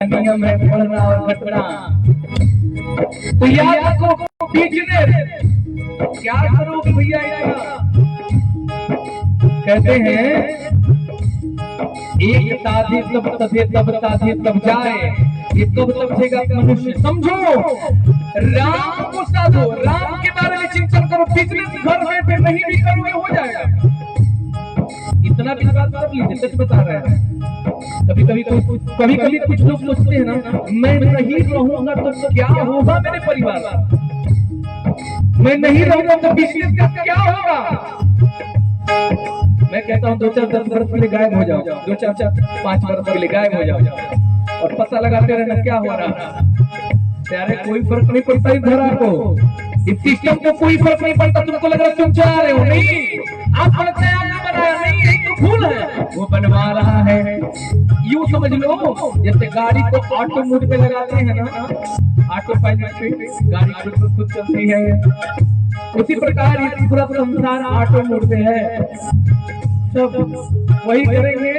नियम है पढ़ना और घटना। तो याद रखो बिजनेस क्या करोगे भैया इतना। कहते हैं एक साधी तब तथे तब साधी तब जाए, ये कब समझेगा मनुष्य। समझो राम को साधो, राम के बारे में चिंतन करो। बिजनेस घर बैठे नहीं भी करोगे हो जाएगा। इतना विश्वास कर लीजिए, सच बता रहे हैं। कभी कभी कुछ लोग सोचते हैं ना, मैं नहीं रहूंगा तो क्या होगा मेरे परिवार का, मैं नहीं रहूंगा तो बिजनेस का क्या होगा। मैं कहता हूँ 2-4-10 वर्ष के लिए गायब हो जाओ, 2-4-5 वर्ष के लिए गायब हो जाओ और पता लगाते रहना क्या हो रहा है। प्यारे कोई फर्क नहीं पड़ता इस धरा को, इस सिस्टम को कोई फर्क नहीं पड़ता। तुमको लग रहा है तुम चाह रहे हो, नहीं आप बनते हैं, आपने बनाया नहीं, यही तो भूल है, वो बनवा रहा है। यूं समझ लो जैसे गाड़ी को ऑटो मोड पे लगाते हैं ना, ऑटो पायलट पे गाड़ी खुद चलती है, उसी प्रकार ये पूरा संसार ऑटो मोड पे है। सब वही करेंगे,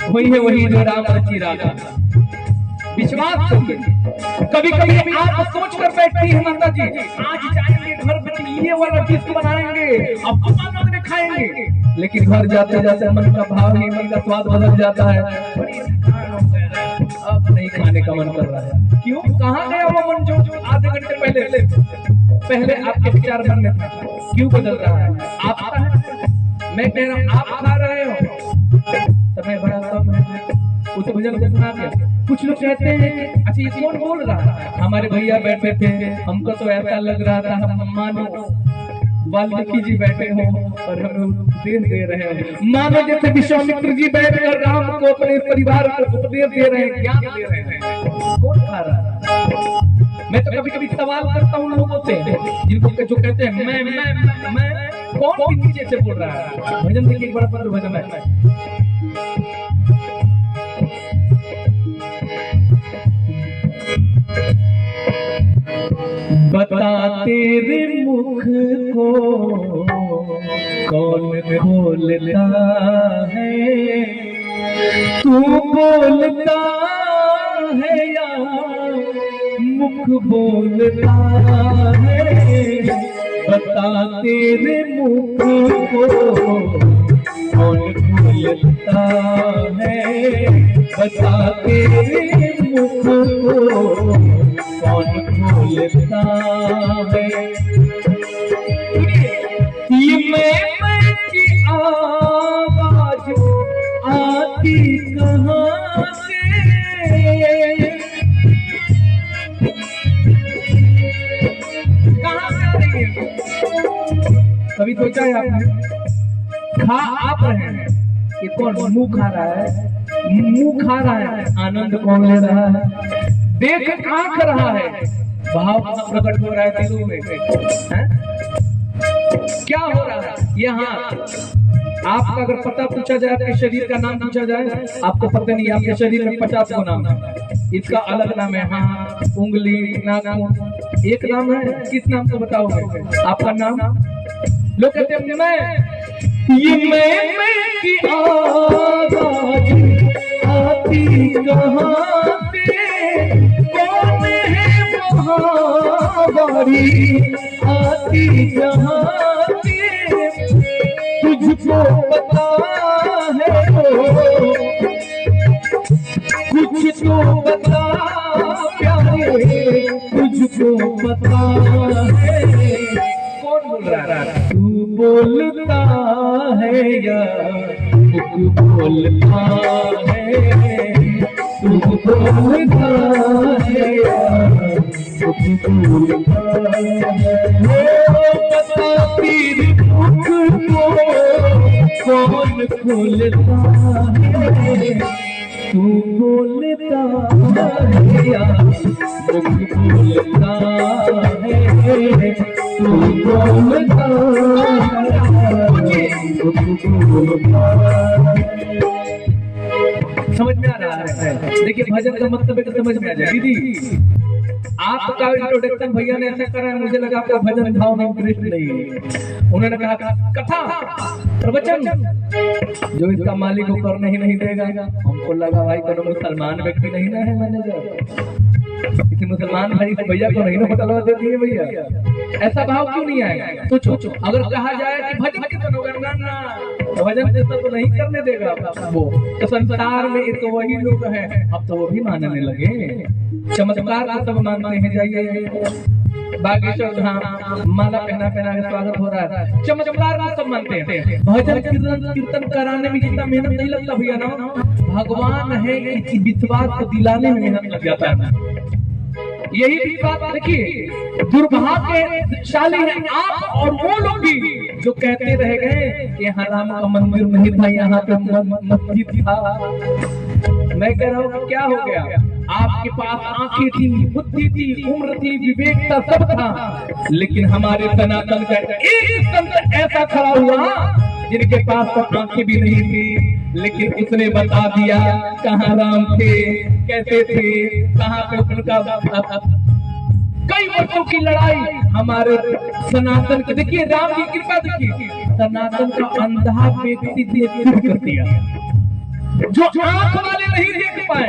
वही है वही जो राम रची राजा। विश्वास करिए। कभी कभी आप सोच कर बैठती है माता जी, आज जाएंगे घर में ये वाला डिश बनाएंगे, अब दुकान में खाएंगे, लेकिन घर जाते जाते मन का भाव नहीं, मन का स्वाद बदल जाता है। अब नहीं खाने का मन कर रहा है। क्यों? कहाँ गया वो मन जो आधे घंटे पहले आपके विचार मन में था? क्यों बदल रहा है? आपका है, मैं कह रहा हूँ आप खा रहे हो, समय बड़ा कम है, उस भजन को सुना के। कुछ लोग कहते हैं कि अच्छा ये कौन बोल रहा है? हमारे भैया बैठे थे, हमको तो ऐसा लग रहा था हम मानो वाल्मीकि जी बैठे हो और हमें उपदेश दे रहे हो, मानो जैसे विश्वामित्र जी बैठकर राम को अपने परिवार को उपदेश दे रहे हैं, ज्ञान दे रहे हैं। कौन खा रहा है? मैं तो कभी कभी सवाल करता हूँ लोगों से जिनको जो कहते हैं मैं कौन नीचे से बोल रहा है। भजन देखिए, एक बड़ा सुंदर भजन है। बता तेरे मुख को कौन बोलता है, तू बोलता है या मुख बोलता है। बता तेरे मुख को कौन बोलता है, बता तेरे मुख को कौन बोलता है। ये मैं की आवाज आती कहाँ से, कहाँ से आ रही है? कभी सोचा है आपने? खा आप रहे हैं, ये कौन मुंह खा रहा है? मुंह खा रहा है, आनंद कौन ले रहा है? देख आंख रहा है, भाव प्रकट हो रहा है दिलों में। क्या हो रहा है यहाँ? आपका अगर पता पूछा जाए, आपके शरीर का नाम पूछा जाए, आपको पता नहीं, आपके शरीर में 50 को नाम है, इसका अलग नाम है। हाँ, उंगली, नाखून, एक नाम है। किस नाम को बताओगे? आपका नाम? लोग कहते हैं ये मैं की आवाज आती कहाँ से, कौन है महावारी आती जहाँ से, तुझको पता है कुछ तो पता प्यारे, तुझको पता है। कौन बोल रहा है? तू बोलता है या मुख बोलता है, तू बोलता है या मुख बोलता है। बता तेरे मुख को कौन खोलता है, तू बोलता है या मुख बोलता है, तू बोलता है। समझ में आ रहा है? देखिए भजन का मतलब है समझ में आ जाए। दीदी आपका इंट्रोडक्शन भैया ने ऐसा करा है, मुझे लगा आपका भजन भाव में इंटरेस्ट नहीं है। उन्होंने कहा कथा प्रवचन जो इसका मालिक वो करने ही नहीं देगा। हमको लगा भाई कोई मुसलमान व्यक्ति नहीं ना है मैनेजर, किसी मुसलमान भाई भैया को नहीं ना होटल दे दिए भैया, ऐसा भाव क्यों नहीं आएगा? सोचो अगर कहा जाए कि भजन कीर्तन होगा ना, तो भजन कीर्तन तो नहीं करने देगा वो। तो संसार में एक वही लोग हैं, अब तो वो भी मानने लगे, चमत्कार को सब मानते हैं। जाइए बागेश्वर धाम माला पहना पहना के स्वागत हो रहा है, चमत्कार को सब मानते हैं। भजन कीर्तन कराने में जितना मेहनत नहीं लगता भैया ना, भगवान है कि विश्वास को दिलाने में मेहनत लग जाता है। यही विश्वास देखिए दुर्भाग्यशाली है आप और वो लोग भी जो कहते रह गए कि यहाँ राम का मंदिर नहीं था, यहाँ पे मस्जिद था। मैं कह रहा हूँ क्या हो गया? आपके पास आंखें थी, बुद्धि थी, उम्र थी, विवेक था, सब था, लेकिन हमारे सनातन का एक संत ऐसा खड़ा हुआ जिनके पास तो आंखें भी नहीं थी, लेकिन उसने बता दिया कहाँ राम थे, कैसे थे, कहाँ पे उनका कई वर्षों की लड़ाई हमारे सनातन के। देखिए राम की कृपा, देखिए सनातन का अंधा व्यक्ति सिद्ध कर दिया, जो आंख वाले नहीं देख पाए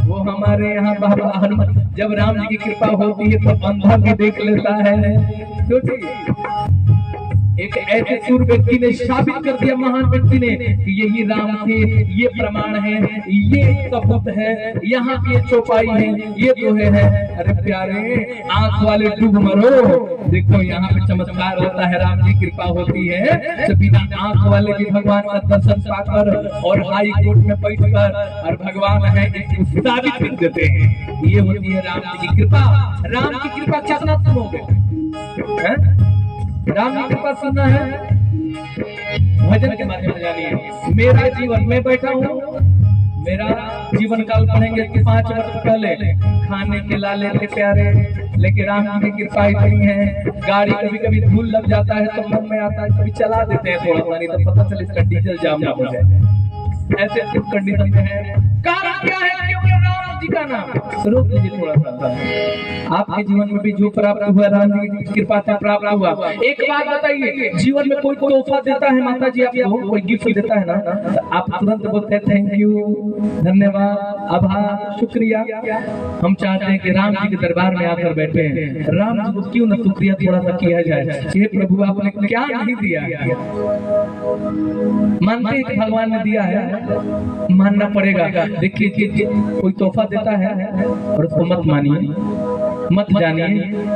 वो हमारे यहाँ बाबा हनुमान। जब राम जी की कृपा होती है तो अंधा भी देख लेता है। एक ऐसे सूर व्यक्ति ने साबित कर दिया, महान व्यक्ति ने, कि यही राम थे, ये प्रमाण है, ये सबूत है, यहाँ की चौपाई है, ये तो है। अरे प्यारे आंख वाले डूब मरो, देखो यहाँ पे चमत्कार होता है, राम की कृपा होती है, तो बिना आंख वाले भी भगवान का दर्शन पाकर और हाई कोर्ट में बैठकर और भगवान है साबित कर देते हैं। ये होती है राम जी की कृपा। राम की कृपा कितना सुनोगे? राम की कृपा सुनना है भजन के माध्यम से जानिए। मेरा जीवन में बैठा हूँ, मेरा जीवन काल पढ़ेंगे कि 5 वर्ष पहले खाने के लाले थे प्यारे, लेकिन राम की कृपा इतनी है, गाड़ी कभी कभी धूल लग जाता है तो मन में आता है कभी चला देते हैं थोड़ा सा, नहीं तो पता चले इसका डीजल जाम ना हो जाए। ऐसे कंडीशन में है, कारण क्या है? क्यों राम जी का नाम रोक लीजिए थोड़ा सा। आपके जीवन में भी जो प्राप्त हुआ राम जी की कृपा से प्राप्त हुआ। एक बात बताइए, जीवन में कोई तोहफा देता है माता जी आपको, कोई गिफ्ट देता है ना, तो आप तुरंत बोलते हैं थैंक यू, धन्यवाद, आभार, शुक्रिया। हम चाहते हैं कि राम जी के दरबार में आकर बैठे हैं, राम जी को क्यों ना शुक्रिया थोड़ा सा किया जाए। हे प्रभु आपने क्या नहीं दिया? मानते हैं कि भगवान ने दिया है, मानना पड़ेगा। देखिए कोई तोहफा देता है और उसको मत मानिए, मत जानिए,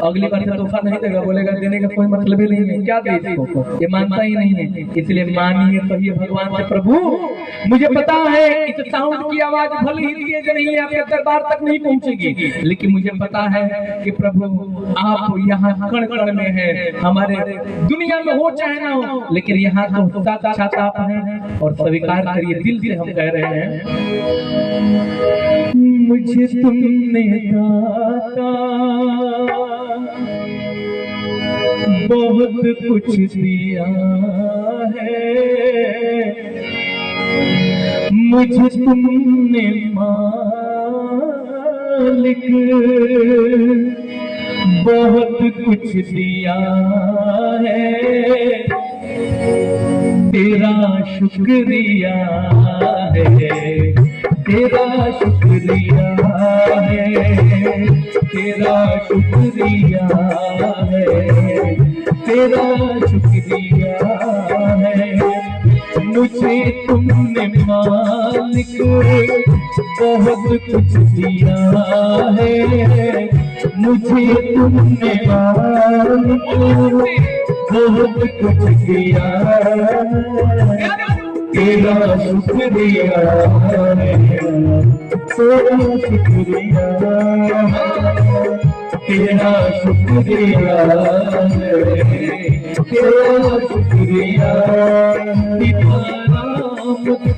अगली बार से तोहफा नहीं देगा, बोलेगा देने का कोई मतलब ही नहीं है, क्या दे इसको, ये मानता ही नहीं है। इसलिए मानिए, कहिए भगवान से प्रभु मुझे पता है इस साउंड की आवाज भले ही तेज नहीं है, आपके दरबार तक नहीं पहुंचेगी, लेकिन मुझे पता है कि प्रभु आप यहाँ कण कण में है, हमारे दुनिया में हो चाहे ना हो, लेकिन यहाँ तो साक्षात आप हैं और स्वीकार करिए, दिल से हम कह रहे हैं। मुझे तुमने दाता बहुत कुछ दिया है, मुझे तुमने मालिक बहुत कुछ दिया है, तेरा शुक्रिया है, तेरा शुक्रिया है, तेरा शुक्रिया है, तेरा शुक्रिया है। मुझे तुमने मालिक बहुत कुछ दिया है, मुझे तुमने मालिक बहुत कुछ दिया है, तेरा शुक्रिया है, तेरा शुक्रिया है, तेरा शुक्रिया है, तेरा शुक्रिया।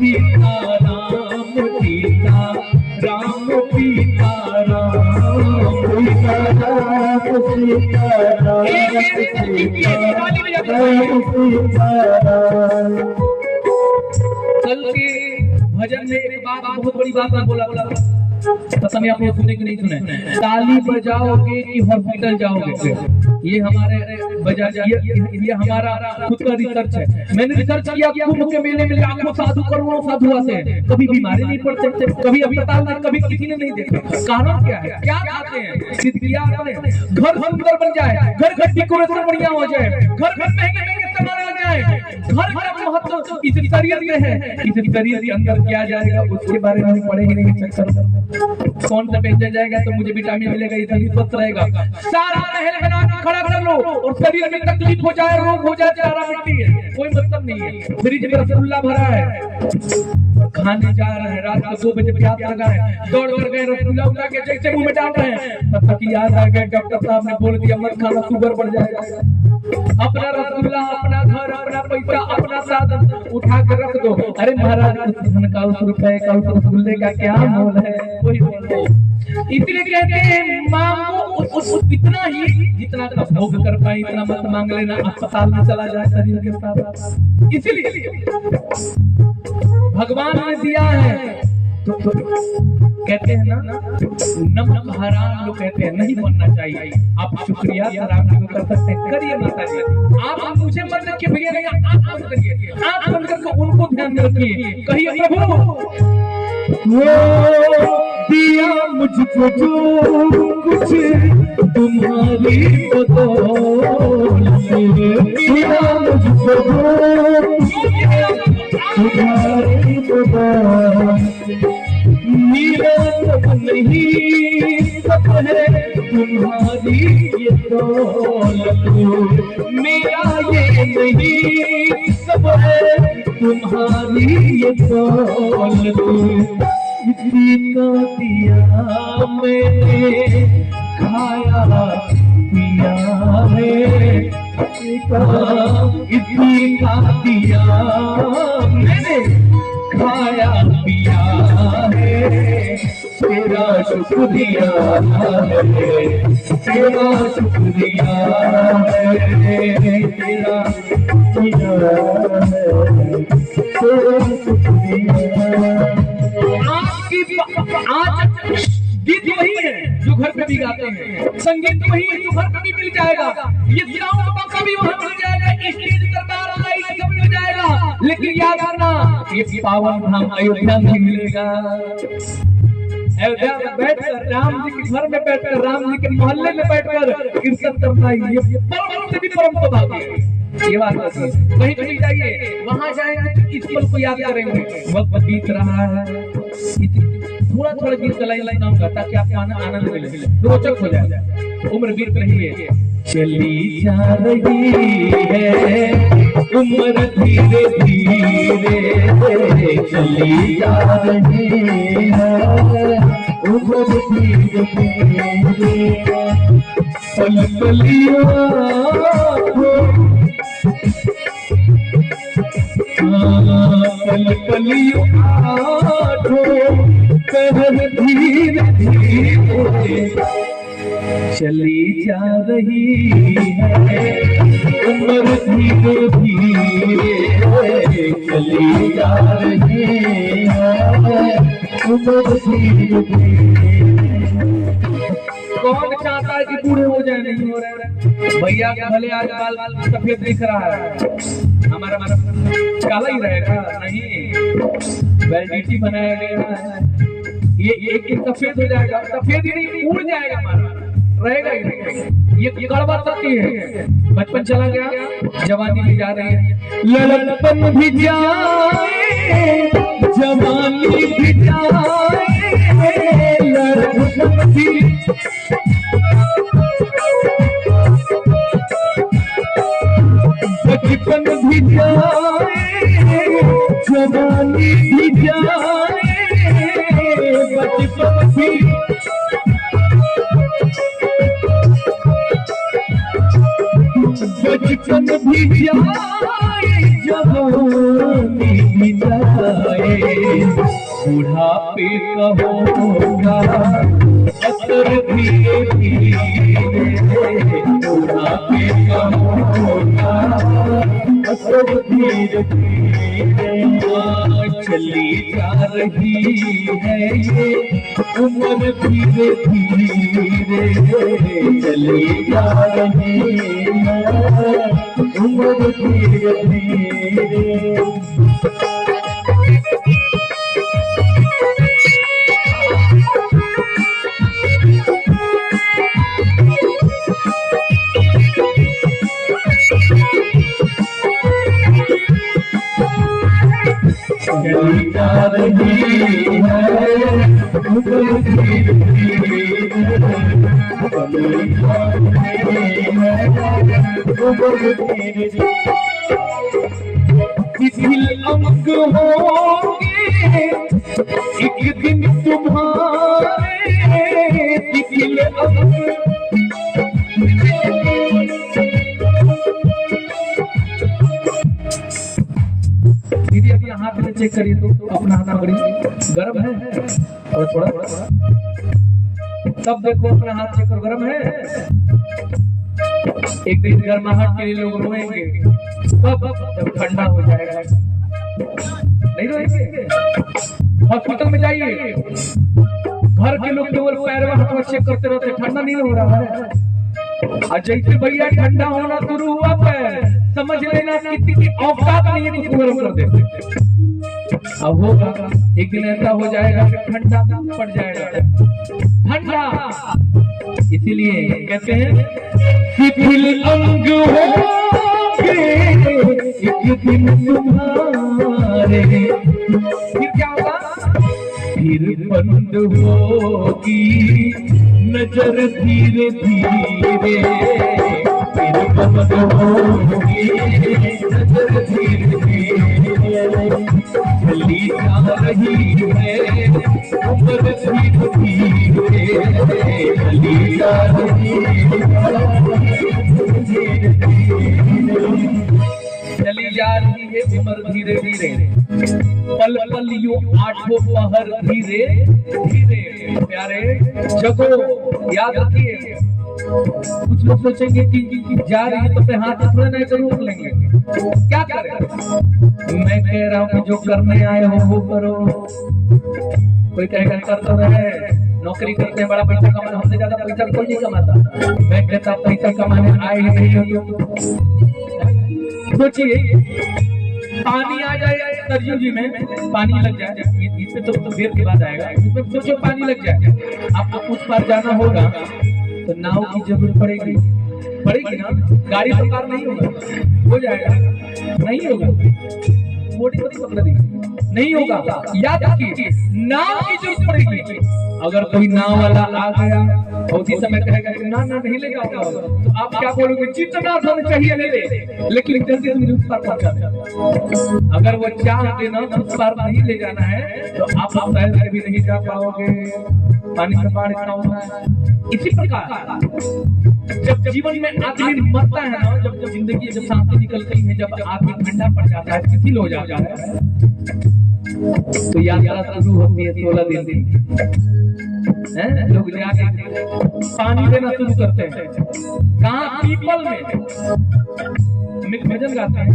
सीता राम सीता राम सीता राम सीता राम सीता राम सीता राम सीता राम। कल के भजन में एक बात बहुत बड़ी बात मैं बोला था, पता नहीं आप लोग सुने कि नहीं सुने, ताली बजाओगे कि हॉस्पिटल जाओगे। ये हमारे बजाज ये हमारा खुद का रिसर्च है। मैंने रिसर्च किया, कुंभ के मेले में लाखों साधु करोड़ों साधु आते हैं, कभी बीमारी नहीं पड़ते, कभी अस्पताल में कभी किसी ने नहीं देखा। कारण क्या है? क्या चाहते हैं? सिद्ध किया आपने, घर सुंदर बन जाए, घर घर डेकोरेशन बढ़िया हो जाए, घर घर महंगे महंगे सामान आ जाए, घर का महत्व इस शरीर में है। इस शरीर के अंदर क्या जाएगा उसके बारे में पढ़े ही नहीं। चक्कर कौन सा बेच जाएगा तो मुझे विटामिन मिलेगा, इतना स्वस्थ रहेगा। सारा महल बना के खड़ा कर लो और शरीर में तकलीफ हो जाए, रोग हो जाए, सारा मिट्टी है, कोई मतलब नहीं है। फ्रिज में रसगुल्ला भरा है, खाने जा रहे हैं, रात को 2 बजे प्यास लगा है, दौड़ कर गए, रसगुल्ला उठा के जैसे मुंह में डाल रहे हैं, तब तक याद आ गया डॉक्टर साहब ने बोल दिया मत खाना, शुगर बढ़ जाएगा। अपना रसगुल्ला, अपना घर, अपना पैसा, अपना साधन उठा कर रख दो। अरे महाराज धन का, उस रुपए का, उस रसगुल्ले का क्या मोल है? कोई मोल नहीं। इसलिए कहते हैं मांगो इतना ही जितना का भोग कर पाए, इतना मत मांग लेना अस्पताल में चला जाए शरीर के साथ। इसलिए भगवान ने दिया है तो कहते हैं ना, नमक हराम लोग कहते हैं नहीं बनना चाहिए। आप शुक्रिया हराम नहीं कर सकते, करिए माता जी। आप मुझे मत रखिए भैया, नहीं आप बंद करिए, आप बंद करके उनको ध्यान में रखिए। कहिए प्रभु वो दिया मुझको जो कुछ तुम्हारी बदौलत, दिया मुझको तुम्हारी बदौलत, मेरा सब नहीं सब है तुम्हारी ये दौलत, मेरा ये नहीं सब है तुम्हारी ये दौलत। इसी का दिया मैंने खाया पिया है, इसी का दिया मैंने खाया पिया है, तेरा शुक्रिया है, तेरा शुक्रिया है, तेरा शुक्रिया है, तेरा शुक्रिया। आज गीत वही है जो घर पे भी गाते हैं, संगीत वही है जो घर पे भी मिल जाएगा, ये साउंड बॉक्स भी वहां मिल जाएगा, स्टेज दरबार लाइट सब मिल जाएगा। लेकिन याद रखना ये पावन धाम अयोध्या में मिलेगा। अयोध्या में बैठकर राम जी के घर में बैठकर, राम जी के मोहल्ले में बैठकर कीर्तन करना ये परम से भी परम सौभाग्य है। ये बात कहीं कहीं जाइए, वहां जाएंगे तो इस पल को याद करेंगे। वक्त बीत रहा है, थोड़ा थोड़ा गीत का लाइन सुनाऊंगा ताकि आपको आनंद मिले, रोचक हो जाए, उम्र बीत रही है। चली जा रही है उम्र धीरे धीरे, चली जा रही है उम्र धीरे धीरे, पल पलियों पल पलियों धीरे धीरे चली जा रही है उम्र धीरे धीरे, चली जा रही है उम्र धीरे धीरे। कौन चाहता है कि बूढ़े हो जाए? नहीं हो रहे भैया, भले आज बाल सफेद दिख रहा है, हमारा काला ही रहेगा नहीं, वैलिडिटी बनाया गया है, ये एक सफेद हो जाएगा, सफेद ही नहीं उड़ जाएगा, हमारा रहेगा ही नहीं। ये कड़वा सत्य है। बचपन चला गया, जवानी भी जा रही है, लड़कपन भी जाए, जवानी भी जाए, लड़कपन भी बचपन भी जाए, जवानी भी जाए, बचपन भी बचपन भी जाए, जवानी भी जाए, बुढ़ापे का होगा असर धीरे धीरे, बुढ़ापे का होगा असर धीरे धीरे। चली जा रही है ये उम्र धीरे धीरे चली जा रही है, उम्र धीरे धीरे। चली जा रही है, उम्र धीरे धीरे चली जा रही है, उम्र धीरे धीरे। दिल अंग होंगे एक दिन तुम्हारे, दिल अंग। दीदी अपना हाथ में चेक करिए तो अपना हाथ पकड़िए, गर्म है और थोड़ा थोड़ा तब देखो अपना हाथ चेक करो गर्म है। एक दिन गर्माहट के लिए लोग रोएंगे, कब जब ठंडा हो जाएगा। नहीं रोएंगे? हॉस्पिटल में जाइए, घर के लोग केवल पैर में हाथ चेक करते रहते, ठंडा नहीं हो रहा है। और जैसे भैया ठंडा होना शुरू हुआ पैर, समझ लेना किसी की औकात नहीं है, कुछ गरम कर देते। अब होगा एक दिन ऐसा हो जाएगा कि ठंडा पड़ जाएगा, ठंडा। इसीलिए कहते हैं शिथिल अंग होंगे एक दिन तुम्हारे, फिर क्या होगा? फिर बंद होगी नजर धीरे धीरे, फिर बंद होगी नजर धीरे धीरे। चली जा रही है, उम्र धीरे धीरे चली जा रही है, चली जा रही है उम्र धीरे धीरे। पल पल यूं आठों पहर धीरे धीरे। प्यारे जगो याद रखिए, कुछ लोग सोचेंगे कि जा रही है तो अपने हाथ थोड़ा नहीं जरूर लेंगे, क्या करें? मैं कह रहा हूँ कि जो करने आए हो वो करो। कोई कहेगा कर तो रहे, नौकरी करते हैं, बड़ा पैसा कमाना, हमसे ज्यादा पैसा कोई नहीं कमाता। मैं कहता पैसा कमाने आए ही नहीं हो। सोचिए पानी आ जाए सरयू जी में, पानी लग जाए, इससे तो देर के बाद आएगा, इसमें सोचो पानी लग जाए, आपको उस पार जाना होगा तो नाव की जरूरत पड़ेगी ना। गाड़ी तो कार नहीं होगा, हो जाएगा नहीं होगा, मोटी नहीं होगा। याद रखिए नाव की जरूरत पड़ेगी। अगर कोई नाव वाला आ गया और उसी समय कहेगा कि ना नहीं ले जाऊंगा, तो आप क्या बोलोगे? जितना समय चाहिए ले ले, लेकिन जल्दी से मुझे उस पार पहुंचा दे। अगर वो चाहते ना उस पार नहीं ले जाना है तो आप पैर से भी नहीं जा पाओगे, पानी में बाढ़ इतना होना है। इसी प्रकार जब जीवन में आदमी मरता है ना, जब जिंदगी जब सांसें निकलती है, जब आदमी ठंडा पड़ जाता है, शिथिल हो जाता है, तो यात्रा शुरू होती है 16 दिन की। लोग जाके पानी देना शुरू करते हैं, कहाँ? पीपल में। भजन गाते हैं,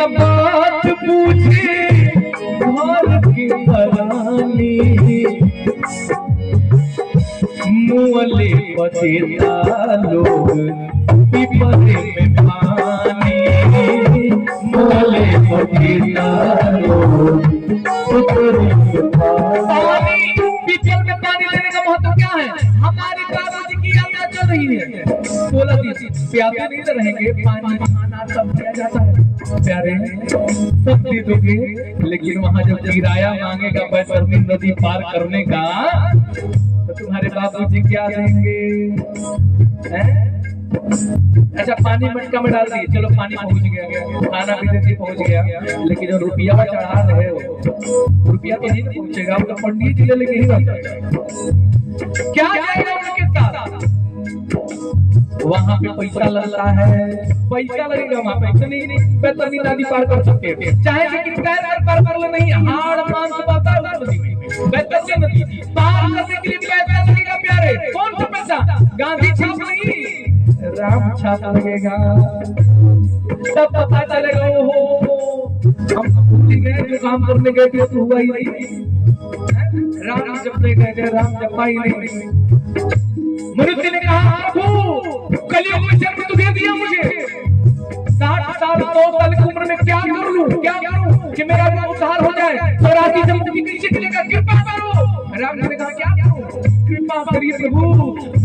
बात पूछे घर की परानी, मुअले पतेता लोग पीपले में पानी, मुअले पतेता लोग पानी। पीपल में पानी लेने का महत्व क्या है? हमारे बाबूजी की यात्रा चल रही है, 16 दिन प्यासे नहीं रहेंगे, पानी खाना सब दिया जाता है। प्यारे सब दे दोगे, लेकिन वहां जब किराया मांगेगा बैतरनी नदी पार करने का, तो तुम्हारे बाबूजी क्या देंगे? अच्छा पानी मटका में डाल दिए, चलो पानी पहुंच गया, खाना भी देते पहुंच गया, लेकिन जो रुपया चढ़ा रहे हो, रुपया तो नहीं पहुंचेगा, वो तो पंडित जी ले लेके ही रहता है। क्या जाएगा उनके साथ? वहाँ पे पैसा लगता है, पैसा लगेगा वहाँ पे, पैसा नहीं बैतरनी नदी पार कर सकते हैं, चाहे लेकिन पैर पार कर ले नहीं, हाड़ मांस पाता है बैतरनी नदी पार करने के लिए पैसा लगेगा। प्यारे कौन सा पैसा? गांधी छाप नहीं, राम छाप लगेगा, तब पता चलेगा। ओहो हम भूल गए, जो काम करने गए थे तो हुआ ही नहीं। राम जपने गए थे, राम जपा ही नहीं। मनुष्य ने कहा प्रभु कलयुग में जन्म तुझे दिया मुझे, 60 साल 100 साल की उम्र में क्या कर लूं, क्या करूं कि मेरा भी उद्धार हो जाए, 84 जन्म की नीचे गिरेगा, कृपा करो। राम ने कहा क्या करूं, कृपा करिए प्रभु।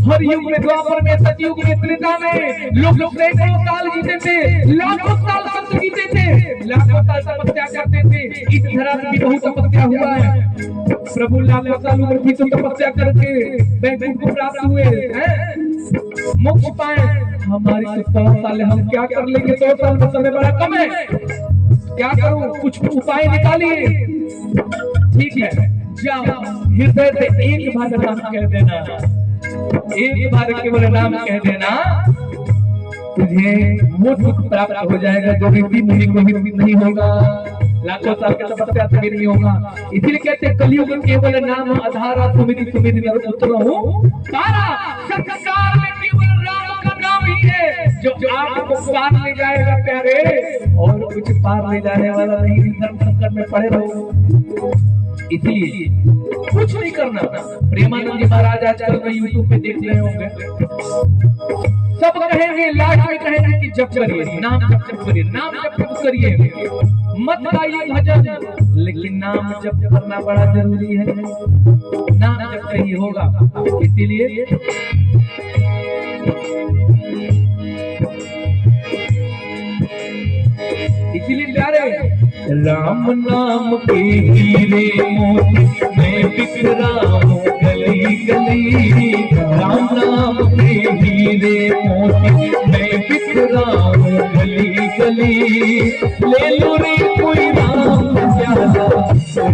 हर युग में, द्वापर में, सतयुग में, त्रेता में लोग सैकड़ों साल जीते थे, लाखों साल संत जीते थे, लाखों साल तपस्या करते थे। इस धरा में भी बहुत तपस्या हुआ है। प्रभु लाखों साल उम्र थी तो तपस्या करके वैकुंठ को प्राप्त हुए हैं, मोक्ष पाए। हमारी तो 100 साल, हम क्या कर लेंगे, 100 साल में समय बड़ा कम है, क्या करूं, कुछ उपाय निकालिए। ठीक है, जाओ हृदय से एक बार नाम कह देना, एक बार केवल नाम कह देना, तुझे वो सुख प्राप्त हो जाएगा जो ऋषि मुनि को भी नहीं होगा, लाखों साल के तपस्या से भी नहीं होगा। इसीलिए कहते हैं कलयुग केवल नाम आधारा, सुमिरि सुमिरि नर उतरहु तारा। संसार में केवल राम का नाम ही है जो आपको पार ले जाएगा प्यारे, और कुछ पार ले जाने वाला नहीं। धर्म संकट में पड़े रहो, इसलिए कुछ नहीं करना। प्रेमानंद जी महाराज आजकल में यूट्यूब पे देख रहे होंगे, सब कहेंगे, लास्ट में कहेंगे कि जप करिए, नाम जप करिए, नाम जप करिए, मत गाइए भजन, लेकिन नाम जप करना बड़ा जरूरी है। नाम जप सही होगा, इसीलिए प्यारे राम नाम के हीरे मोती मैं बिखराऊं गली गली, राम नाम के हीरे मोती मैं बिखराऊं गली गली। ले लो रे कोई राम प्यारा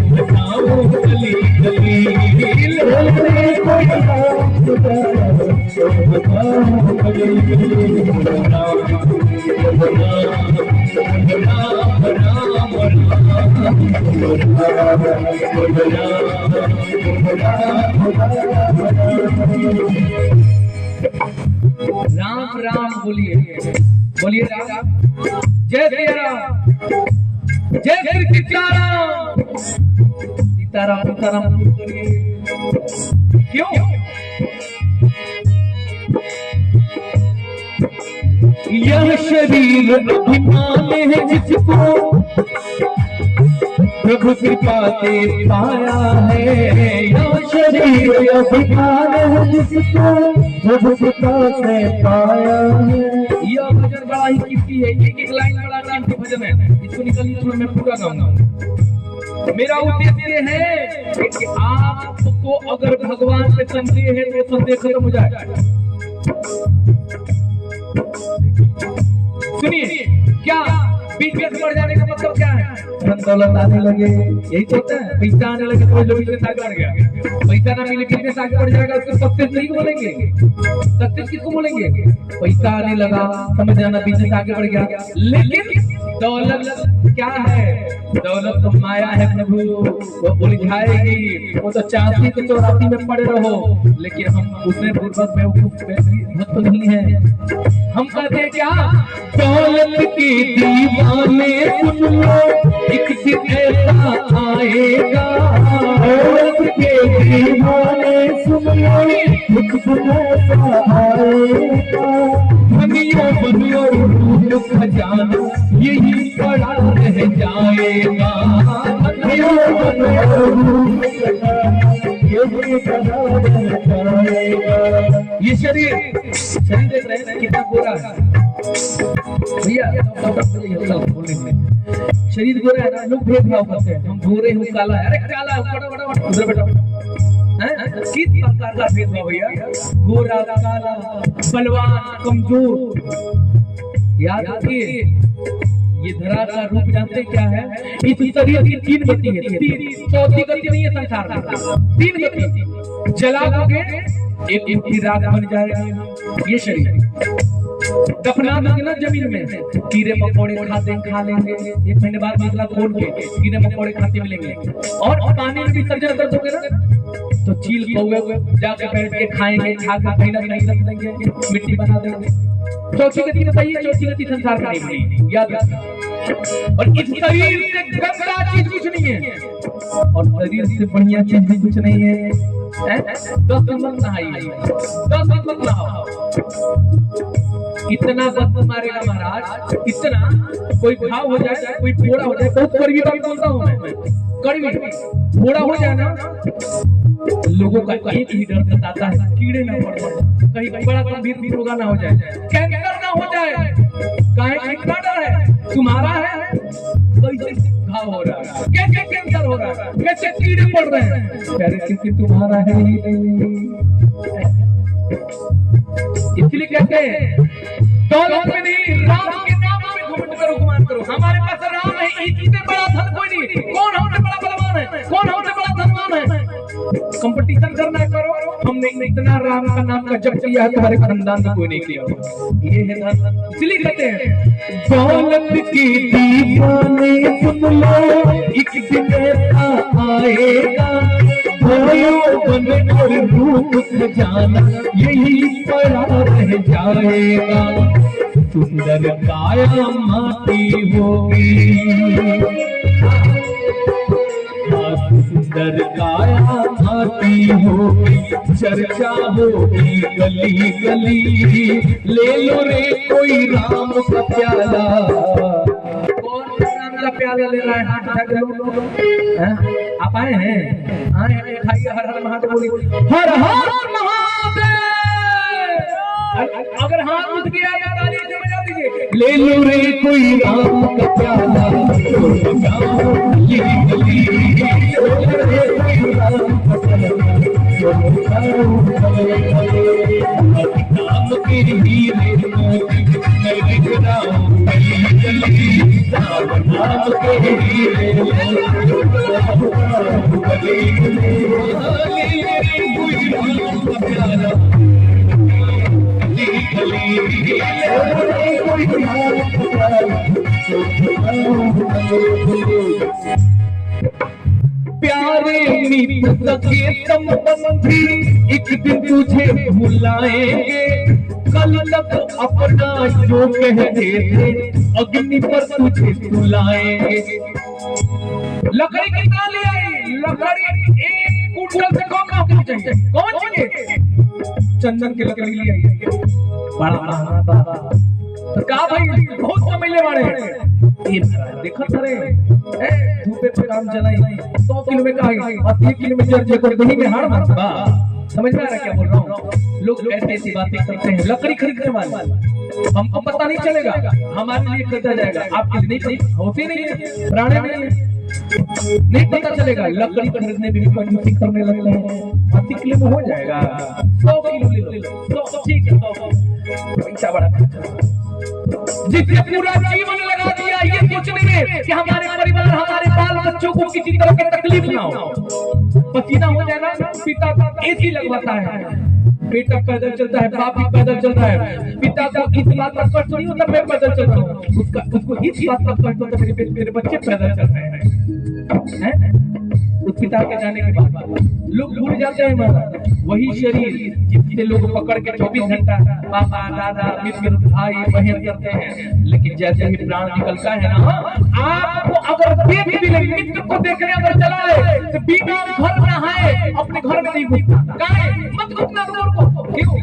बताऊं गली गली, ले लो रे कोई राम प्यारा बताऊं गली गली। राम राम बोलिए, बोलिए राम, जय श्री राम, जय श्री सीताराम, सीताराम सीताराम बोलिए। क्यों? यह शरीर अभिमान है जिसको प्रभु कृपा से पाया है, यह शरीर अभिमान है जिसको प्रभु कृपा से पाया है। यह भजन बड़ा ही कीमती है, एक एक लाइन बड़ा कीमती भजन है, इसको निकालिए तो मैं पूरा गाऊंगा। मेरा उद्देश्य है कि आपको अगर भगवान से संदेह है तो संदेह खत्म हो जाए। सुनिए, क्या बिजनेस बढ़ जाने का मतलब क्या है? धन दौलत आने लगे, यही तो होता है। पैसा आने लगे तो लोग बिजनेस आगे बढ़ गया, पैसा ना मिले बिजनेस आगे बढ़ जाएगा, उसको सक्सेस नहीं बोलेंगे। सक्सेस किसको बोलेंगे? पैसा आने लगा, समझ जाना बिजनेस आगे बढ़ गया। लेकिन दौलत क्या है? दौलत तो माया है प्रभु, वो उलझाएगी। वो तो चाहती तो 84 में पड़े रहो, लेकिन हम उसमें पूर्वक बेवकूफ नहीं है। हम कहते हैं क्या? दौलत के दीवाने सुन लो, एक दिन ऐसा आएगा। दौलत के दीवाने सुन लो, एक दिन ऐसा आएगा। धनियों बनियों रूप खजाना यही पड़ा रह जाएगा। धनियों बनियों रूप खजाना यही पड़ा रह जाएगा। ये शरीर देख रहे हैं कितना गोरा है भैया, शरीर गोरा है ना, लोग भेदभाव करते हैं, हम गोरे हूँ काला है, अरे काला बड़ा बड़ा उधर बेटा, किस प्रकार का भेदभाव भैया? गोरा काला, बलवान कमजोर। याद रखिए, ये धरा का रूप जानते क्या है? इस शरीर की 3 गति है, 3 चौथी गति नहीं है संसार में, 3 गति। जला दोगे एक मुट्ठी राख बन जाएगा ये शरीर, दफना दोगे ना जमीन में, कीड़े मकोड़े खाते खा लेंगे, 1 महीने बाद निकला खोल के कीड़े मकोड़े खाते मिलेंगे। और पानी में विसर्जन कर दोगे ना तो चील कौवे जाके बैठ के खाएंगे, खा के कहीं ना कहीं रख देंगे, मिट्टी बना देंगे। चौथी गति बताइए, चौथी गति संसार का नहीं, याद रखना। और इस शरीर से गंदा चीज कुछ नहीं है और शरीर से बढ़िया चीज भी कुछ नहीं है। 10 दिन मत नहाइए, 10 दिन मत नहाओ। इतना बदबू मारेगा महाराज, इतना कोई घाव हो जाए, कोई फोड़ा हो जाए, बहुत कड़वी बात बोलता हूँ मैं, कड़वी फोड़ा हो जाए ना, लोगों का एक ही डर सताता है, कीड़े ना पड़ जाए, कहीं बड़ा गंभीर रोग ना हो जाए, कैंसर ना हो जाए। काहे कितना डर है तुम्हारा है? कैसे घाव हो रहा है, कैसे कैंसर हो रहा है, कैसे कीड़े पड़ रहे हैं, प्यारे क्योंकि तुम्हारा है ही नहीं। इसलिए कहते हैं दौलत में नहीं, राम के नाम पे घमंड करो, गुमान करो। हमारे पास राम है, इससे बड़ा धन कोई नहीं। कौन हमसे बड़ा बलवान है, कौन हमसे बड़ा धनवान है? कंपटीशन करना करो। हमने इतना राम का नाम का जप किया है, तुम्हारे खानदान में कोई नहीं किया। ये है धन। इसलिए कहते हैं दौलत की दीवाने सुन लो, एक दिन ऐसा आएगा, भयो बन और रूप सजाना यही पड़ा रह जाएगा। सुंदर काया माटी होगी, सुंदर काया माटी होगी, चर्चा होगी गली गली। ले लो रे कोई राम का प्याला। कौन राम का प्याला ले रहा है? हाथ उठा के लोग आप आए हैं, आए खाइए, हर हर महादेव बोलिए, हर हर महादेव। अगर हाथ उठ गया तो ताली से बजा दीजिए। ले लो रे कोई राम का प्याला, गली गली। नाम के हीरे मोती मैं लिख रहा हूँ गली गली, नाम के हीरे गली प्यारे मित्र सखे संबंधी एक दिन तुझे भुलाएंगे, कल तक अपना जो कहते थे अग्नि पर तुझे सुलाएंगे। लकड़ी कितना ले आई? लकड़ी एक कुंटल से कम चाहिए। कौन चाहिए? चंदन की लकड़ी ले आई, बड़ा महंगा तो का भाई बहुत कमैले वाले देखत रे धूपे पे काम चलाई 100 किलो में का 80 किलो में जर को दही में हाड़ मारता। समझ में आ रहा क्या बोल रहा हूँ? लोग ऐसी ऐसी बातें करते हैं। लकड़ी खरीदने वाले हमको पता नहीं चलेगा, हमारे लिए खरीदा जाएगा, आपके लिए नहीं होती नहीं है, प्राणी नहीं पता चलेगा। लकड़ी खरीदने भी कंजूसी करने लगते हैं। 80 किलो में हो जाएगा, 100 किलो ले लो, तो ठीक है, 100 पैसा बड़ा जिसने पूरा जीवन लगा दिया ये सोचने में कि हमारे परिवार, हमारे बाल बच्चों को किसी तरह की तकलीफ ना हो। पसीना हो जाए ना, पिता एसी लगवाता है, बेटा पैदल चलता है, बाप भी पैदल चलता है। पिता को इस बात का कष्ट नहीं होता मैं पैदल चलता हूँ, उसको इस बात का कष्ट होता है मेरे बच्चे पैदल चल रहे हैं। उस पिता के जाने के बाद लोग भूल जाते हैं महाराज वही शरीर जिससे लोग पकड़ के 24 घंटा पापा दादा मित्र भाई बहन करते हैं। लेकिन जैसे ही प्राण निकलता है ना, आपको अगर देख भी ले, मित्र को देखने अगर चला ले तो बिना घर में आए अपने घर में नहीं घुसता। मत घुसना दूर को, क्यों?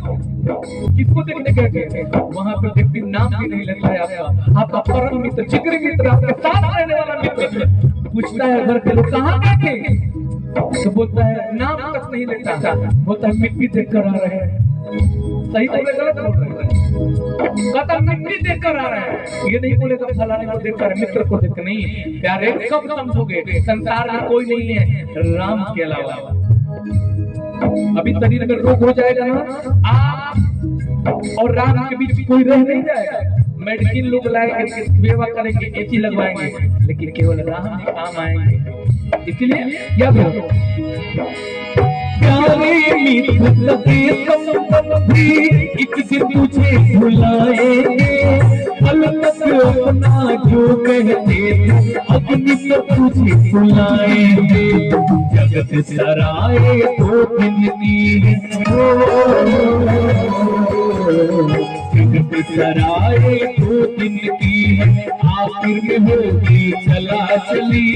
किसको देखने गए? वहां पे व्यक्ति नाम भी नहीं लेता है आपका, आपका परम मित्र, जिगरी मित्र, आपके साथ रहने वाला मित्र पूछता है घर के लोग कहाँ गए थे, तो बोलता है नाम तक नहीं लेता, बोलता है मिट्टी देख कर आ रहे हैं। सही बोले गलत बोल रहे हैं? कहता मिट्टी देख कर आ रहा है, ये नहीं बोलेगा फलाने को देख कर, मित्र को देख नहीं। प्यारे कब समझोगे संसार में कोई नहीं है राम के अलावा। अभी शरीर में रोग हो जाएगा ना, आप और राम के बीच कोई रह नहीं जाएगा। मेडिसिन लोग लाएंगे, सेवा करेंगे, एसी लगवाएंगे, लेकिन केवल राम ही काम आएंगे। इसलिए याद रखो प्यारे मित्र सखे संबंधी एक दिन तुझे भुलाएंगे, कल तक अपना जो कहते थे अग्नि पर तुझे सुलाएंगे। जगत सराय तो जिंदगी जगत सराय तो जिंदगी है, आखिर में होगी चला चली,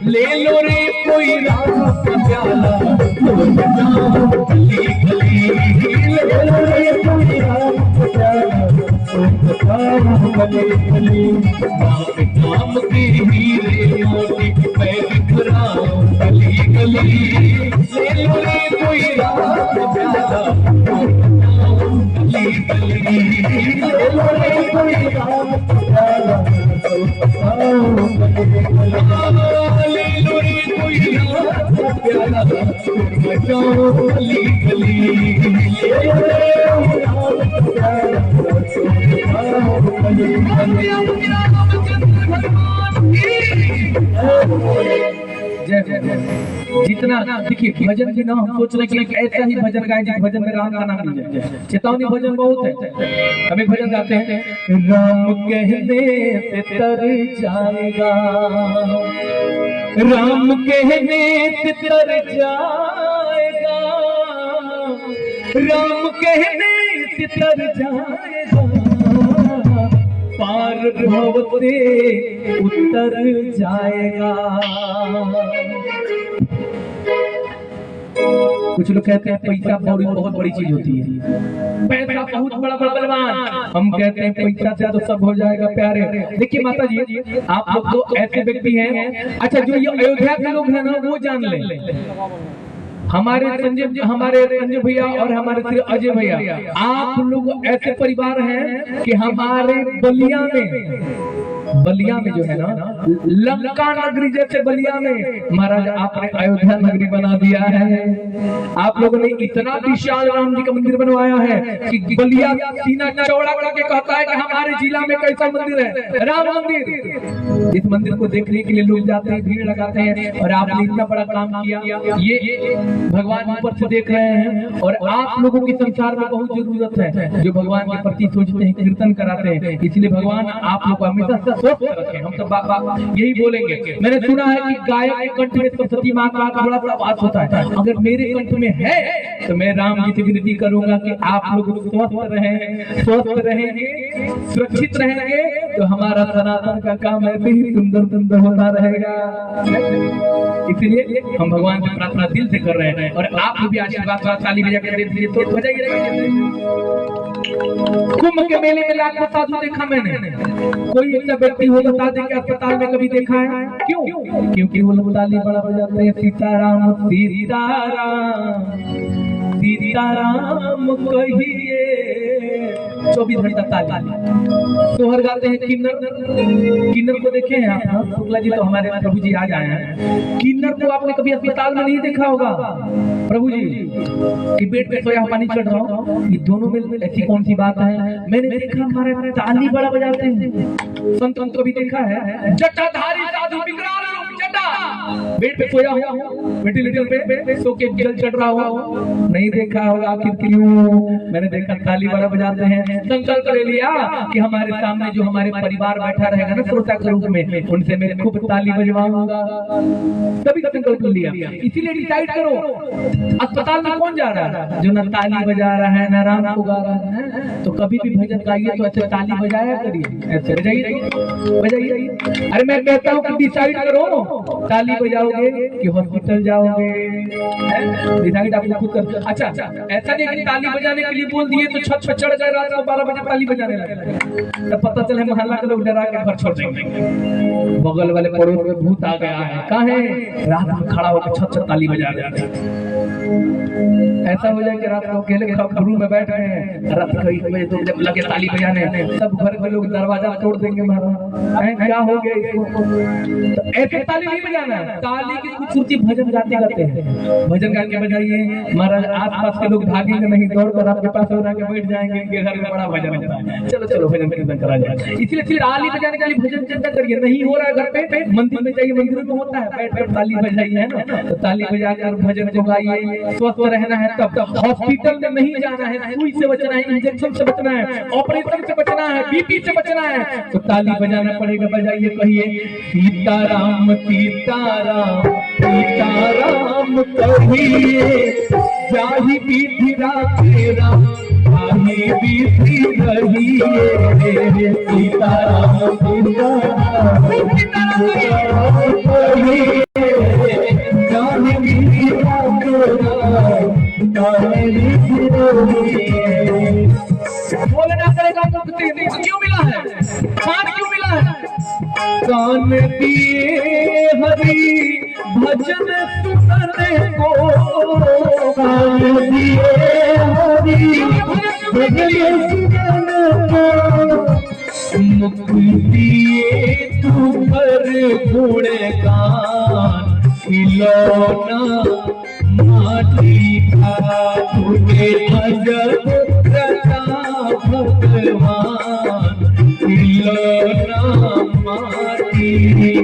ले लो रे कोई राम का प्याला, गली गली ले लो रे कोई राम का प्याला, गली गली नाम के हीरे मोती मैं बिखराऊं गली गली, ले लो रे कोई राम का प्याला, गली गली ले लो रे कोई राम का प्याला, ले लो रे कोई राम का प्याला, गली गली ले लो रे राम का प्याला, जितना देखिए भजन भी ना हम सोच रहे कि ऐसा ही भजन गाएं जिस भजन में राम का नाम मिल जाए। चेतावनी भजन बहुत है, हमें भजन गाते हैं राम कहने से तर जाएगा, राम कहने से तर जाएगा, राम कहने से तर जाएगा, पार भव से उतर जाएगा। कुछ लोग कहते हैं पैसा बहुत बड़ी चीज होती है, पैसा बहुत बड़ा बलवान, हम कहते हैं पैसा से तो सब हो जाएगा प्यारे। देखिए माता जी आप लोग तो ऐसे व्यक्ति हैं, अच्छा जो ये अयोध्या के लोग हैं ना वो जान ले, हमारे संजय भैया और हमारे श्री अजय भैया, आप लोग ऐसे परिवार हैं कि हमारे बलिया में जो है ना लंका नगरी जैसे बलिया में महाराज आपने अयोध्या नगरी बना दिया है। आप लोगों ने इतना विशाल राम जी का मंदिर बनवाया है कि बलिया सीना चौड़ा करके कहता है कि हमारे जिला में कैसा मंदिर है, राम मंदिर। इस मंदिर को देखने के लिए लोग जाते हैं, भीड़ लगाते हैं, और आपने इतना बड़ा काम किया, ये भगवान ऊपर से देख रहे हैं। और आप लोगों की संसार में बहुत जरूरत है जो भगवान के प्रति सोचते हैं, कीर्तन कराते हैं, इसलिए भगवान आप लोग को हमेशा स्वस्थ रखें। हम सब यही बोलेंगे। मैंने सुना है कि गायक के कंठ में सरस्वती माँ का बड़ा सा वास होता है, अगर मेरे कंठ में है तो मैं राम जी से विनती करूंगा कि आप लोग स्वस्थ रहेंगे, सुरक्षित रहेंगे, तो हमारा सनातन का काम ऐसे ही सुंदर होता रहेगा। इसलिए हम भगवान की प्रार्थना दिल से कर रहे हैं, और आप भी आशीर्वाद ताली बजा के दे दीजिए तो बजाइए। कुंभ के मेले में लाखों साधु देखा मैंने, कोई ऐसा व्यक्ति हो बता दे कि अस्पताल में कभी देखा है? क्यों? क्योंकि वो लोग ताली बड़ा बजाते हैं, सीताराम सीताराम सीताराम कहिए, 24 घंटा ताली। सोहर गाते हैं किन्नर को देखे हैं आप? शुक्ला जी तो हमारे प्रभु जी आज आए हैं। किन्नर को आपने कभी अस्पताल में नहीं देखा होगा प्रभु जी कि बेड पे सोया पानी चढ़ रहा हो, ये दोनों में ऐसी कौन सी बात है? मैंने देखा हमारे ताली बड़ा बजाते हैं। संत को भी देखा है, जटाधारी साधु विकराल रूप जटा, बेड पे सोया हुआ, वेंटिलेटर पे सो के जल चढ़ रहा हो, नहीं देखा होगा? आखिर क्यों? मैंने देखा ताली बड़ा बजाते हैं। संकल्प ले लिया कि हमारे सामने जो हमारे परिवार बैठा रहेगा ना श्रोता के रूप में, उनसे मैं खूब ताली बजवाऊंगा। तभी संकल्प लिया। इसीलिए डिसाइड करो अस्पताल में कौन जा रहा है, जो न ताली बजा रहा है न राम को गा रहा है। तो कभी भी भजन गाइए तो ऐसे ताली बजाया करिए, ऐसे बजाइए। अरे मैं कहता हूँ कि डिसाइड करो ताली बजाओगे कि हॉस्पिटल जाओगे, डिसाइड आप खुद कर। अच्छा ऐसा नहीं कि ताली बजाने के लिए बोल दिए तो छत पर चढ़ गए, रात को 12 बजे ताली बजाने लगे, तब पता चले मोहल्ला के लोग डरा के घर छोड़ देंगे, बगल वाले पड़ोस में भूत आ गया है, कहाँ है? रात में खड़ा होकर छत छत ताली बजा रहे हैं। ऐसा हो जाए कि रात को अकेले रूम में बैठ गए हैं, रात को 1 बजे 2 बजे लगे ताली बजाने, सब घर के लोग दरवाजा तोड़ देंगे, महाराज क्या हो गया इसको? तो ऐसे ताली नहीं बजाना है, ताली की खूबसूरती भजन गाते गाते हैं, भजन गा के बजाइए महाराज। आसपास के लोग भागेंगे नहीं, दौड़कर आपके पास हो के बैठ जाएंगे, इनके घर में बड़ा भजन होता है, चलो भजन कीर्तन करा जाए। इसलिए फिर ताली बजाने के लिए भजन कीर्तन करिए, नहीं हो रहा है घर पे मंदिर में जाइए, मंदिर में होता है, बैठ कर ताली बजाइए, है ना? तो ताली बजाकर भजन को गाइए। स्वस्थ रहना है तब हॉस्पिटल में नहीं जाना है, सुई से बचना है, इंजेक्शन से बचना है, ऑपरेशन से बचना है, बीपी से बचना है, तो ताली बजाना पड़ेगा। बजाइए, कहिए सीताराम सीताराम सीताराम कहिए, जाहि विधि राखे राम कहीं बीती रही है सीताराम सीताराम बोलना करेगा मुक्ति क्यों मिला है, खान क्यों मिला है? कान दिए हरि भजन सुनने को, कान दिए हरि भजन सुनने को, मुक्ति दिए तू पर गुणगान खिलौना माटी का तुझे अजब रचा भगवान खिलौना माटी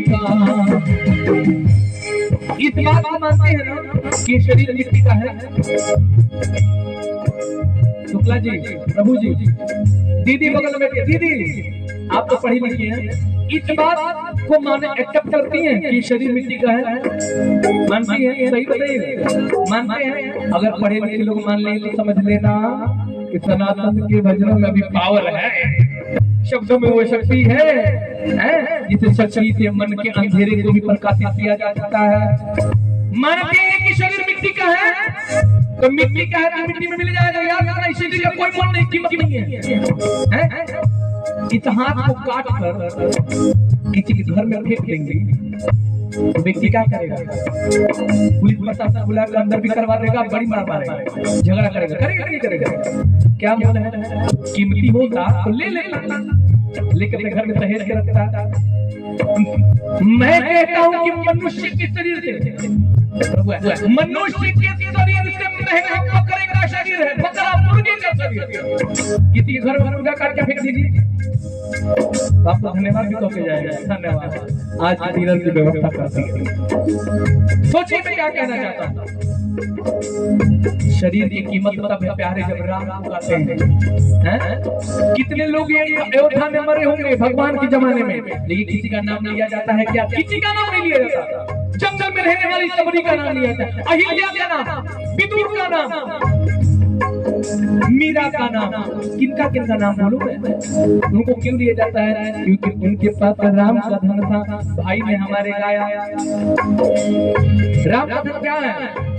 का। इस बात को मानते हैं ना कि शरीर मिट्टी का है? शुक्ला जी, प्रभु जी, दीदी बगल में बैठी, दीदी आप तो पढ़ी लिखी हैं, इस बात को माने एक्सेप्ट करती हैं कि शरीर मिट्टी का है? मानती हैं? सही बताइए, मानते हैं? अगर पढ़े लिखे लोग मान लें तो समझ लेना कि सनातन के भजनों में भी पावर है, शब्दों में वो शक्ति है जिसे शक्ति से मन के अंधेरे को भी प्रकाशित किया जा सकता है। मानते हैं कि शरीर मिट्टी का है तो मिट्टी का है तो मिट्टी में मिल जाएगा, याद रखना। इस शरीर का कोई मोल नहीं, कीमत नहीं है। इस हाथ को काट कर किसी के घर में फेंक देंगे तो व्यक्ति क्या करेगा? पुलिस प्रशासन बुला कर अंदर भी करवा देगा, बड़ी मार मारेगा, झगड़ा करेगा, करेगा नहीं करेगा? क्या बोल है? कीमती होता तो ले लेगा, लेकिन अपने घर में सहेज के रखता। मैं कहता हूँ कि मनुष्य के शरीर से, मनुष्य के शरीर से महंगा बकरे का शरीर है, बकरा मुर्गे का शरीर। किसी घर में मुर्गा काट के फेंक दीजिए, आपको धन्यवाद भी कहके जाएगा। धन्यवाद, आज की डिनर की व्यवस्था करते हैं। सोचिए मैं क्या कहना चाहता हूँ। शरीर की कीमत तब है प्यारे जब राम को गाते हैं। कितने लोग अयोध्या में मरे होंगे भगवान के जमाने में, लेकिन किसी का नाम लिया जाता है क्या? किसी का नाम नहीं लिया जाता। जंगल में रहने वाली सबरी का नाम लिया जाता है, अहिल्या का नाम, विदुर का नाम, मीरा का नाम, किनका किनका नाम बोलो? उनको क्यों दिया जाता है? क्योंकि उनके पास राम का धन था, भाई ने हमारे गाया। राम का धन क्या है?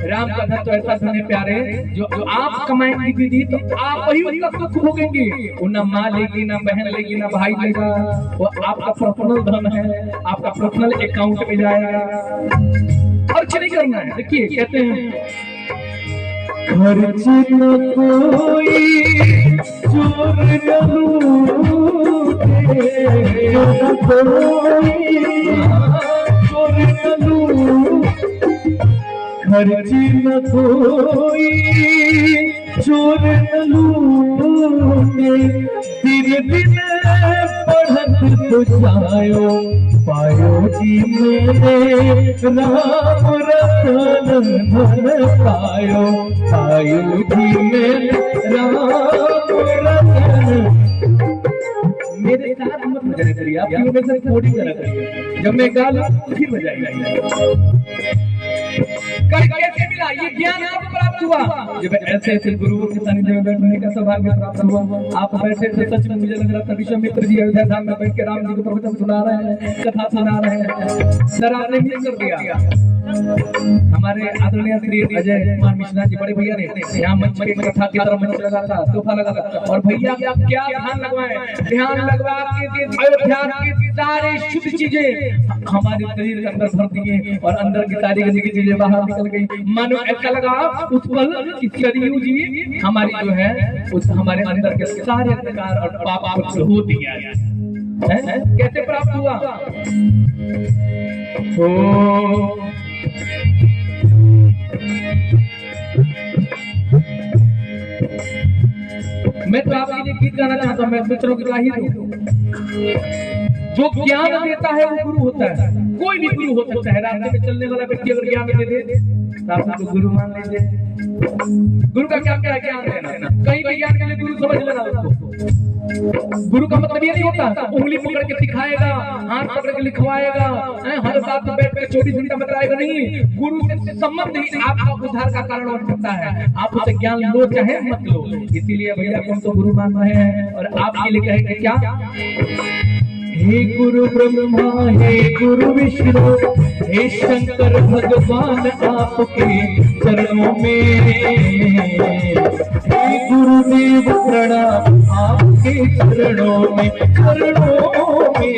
राम का धन तो ऐसा धन है प्यारे जो आप कमाएंगे दीदी तो आप वही उसका सुख भोगेंगे। वो ना माँ लेगी, ना बहन लेगी, ना भाई लेगा, वो आपका पर्सनल धन है, आपका पर्सनल अकाउंट में जाएगा। और कुछ नहीं करना है। देखिए कहते हैं खर्च न कोई चोर न लूटे, चोर न लूटे, खर्च न कोई चोर न लूटे, दिन दिन बढ़त तो जायो पायो जी मेरे राम रतन धन पायो, पायो जी मेरे राम रतन। मेरे साथ मत बजाया करिए, आप क्यों मेरे साथ कोडिंग करा करिए, जब मैं गा लूं फिर बजाइए। कैसे मिला ये ज्ञान आपको प्राप्त हुआ? जब ऐसे ऐसे गुरुओं के सानिध्य में बैठने का सौभाग्य प्राप्त हुआ। आप बैठे थे, सच में मुझे लग रहा था विश्वामित्र जी अयोध्या धाम में बैठ के राम जी को प्रवचन सुना रहे हैं, कथा सुना रहे हैं। सर आपने मिस कर दिया। हमारे आदरणीय श्री अजय कुमार मिश्रा जी बड़े भैया ने यहाँ मंच के कथा की तरह मंच लगा था, तोहफा लगा था। और भैया क्या ध्यान लगवाए, ध्यान लगवा के अयोध्या की सारी शुभ चीजें हमारे शरीर के अंदर भर दिए और अंदर की सारी गंदी चीजें बाहर निकल गई। मानो ऐसा लगा उस पल कि सरयू जी हमारी जो है उस हमारे अंदर के सारे अंधकार और पाप को धो दिया। कैसे प्राप्त हुआ? ओ मैं तो आपके लिए गीत गाना चाहता हूँ, मैं दूसरों की राही दूं। जो ज्ञान देता है वो गुरु होता है। कोई भी गुरु हो सकता है। रास्ते में चलने वाला व्यक्ति अगर ज्ञान दे दे आप उसको गुरु मान लीजिए। गुरु का क्या क्या ज्ञान देना, कहीं भी ज्ञान के लिए गुरु समझ लेना उसको। गुरु का मतलब ये नहीं होता उंगली पकड़ के सिखाएगा, हाथ पकड़ के लिखवाएगा, हर साथ में बैठ के 24 घंटा बताएगा, नहीं। गुरु से संबंध ही आपका उद्धार का कारण बन सकता है। आप उसे ज्ञान लो चाहे मत लो, इसीलिए भैया हम तो गुरु मान रहे हैं। और आपके लिए कहेंगे क्या, हे गुरु ब्रह्मा हे गुरु विष्णु हे शंकर भगवान आपके चरणों में, हे गुरुदेव प्रणाम आपके चरणों में, चरणों में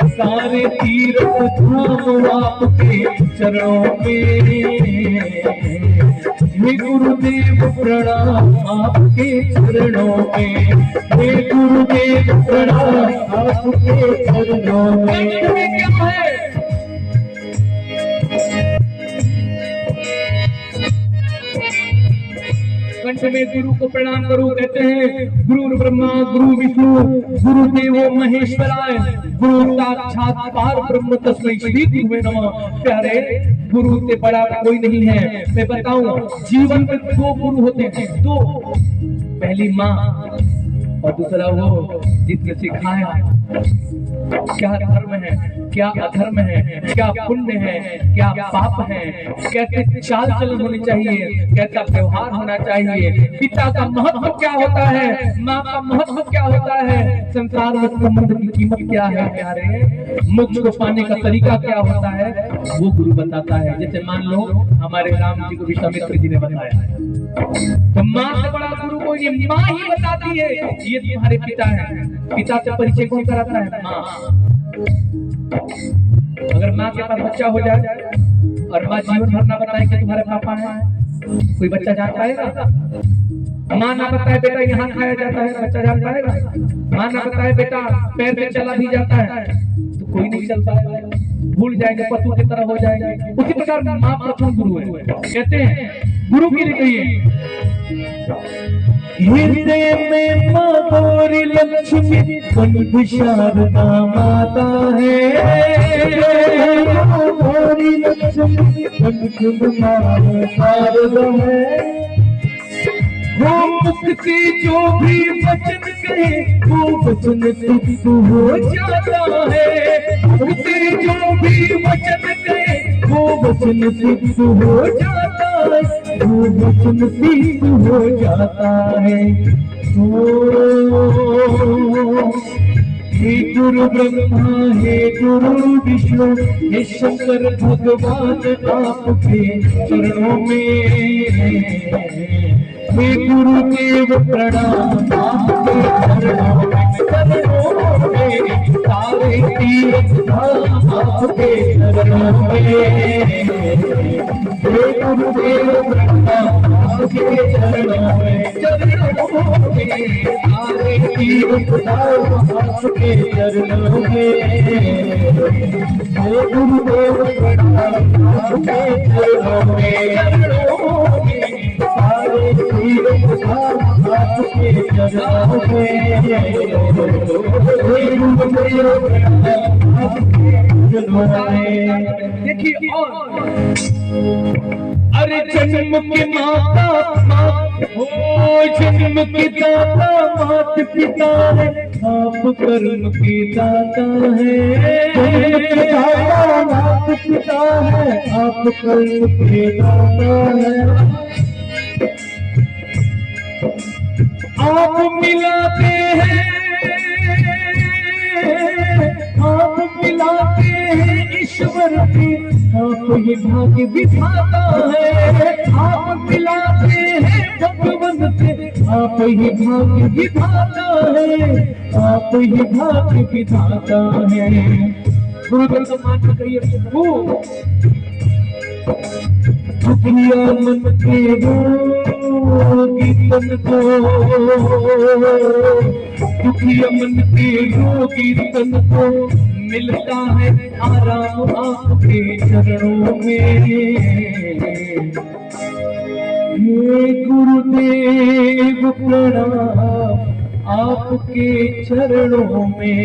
सारे तीर्थ धाम आपके चरणों में, हे गुरुदेव प्रणाम आपके चरणों में, हे गुरुदेव प्रणाम आपके चरणों में। क्या है कंठ में गुरु को प्रणाम करो, कहते हैं गुरु ब्रह्मा गुरु विष्णु गुरुदेवो महेश्वराय, गुरु साक्षात पार ब्रह्म तस्मै श्री गुरुवे नमः। प्यारे, गुरु से बड़ा कोई नहीं है। मैं बताऊं, जीवन में दो गुरु होते हैं, दो। पहली माँ और दूसरा वो जिसने सिखाया क्या धर्म है, क्या अधर्म है, क्या पुण्य है, क्या पाप है, कैसे चाल चलन होनी चाहिए, कैसा व्यवहार होना चाहिए, पिता का महत्व क्या होता है, माँ का महत्व क्या होता है, संसार में संबंध की कीमत क्या है, प्यारे मोक्ष को पाने का तरीका क्या होता है, वो गुरु बताता है। जैसे मान लो हमारे राम जी को विश्वामित्र जी ने बताया है, तो माँ से बड़ा गुरु को ये माँ ही बताती है, ये तुम्हारे पिता है। पिता से परिचय कौन कराता है, माँ। अगर माँ के पास बच्चा हो जाए और माँ जीवन भर ना बताए कि तुम्हारे पापा है, कोई बच्चा जान पाएगा? माँ ना बताए बेटा यहाँ खाया जाता है, बच्चा जान पाएगा? माँ ना बताए बेटा पैर में चला भी जाता है, तो कोई नहीं चल पाएगा, भूल जाएंगे, पशु की तरह हो जाएंगे। उसी प्रकार माँ प्रथम गुरु है। कहते हैं गुरु के लिए हृदय में माँ गौरी लक्ष्मी कंठ शारदा माता है, गौरी लक्ष्मी कंठ शारदा है। वो मुख से जो भी वचन कहे वो वचन सिद्ध हो जाता है, मुख से जो भी वचन कहे वो वचन सिद्ध हो जाता है, वो वचन सिद्ध हो जाता है। हे गुरु ब्रह्मा हे गुरु विष्णु हे शंकर भगवान आपके चरणों में, हे गुरुदेव प्रणाम आपके चरणों में, सारे तीर्थ धाम आपके चरणों में, हे गुरुदेव प्रणाम आपके चरणों में, सारे तीर्थ धाम आपके चरणों में, हे गुरुदेव प्रणाम आपके चरणों में, सारे तीर्थ धाम आपके चरणों में, हे गुरुदेव प्रणाम आपके चरणों में। देखिए और अरे जन्म के माता हो, जन्म के दाता मात पिता है, आप कर्म के दाता है, जन्म के दाता मात पिता है, आप कर्म के दाता है। आप मिलाते हैं, आप मिलाते हैं ईश्वर की, आप ये भाग्य विधाता है, आप मिलाते हैं भगवान से, आप ये भाग्य विधाता है, आप ये भाग्य विधाता है। गुरुदेव सम्मान से कहिए दुखिया मन के रोगी तन को, दुखिया मन के रोगी तन को मिलता है आराम आपके चरणों में, हे गुरुदेव प्रणाम आपके चरणों में।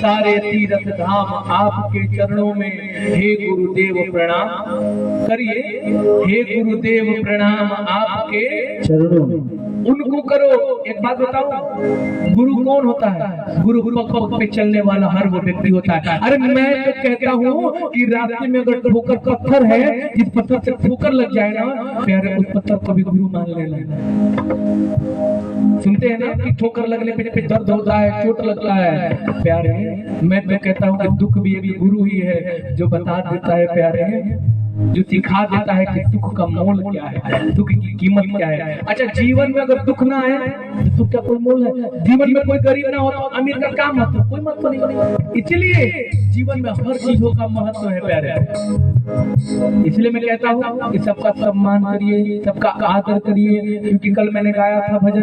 सारे तीर्थ धाम आपके चरणों में, हे गुरुदेव प्रणाम करिए, हे गुरुदेव प्रणाम आपके चरणों में। उनको करो। एक बात बताओ, गुरु कौन होता है? गुरु पग पे चलने वाला हर वो व्यक्ति होता है। अरे मैं तो कहता हूँ कि रास्ते में अगर ठोकर पत्थर है, जिस पत्थर से ठोकर लग जाए ना प्यारे, उस पत्थर को भी गुरु मान लेना। सुनते हैं ना कि ठोकर लगने पे दर्द होता है, चोट लगता है। प्यारे मैं तो कहता हूँ कि दुख भी एक गुरु ही है जो बता देता है प्यारे, जो सिखा देता है कि दुख का मोल क्या है, दुख की कीमत क्या है। अच्छा, जीवन में अगर दुख ना आए तो दुख का कोई मोल है? जीवन में कोई गरीब ना हो तो अमीर का क्या महत्व? कोई महत्व नहीं। इसलिए जीवन में हर चीजों का महत्व है प्यारे। इसलिए मैं कहता हूँ कि सबका सम्मान करिए, सबका आदर करिए, क्योंकि कल मैंने गाया था भजन,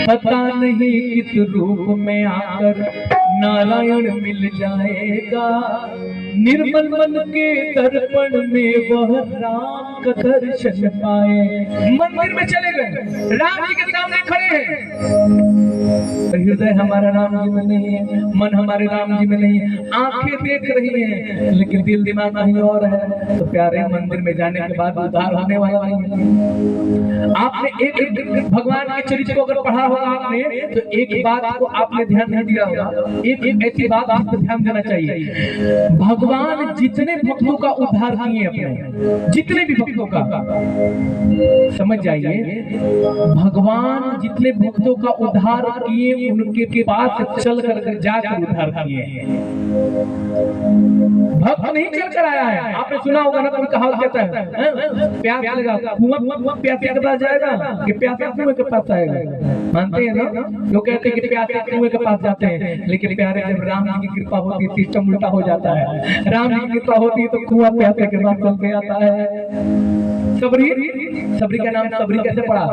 पता नहीं किस रूप में आकर नारायण मिल जाएगा, निर्मल मन के दर्पण में वह राम का दर्शन पाए। मंदिर में चले गए, राम जी के सामने खड़े हैं, हृदय हमारा राम जी में नहीं है, मन हमारे राम जी में नहीं है, आंखें देख रही हैं लेकिन दिल दिमाग कहीं और है। तो प्यारे, मंदिर में जाने के बाद उद्धार होने वाला नहीं है। आपने एक भगवान के चरित्र को अगर पढ़ा होगा आपने, तो एक बात को आपने ध्यान नहीं दिया होगा। एक ऐसी बात आपको ध्यान देना चाहिए, भगवान जितने भक्तों का उद्धार किए अपने, जितने भी भक्तों का, समझ जाइए, भगवान जितने भक्तों का उद्धार किए उनके पास चल कर जाकर उद्धार किए। भक्त नहीं चल कर आया है। आपने सुना होगा ना, कोई कहावत कहता है प्यास लगा कुआं प्यासे के पास जाएगा कि प्यासा कुएं के पास आएगा। मानते हैं ना? लोग कहते हैं कि प्यासे कुएं के पास जाते हैं, लेकिन प्यारे जब राम जी की कृपा होती है सिस्टम उल्टा हो जाता है। राम जी की कृपा होती है तो कुआं प्यासे के पास चल के आता है। सबरी का नाम सबरी कैसे पड़ा?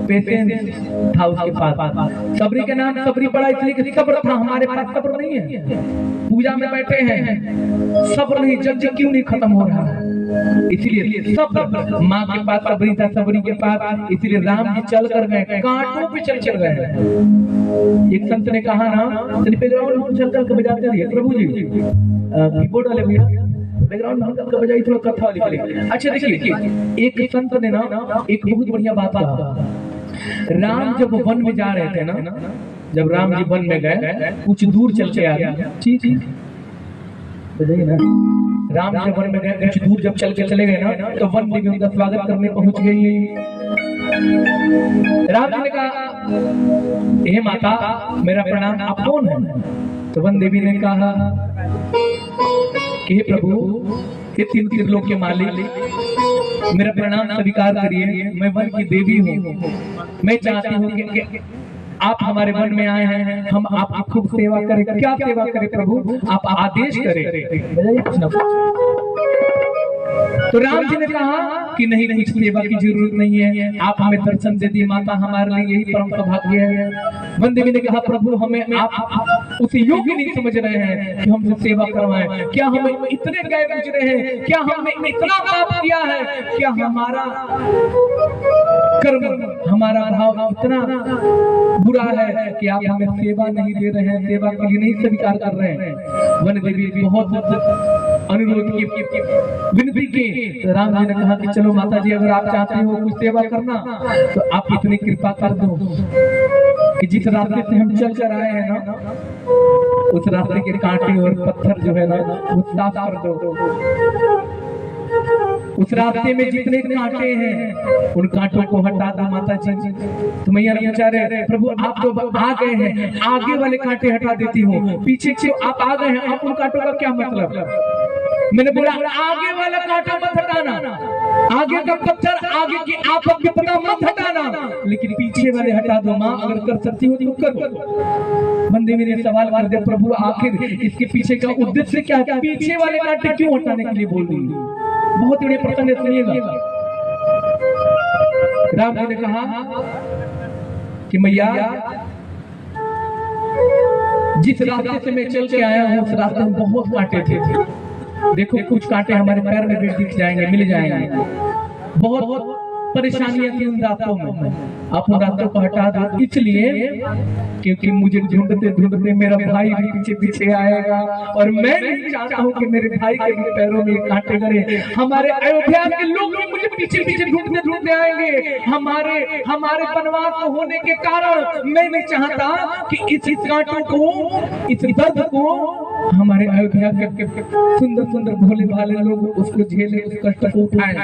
पेशेंस था उसके पास। सबरी का नाम सबरी पड़ा इसलिए कि सब्र था। हमारे पास सब्र नहीं है। पूजा में बैठे हैं, सब्र नहीं, जग क्यों नहीं खत्म हो रहा है? इसलिए सब्र माँ के पास सबरी था, सबरी के पास, इसलिए राम जी चल कर गए, कांटों पे चल गए। एक संत ने कहा ना, चल कर बजाते रहिए प्रभु जी, कीबोर्ड वाले भैया बैकग्राउंड में का बजाई थोड़ा कथा वाली करें। अच्छा देखिए, एक संत ने ना एक बहुत बढ़िया बात कहा। राम जब वन में जा रहे थे ना, जब राम जी वन में गए, कुछ दूर चल के आ गए, ठीक बताइए ना, राम जब वन में गए, कुछ दूर जब चल के चले गए ना, तो वन देवी उनका स्वागत करने पहुंच गई। राम जी ने कहा, हे माता मेरा प्रणाम, आप कौन है? तो वन देवी ने कहा कि हे प्रभु, हे तीन त्रिलोक के मालिक, मेरा प्रणाम स्वीकार करिए, मैं वन की देवी हूँ। मैं चाहती हूँ कि आप हमारे वन में आए हैं, हम आपकी खूब सेवा करें। क्या सेवा करें प्रभु? आप आदेश करें। तो राम जी ने कहा कि नहीं, कुछ सेवा की जरूरत नहीं है, आप हमें दर्शन दे दिए माता, हमारे लिए यही परम सौभाग्य है। वन देवी ने कहा, प्रभु हमें आप उस योग्य नहीं समझ रहे हैं कि हमसे सेवा करवाएं। क्या हमें इतने गए गुजरे हैं? क्या हमने इतना पाप किया है? क्या हमारा कर्म, हमारा भाव इतना बुरा है कि आप हमें सेवा नहीं दे रहे हैं, सेवा के लिए नहीं स्वीकार कर रहे हैं? वन देवी बहुत अनुरोध की, विनती की। तो राम जी ने कहा कि चलो माता जी, अगर आप चाहते हो कुछ सेवा करना तो आप इतनी कृपा कर दो कि जिस रास्ते से हम चल कर आए हैं ना, उस रास्ते के कांटे और पत्थर जो है ना, वो साफ कर दो। उस रास्ते में जितने कांटे हैं उन कांटों को हटा दो माता जी। तो मैया पूछा रहे, प्रभु आप तो आ गए हैं, आगे वाले कांटे हटा देती हूँ, पीछे आप आ गए हैं, आप उन कांटों का क्या मतलब? मैंने बोला आगे वाला कांटा मत हटाना, आगे का पत्थर, आगे की आप विपदा मत हटाना, लेकिन पीछे वाले हटा दो माँ, अगर कर सकती हो तो करो। बंदे मेरे सवाल कर दे, प्रभु आखिर इसके पीछे का उद्देश्य क्या है? पीछे वाले कांटे क्यों हटाने के लिए बोल रही है? बहुत बड़े प्रसंग है, सुनिएगा। राम जी ने कहा कि मैया, जिस रास्ते से मैं चल के आया हूँ उस रास्ते में बहुत कांटे थे। देखो कुछ कांटे हमारे पैर में भी दिख जाएंगे, मिल जाएंगे, बहुत परेशानियां थी उन रातों में, आप उन रातों को हटा दो, इसलिए क्योंकि मुझे ढूंढते ढूंढते मेरा भाई भी पीछे पीछे आएगा और मैं नहीं चाहता हूँ कि मेरे भाई के भी पैरों में कांटे गड़े। हमारे अयोध्या के लोग भी मुझे पीछे पीछे ढूंढते ढूंढते आएंगे। हमारे वनवास होने के कारण मैं नहीं चाहता कि इस कांटों को, इस दर्द को हमारे अयोध्या के सुंदर सुंदर भोले भाले लोग उसको झेले, उस कष्ट को उठाए।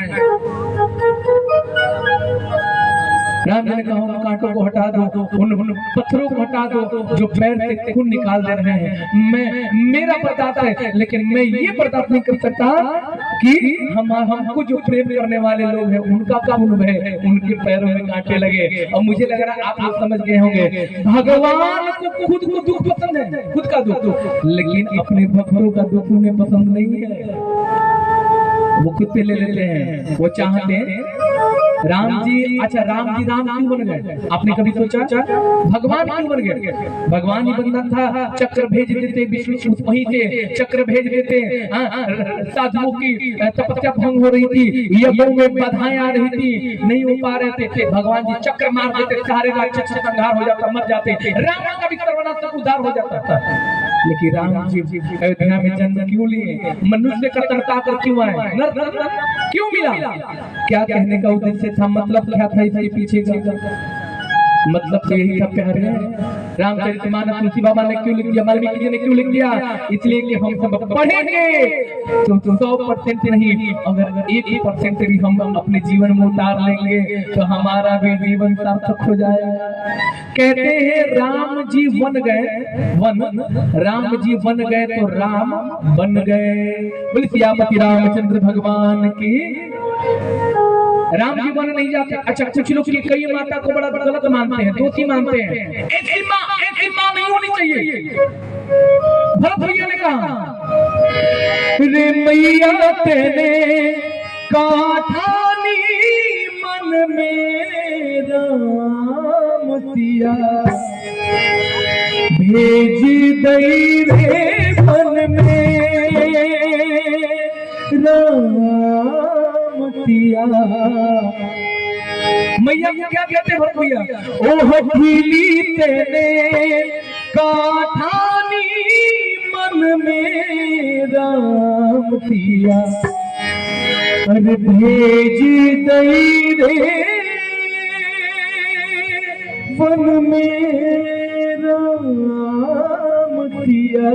राम जी ने कहा उन कांटों को हटा दो, उन पत्थरों को हटा दो जो पैर से खून निकाल दे रहे हैं। मेरा बर्दाश्त है, लेकिन मैं ये बर्दाश्त नहीं कर सकता कि हमको जो प्रेम करने वाले लोग हैं उनका खून है, उनके पैरों में कांटे लगे। और मुझे लग रहा है आप लोग समझ गए होंगे, भगवान को खुद को दुख पसंद है, खुद का दुख, लेकिन अपने भक्तों का दुख उन्हें पसंद नहीं है। वो खुद पे ले लेते हैं, वो चाहते हैं राम जी। अच्छा, राम जी राम क्यों बन गए? आपने कभी सोचा भगवान क्यों बन गए? भगवान ही बनना था, चक्र भेज देते, विष्णु वहीं से चक्र भेज देते। साधुओं की तपस्या भंग हो रही थी, यज्ञों में बाधाएं आ रही थी, नहीं हो पा रहे थे, भगवान जी चक्र मार देते, सारे राक्षस संहार हो जाता, मर जाते, रावण का भी सर्वनाश उद्धार हो जाता था। लेकिन राम जी अयोध्या में जन्म क्यों लिए? मनुष्य का तड़का कर क्यों आए? क्यों मिला? क्या कहने का उद्देश्य था? मतलब क्या था इसके पीछे का? मतलब तो यही था प्यारे। रामचरितमानस तुलसी बाबा ने क्यों लिख दिया, वाल्मीकि जी ने क्यों लिख दिया? इसलिए कि हम सब पढ़ेंगे तो 100% नहीं, अगर 1% भी हम अपने जीवन में उतार लेंगे तो हमारा भी जीवन सार्थक हो जाएगा। कहते हैं राम जी वन गए, राम जी वन गए तो राम बन गए। बोले सियापति रामचंद्र भगवान की। राम जी वन नहीं जाते। अच्छा, कुछ लोग कई माता को बड़ा गलत मानते हैं, दोषी मानते हैं। ऐसी माँ नहीं होनी चाहिए। भरत भैया ने कहा, रे मैया तेने काठानी मन में राम सिया भेज दई रे मन में राम सिया। मैया को क्या कहते भरत भैया? ओ हठीली तेने काठानी मन में राम सिया अरे भेज दई रे वन में राम सिया।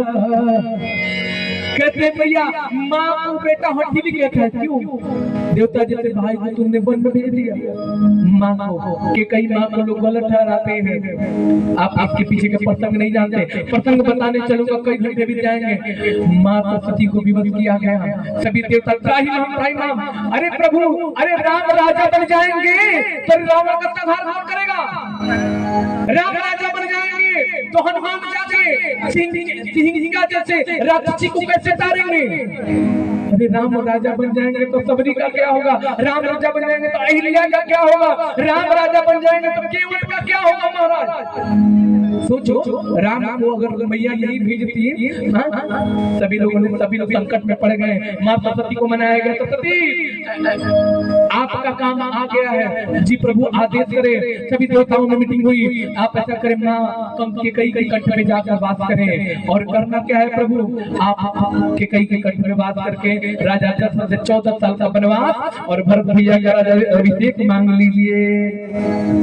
कहते भैया माँ को बेटा हठीली कहता है, क्यों? देवता जैसे भाई को तुमने वन में भेज दिया। माँ को कि कई माँ को लोग गलत ठहराते हैं। आप आपके पीछे के प्रसंग नहीं जानते, प्रसंग बताने चलूंगा कई घंटे बीत जाएंगे। माँ को सती को विवश किया गया, सभी देवता त्राहिमाम। अरे प्रभु, अरे राम राजा बन जाएंगे तो रावण का संहार कौन करेगा? राम राजा बन जाएंगे तो हनुमान जाके सिंहिका जैसे राक्षसी को कैसे तारेंगे? अरे राम राजा बन जाएंगे तो सबरी का क्या होगा? राम राजा बन जाएंगे तो अहिल्या का क्या होगा? राम राजा बन जाएंगे तो केवट का क्या होगा? महाराज सोचो, राम को अगर मैया यही भेजती, सभी लोग संकट में पड़ गए, माँ सरस्वती को मनाया गया, सरस्वती आपका काम आ गया है जी, प्रभु आदेश करे। सभी देवताओं में मीटिंग हुई, आप ऐसा करें माँ के कई कंठ में जाकर बात करें। और करना क्या है प्रभु? आप के कई कंठ में बात करके राजा दशरथ से 14 साल का वनवास और भरत भैया का अभिषेक मांग लीजिए।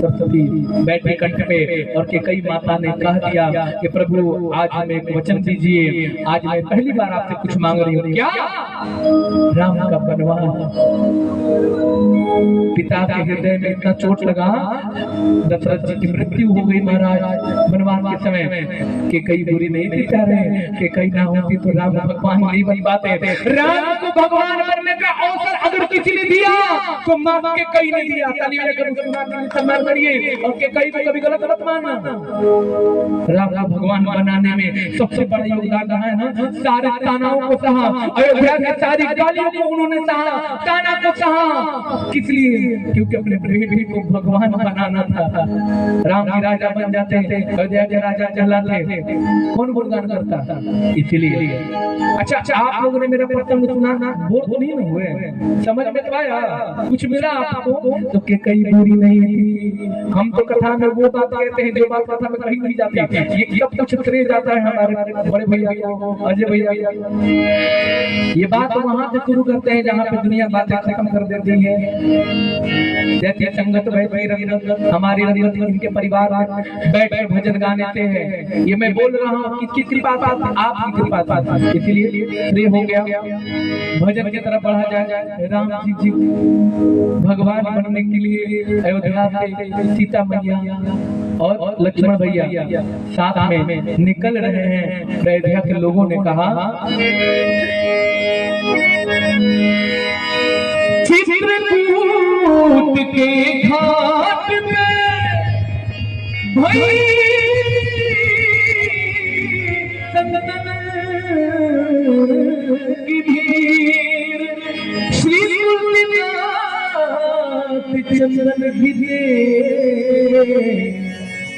सरस्वती बैठे कंठ पे और के कई माता ने कह दिया कि प्रभु आज हमें एक वचन दीजिए, आज मैं पहली बार आपसे कुछ मांग रही हूँ। क्या? राम का वनवास। पिता के हृदय में इतना चोट लगा, दशरथ जी की मृत्यु हो गई महाराज वनवास के समय। कि कई बुरी नहीं थी प्यारे, कि कई ना होती तो राम भगवान नहीं बन पाते। राम को भगवान बनने का अवसर अगर किसी ने दिया तो माँ के कई ने दिया। ताली बजाकर सम्मान करिए। और के कई को कभी गलत मत मानना। राम को भगवान बनाने में सबसे बड़ा योगदान रहा है ना। सारे तानाओं को सहा, अयोध्या की सारी गालियों को उन्होंने सहा, ताना को सहा। किस लिए? क्योंकि अपने बेटे को भगवान बनाना था। राम जी राजा बन जाते थे, अयोध्या के राजा कहलाते, कौन गुणगान करता था? इसलिए अच्छा, आप लोगों ने मेरा प्रसंग सुना ना, बोर तो नहीं हुए? समझ बितवाया, कुछ मिला आपको? तो के कई बुरी नहीं थी। हम तो कथा में वो बात कहते हैं जो बात कथा में कहीं नहीं जाती। ये कब कुछ उतरे जाता है हमारे बड़े भैया अजय भैया, ये बात वहां से शुरू करते हैं जहाँ पे दुनिया बातें खत्म कर देती है। जैसे संगत बैठी रंगत हमारी रंगत इनके परिवार बैठ कर भजन गाने हैं। ये मैं बोल रहा हूँ किसकी कृपा से? आपकी कृपा से। इसलिए श्रेय हो गया भजन की तरफ बढ़ा जाए। राम जी भगवान बनने के लिए अयोध्या से सीता मैया और लक्ष्मण भैया साथ में निकल रहे हैं। अयोध्या के लोगों ने कहा चित्रकूट के घाट पे भाई की भीड़ श्री चंद्रन गिरे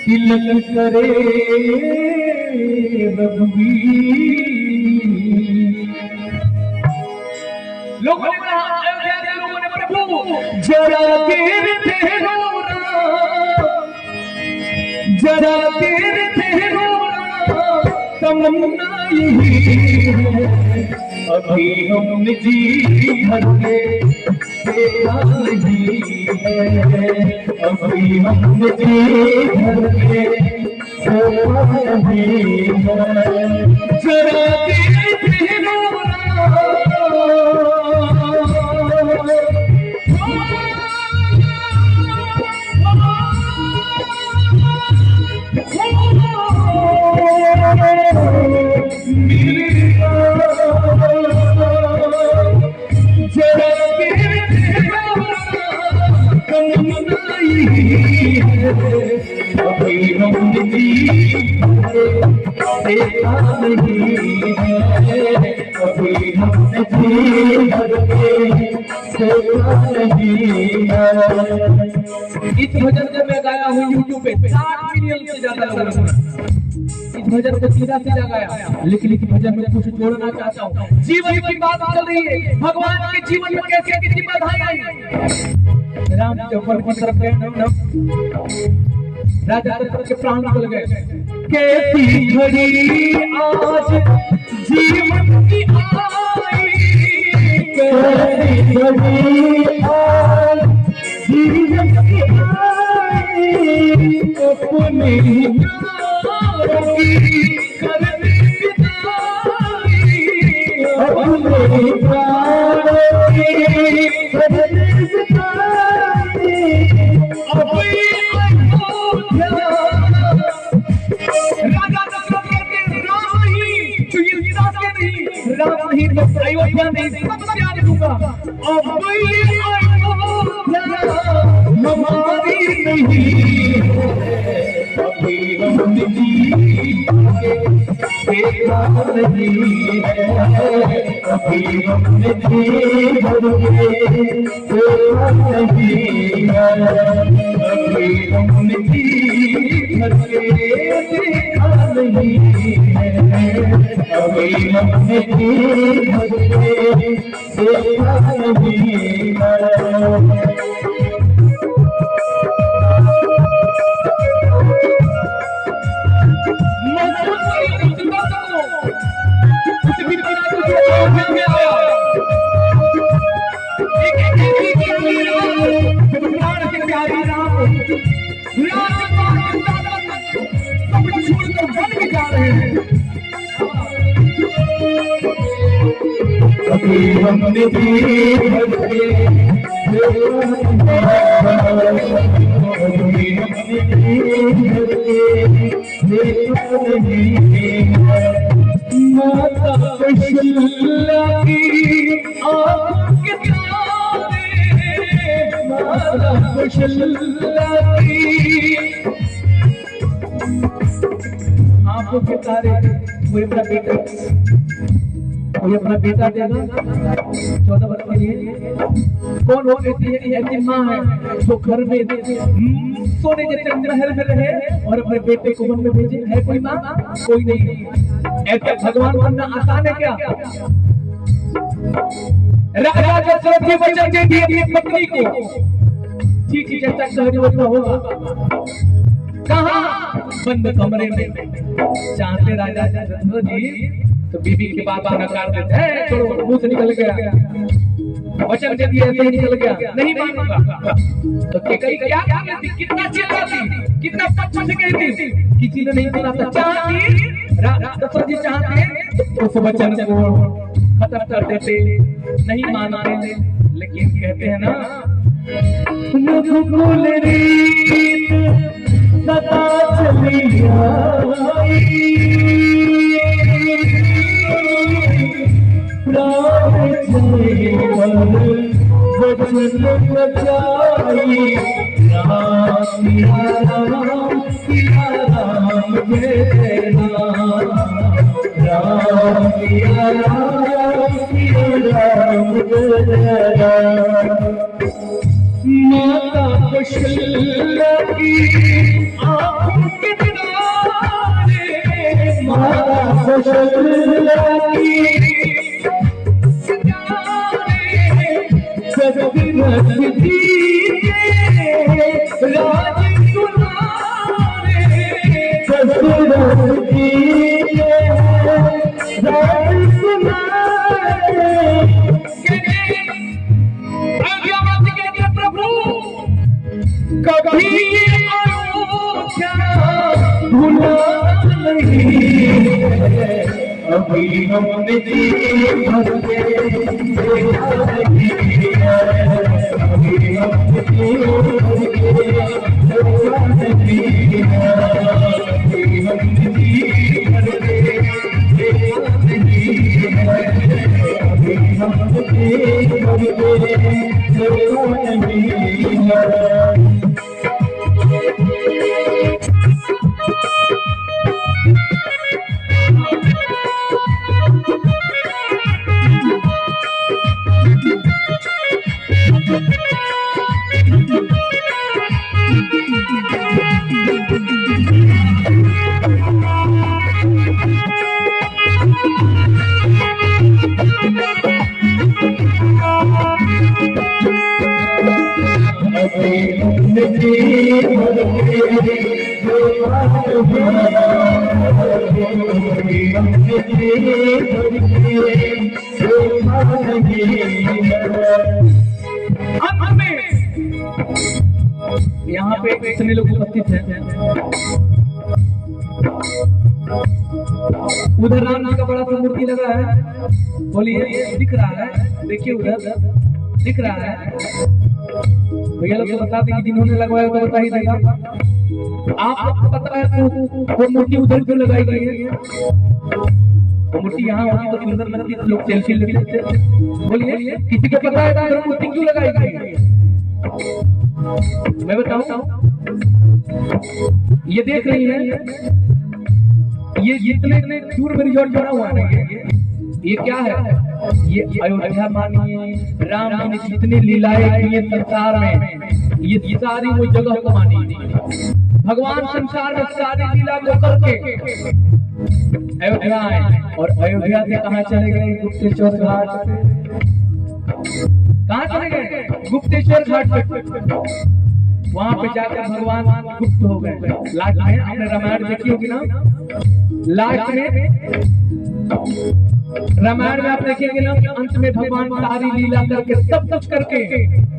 तिलक करे रघुवीर। लोगों ने कहा, अयोध्या के लोगों ने, प्रभु जरा देर ठहरो राम, जरा देर ठहरो राम, तमन्ना यही है अभी हमने जी भर के देखा नहीं है, अभी हमने जी भर के देखा नहीं है, जरा देर ठहरो राम। अभी हमने देखा नहीं है, अभी हमने देखा नहीं है। इस भजन को मैं गाया हूँ यूट्यूब पे 60 मिलियन से ज्यादा लोगों ने सुना। इस भजन को सीधा सीधा गाया, लेकिन इस भजन में कुछ जोड़ना चाहता हूँ। जीवन की बात चल रही है, भगवान के जीवन में कैसे कितनी बाधाएं आई। राम जब वन की तरफ गए, राजा दशरथ के प्राण निकल गए। कैसी घड़ी आज जीवन की आई, कैसी घड़ी आज जीवन की आई, अपने करने बिताई, अपने प्राण की करने बिताई, अपनी राम नहीं तो अयोध्या नहीं, सब त्याग दूंगा। हमारी नहीं अभी हमने देखा नहीं है, अभी हमने देखा नहीं है, अभी हमने देखा नहीं है, अभी हमने देखा नहीं है। हमने माता कौशल्या की आंखों के तारे, माता कौशल्या की आंखों के तारे, कोई अपना बेटा, कोई अपना बेटा देगा 14 वर्ष के लिए। कौन हो ऐसी माँ है जो घर में सोने जैसे महल में रहे और अपने बेटे को वन में भेजे? है कोई माँ? कोई नहीं। ऐसे भगवान बनना आसान है क्या? राजा दशरथ जी वचन दे दिए अपनी पत्नी को। ठीक है, जब तक सहज होगा कहां? बंद कमरे में। चाहते राजा दशरथ जी तो बीबी की बात नकार देते हैं, छोड़ो मुंह से निकल गया, वचन दे दिया ऐसे ही निकल गया, नहीं मानूंगा। तो कैकेयी क्या कहती, कितना चिल्लाती, कितना पक्ष से कहती, किसी ने नहीं सुना था। चाहती दशरथ जी चाहते उस वचन को खत्म कर देते, नहीं मानते, लेकिन कहते हैं ना, रघुकुल रीत सदा चली आई, प्राण चले वचन बचाई, राम सिया राम सिया राम जय राम, राम सिया राम जय राम। माता कौशल्या की आंखों के तारे, माता कौशल्या की सदगुरु दीजिए राजकुमारे, सदगुरु दीजिए राजकुमारे। आज्ञावत के प्रभु कभी अयोध्या भूला नहीं, अभी हमने यहाँ पे इतने लोग उपस्थित हैं। उधर राम जी का बड़ा सा मूर्ति लगा है, बोलिए दिख रहा है, देखिए उधर दिख रहा है। भैया लोग तो बता दें कि जिन्होंने लगवाया तो बता ही देगा। आपको पता है तो वो मूर्ति उधर क्यों लगाई गई है? वो मूर्ति यहाँ होती तो सुंदर लगती, लोग सेल्फी लेते थे। बोलिए किसी को पता है तो मूर्ति क्यों लगाई गई है? मैं बताऊं, ये देख रही है, ये जितने दूर में रिजॉर्ट बना हुआ है, ये क्या है? ये अयोध्या मानिए, राम जी ने जितनी लीलाएं की संसार में, ये सारी वो जगह को मानिए। भगवान संसार में सारी लीला को करके अयोध्या आए, और अयोध्या से कहाँ चले गए? गुप्तेश्वर घाट पे। कहाँ चले गए? गुप्तेश्वर घाट पे। वहां पे जाकर भगवान गुप्त हो गए। लास्ट में आपने रामायण देखी होगी ना, लास्ट में रामायण में आप देखेंगे ना, अंत में भगवान सारी लीला करके सब कुछ करके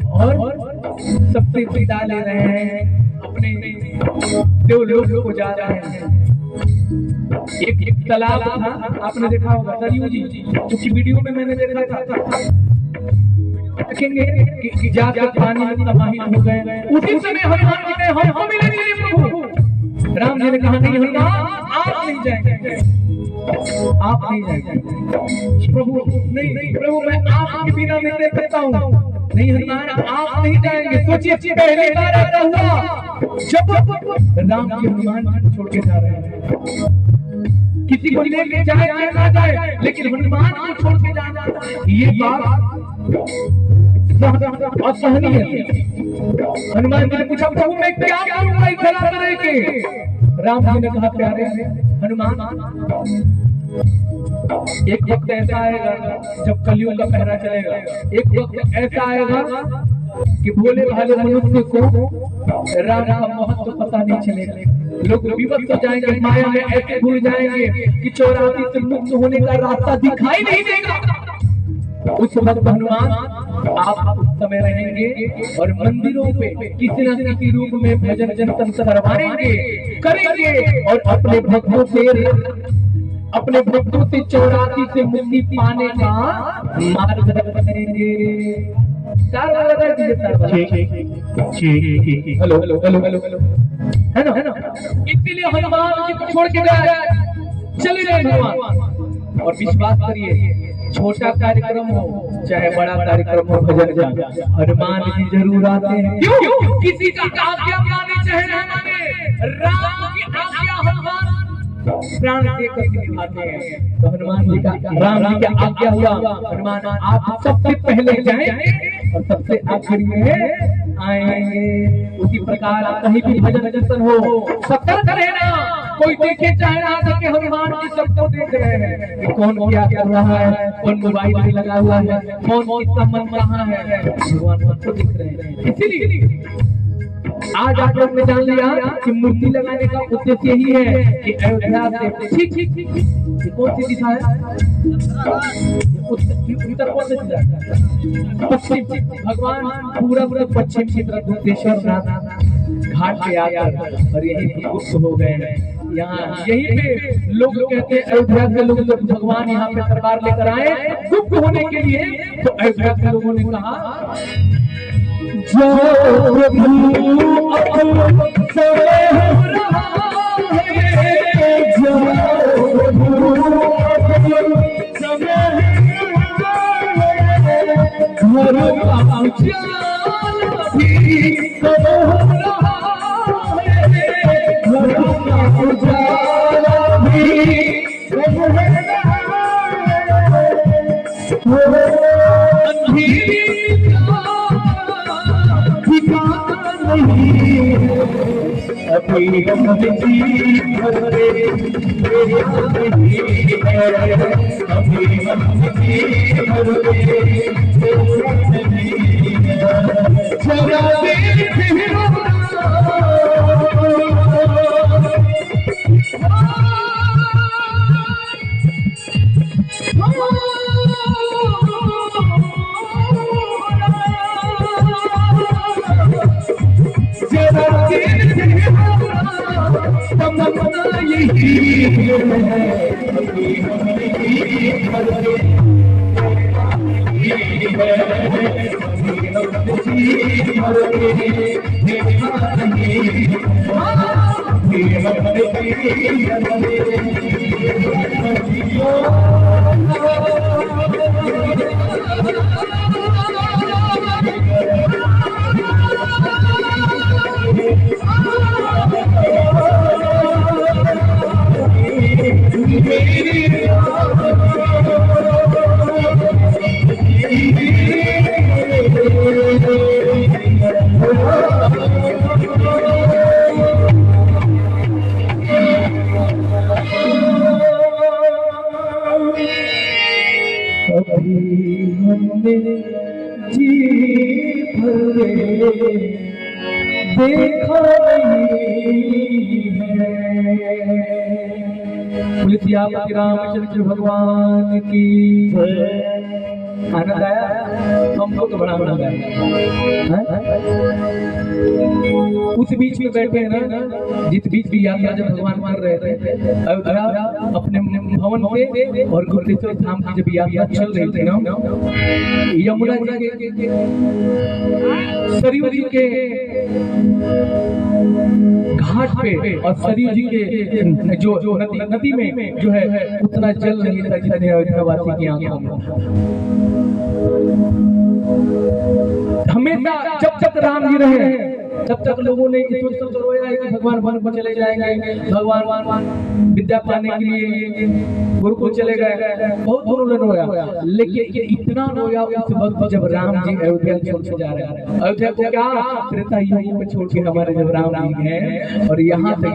और सबसे विदा ले रहे हैं, अपने देवलोक को जा रहे हैं। एक तालाब था, आपने देखा होगा, सरयू जी, क्योंकि वीडियो में मैंने देखा था। देखेंगे कि जाकर पानी में समाहित हो गए। उसी समय हनुमान जी ने हमको मिलेंगे प्रभु। राम जी ने कहा नहीं हनुमान, आप नहीं जाएंगे, आप नहीं जाएंगे। प्रभु नहीं प्रभु, मैं आपके बिना नहीं रह सकता हूँ। नहीं हनुमान, आप नहीं जाएंगे। सोचिए पहली बार ऐसा हुआ जब राम जी हनुमान जी छोड़ के जा रहे हैं। किसी को लेके जाए या ना जाए, लेकिन हनुमान को छोड़ के जाना, ये बात असहनीय है। हनुमान जी ने पूछा प्रभु मैं क्या करूंगा इस तरह के? राम जी ने कहा प्यारे हनुमान, एक वक्त ऐसा आएगा जब कलयुग का पहरा चलेगा। एक वक्त ऐसा आएगा कि भोले भाले मनुष्य को राम का महत्व पता नहीं चलेगा। लोग विवश हो जाएंगे, माया में ऐसे भूल जाएंगे कि 84 से मुक्त होने का रास्ता दिखाई नहीं देगा। उस वक्त हनुमान आप उस समय रहेंगे और मंदिरों पे किसी न किसी रूप में भजन कीर्तन करवाएंगे, करेंगे और अपने भक्तों से 84 से मुक्ति पाने का मार्ग करेंगे। हेलो हेलो हेलो हेलो है ना। इसीलिए हनुमान जी को छोड़ के गए, चले गए भगवान। और विश्वास करिए, छोटा कार्यक्रम हो चाहे बड़ा कार्यक्रम हो, भजन का हनुमान जी जरूर आते हैं। क्यों? किसी का आज्ञा माने चाहे ना माने, राम की आज्ञा हनुमान प्राण देकर के निभाते हैं। तो हनुमान जी का, राम जी का आज्ञा हुआ, हनुमान आप सबसे पहले जाएंगे और सबसे आखिरी में आएंगे। उसी प्रकार कहीं भी भजन कीर्तन हो, सतर्क रहना। कोई देखे चाहे ना देखे, हनुमान जी सबको देख रहे हैं कि कौन क्या कर रहा है, कौन मोबाइल में लगा हुआ है, कौन किसका मन कहाँ है, भगवान सबको देख रहे हैं। इसीलिए आज आप लोग ने जान लिया कि मूर्ति लगाने का उद्देश्य यही है कि अयोध्या से ठीक कौन सी दिशा है, उत्तर कौन सी दिशा है, पश्चिम। भगवान पूरा पश्चिम की तरफ दुधेश्वर घाट पे आकर और यही गुप्त हो गए हैं। यहाँ यही पे लोग कहते हैं, अयोध्या के लोग जब भगवान यहाँ पे दरबार लेकर आए गुप्त होने के लिए, तो अयोध्या के लोगों ने कहा जो प्रभु अपने हो रहा है, जो प्रभु अपने घर का उजाला भी कब हो रहा है, घर का उजाला भी कब हो रहा है, अंधेरी अपनी गंदगी भरे अपनी गंदगी भरे जरा देखा नहीं है। सियापति रामचंद्र भगवान की आनंद आया, हमको तो बड़ा आनंद आया। उस बीच में बैठे ना, जिस बीच भी यात्रा जब भगवान कर रहे थे अयोध्या अपने भवन से और गुप्तेश्वर धाम की जब यात्रा चल रही थी ना, यमुना जी के सरयू जी के घाट पे और सरयू जी के जो नदी में जो है उतना जल नहीं था जितने अयोध्यावासी की आंखों में। हमेशा जब तक राम जी रहे तब तक लोगों ने सोच रोया है कि भगवान वन को चले जाएंगे, भगवान विद्या पाने के लिए गुरुकुल चले गए, बहुत उन्होंने रोया। लेकिन इतना रोया उस वक्त जब राम जी अयोध्या छोड़ के जा रहे हैं। अयोध्या को क्या त्रेता युग में छोड़ के हमारे जब राम जी हैं और यहाँ तक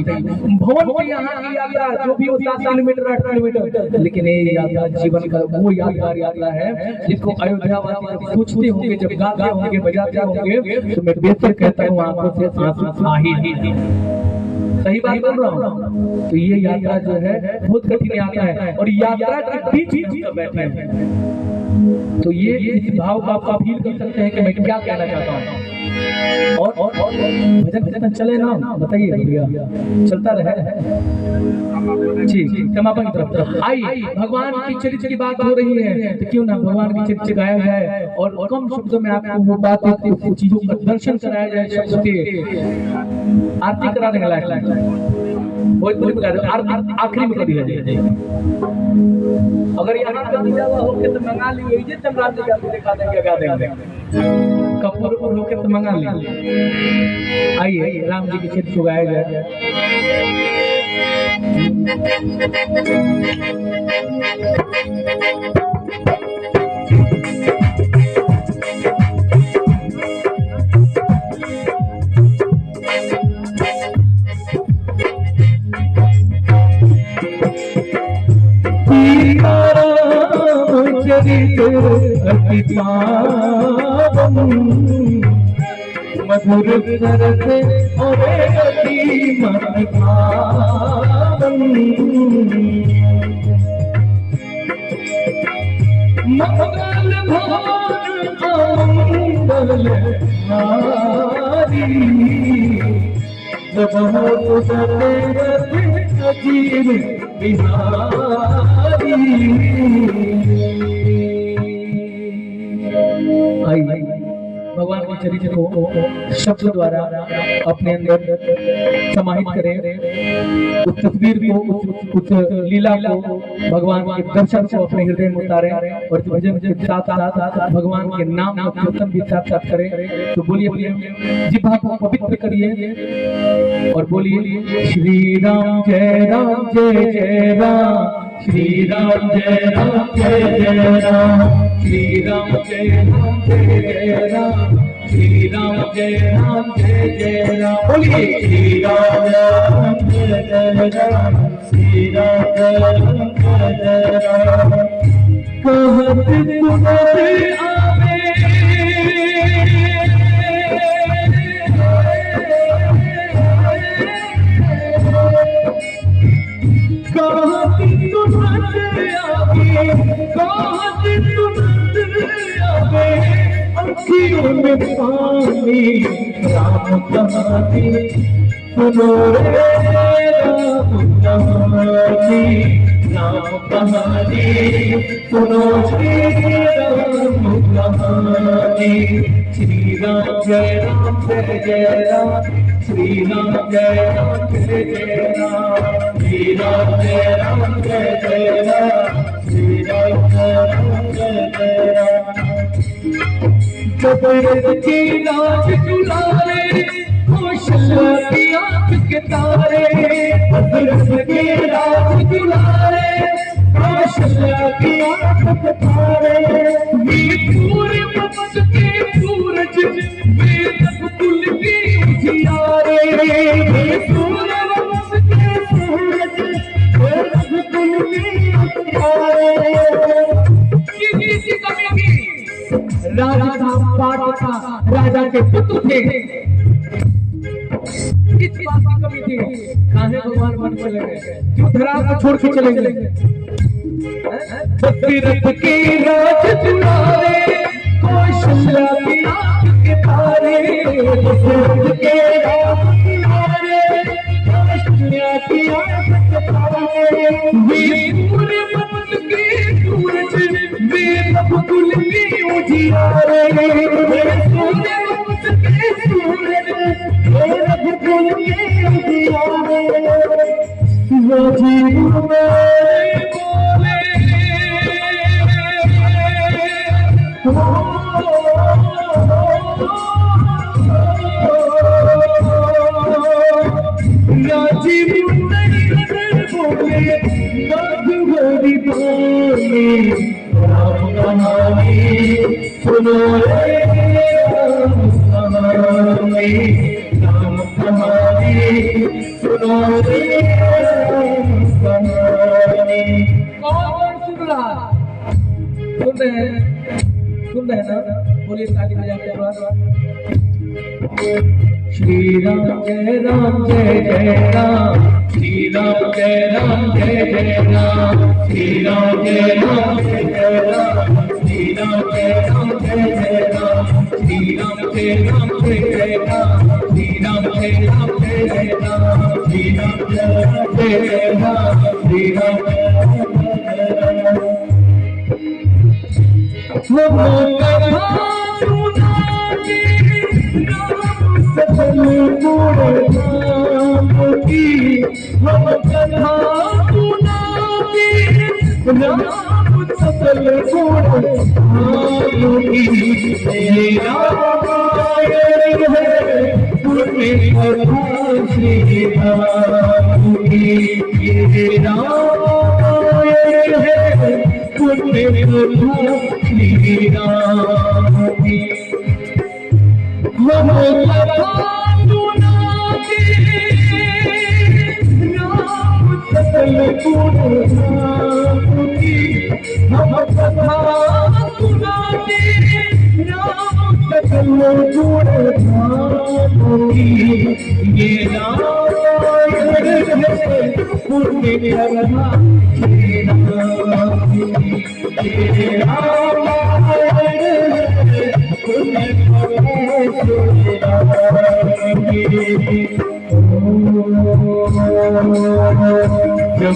भवन की यहाँ की यात्रा जो भी 7 किलोमीटर 8 किलोमीटर, लेकिन ये यात्रा जीवन का वो यादगार यात्रा है जिसको अयोध्या वासी जब सोचते होंगे, जब गाते होंगे, बजाते होंगे, तो मैं बेहतर कहता हूँ आंखों से आंसू आ ही सही बात बोल रहा हूँ। तो ये यात्रा जो है बहुत कठिन यात्रा है और यात्रा के बीच बैठे हैं, तो ये इस भाव को आप फील कर सकते हैं कि मैं क्या कहना चाहता हूँ। और भजन कीर्तन चले ना, बताइए भैया, चलता रहे जी। समापन की तरफ आइए, भगवान की चरित्र की बात हो रही है तो क्यों ना भगवान की चरित्र गाया जाए और कम शब्दों में आपको वो बात चीजों का दर्शन कराया जाए, शब्द के आरती करा देंगे लाइट आखिरी में कभी जाए। अगर यहाँ कर दिया हुआ होके तो मंगा लीजिए, दिखा देंगे, गा देंगे कपूर होके तो मंगा लीजिए। आइए राम जी की चरित्र गाया जाए। अति पावन मधुर सरस और अति मन भावन, मंगल भान हारी जब हो अजीब बिहारी। भगवान के चरित्र को शब्द द्वारा अपने अंदर समाहित करें, उस तस्वीर को, उस लीला को, भगवान के दर्शन को अपने हृदय में उतारें और भजन के साथ साथ भगवान के नाम का कीर्तन भी साथ साथ करें। तो बोलिए, जिह्वा को पवित्र करिए और बोलिए श्री राम जय राम जय जय राम, श्री राम जय राम जय जय राम, श्री राम जय राम जय जय राम, श्री राम जय राम जय जय राम। बोलिए श्री राम जय जय राम, श्री राम जय राम जय जय राम। कहत सुनत आवे अखियों में पानी राम कहानी सुनो रे राम कहानी, राम कहानी सुनो श्री राम कहानी। श्री राम जय राम जय जय राम, श्री राम जय राम जय जय राम, श्री राम जय राम जय जय राम, श्री राम जय राम जय जय राम। जबरदस्त की लाज दुलारे, कौशल्या की आंख के तारे, जबरदस्त की लाज दुलारे, कौशल्या की आंख के तारे। वीर पूरे वक्त के सूरज, वीर रघुकुल की उजियारे, वीर पूरे वक्त के सूरज, वीर रघुकुल की उजियारे। किसी की कमी की राजा था, पाठ था, राजा के पुत्र थे, किस बात की कमी थी? काहे भगवान वन चले गए, क्यों धरा को छोड़ के चले गए? दशरथ के राज दुलारे, कौशल्या की आंख के तारे, दशरथ के राज दुलारे, कौशल्या की आंख के तारे। वीर पूरे वक्त के सूरज, वीर रघुकुल की उजियारे, वीर पूरे वक्त के सूरज, वीर रघुकुल की उजियारे। राजीव में बोले हो नाम तुम्हारे सुनो रे कौन सुन रहा? सुन रहे हैं ना? बोलिए ताली बजा के बाद। श्री राम जय राम जय जय राम, श्री राम जय राम जय जय राम, श्री राम जय राम जय जय राम, श्री राम जय राम जय जय राम, श्री राम जय राम जय जय राम, श्री राम जय राम जय जय राम, श्री राम जय राम जय जय राम, श्री राम जय राम। सकल गुण धाम की, हम कथा सुनाते राम सकल गुण धाम की। तेरा रामायण है पुण्य कथा श्री राम की, तेरा रामायण है पुण्य कथा श्री राम की। हम कथा सुनाते राम सकल गुण धाम की, हम कथा सुनाते राम सकल गुण धाम की। ये रामायण है पुण्य कथा श्री राम की, ये रामायण है पुण्य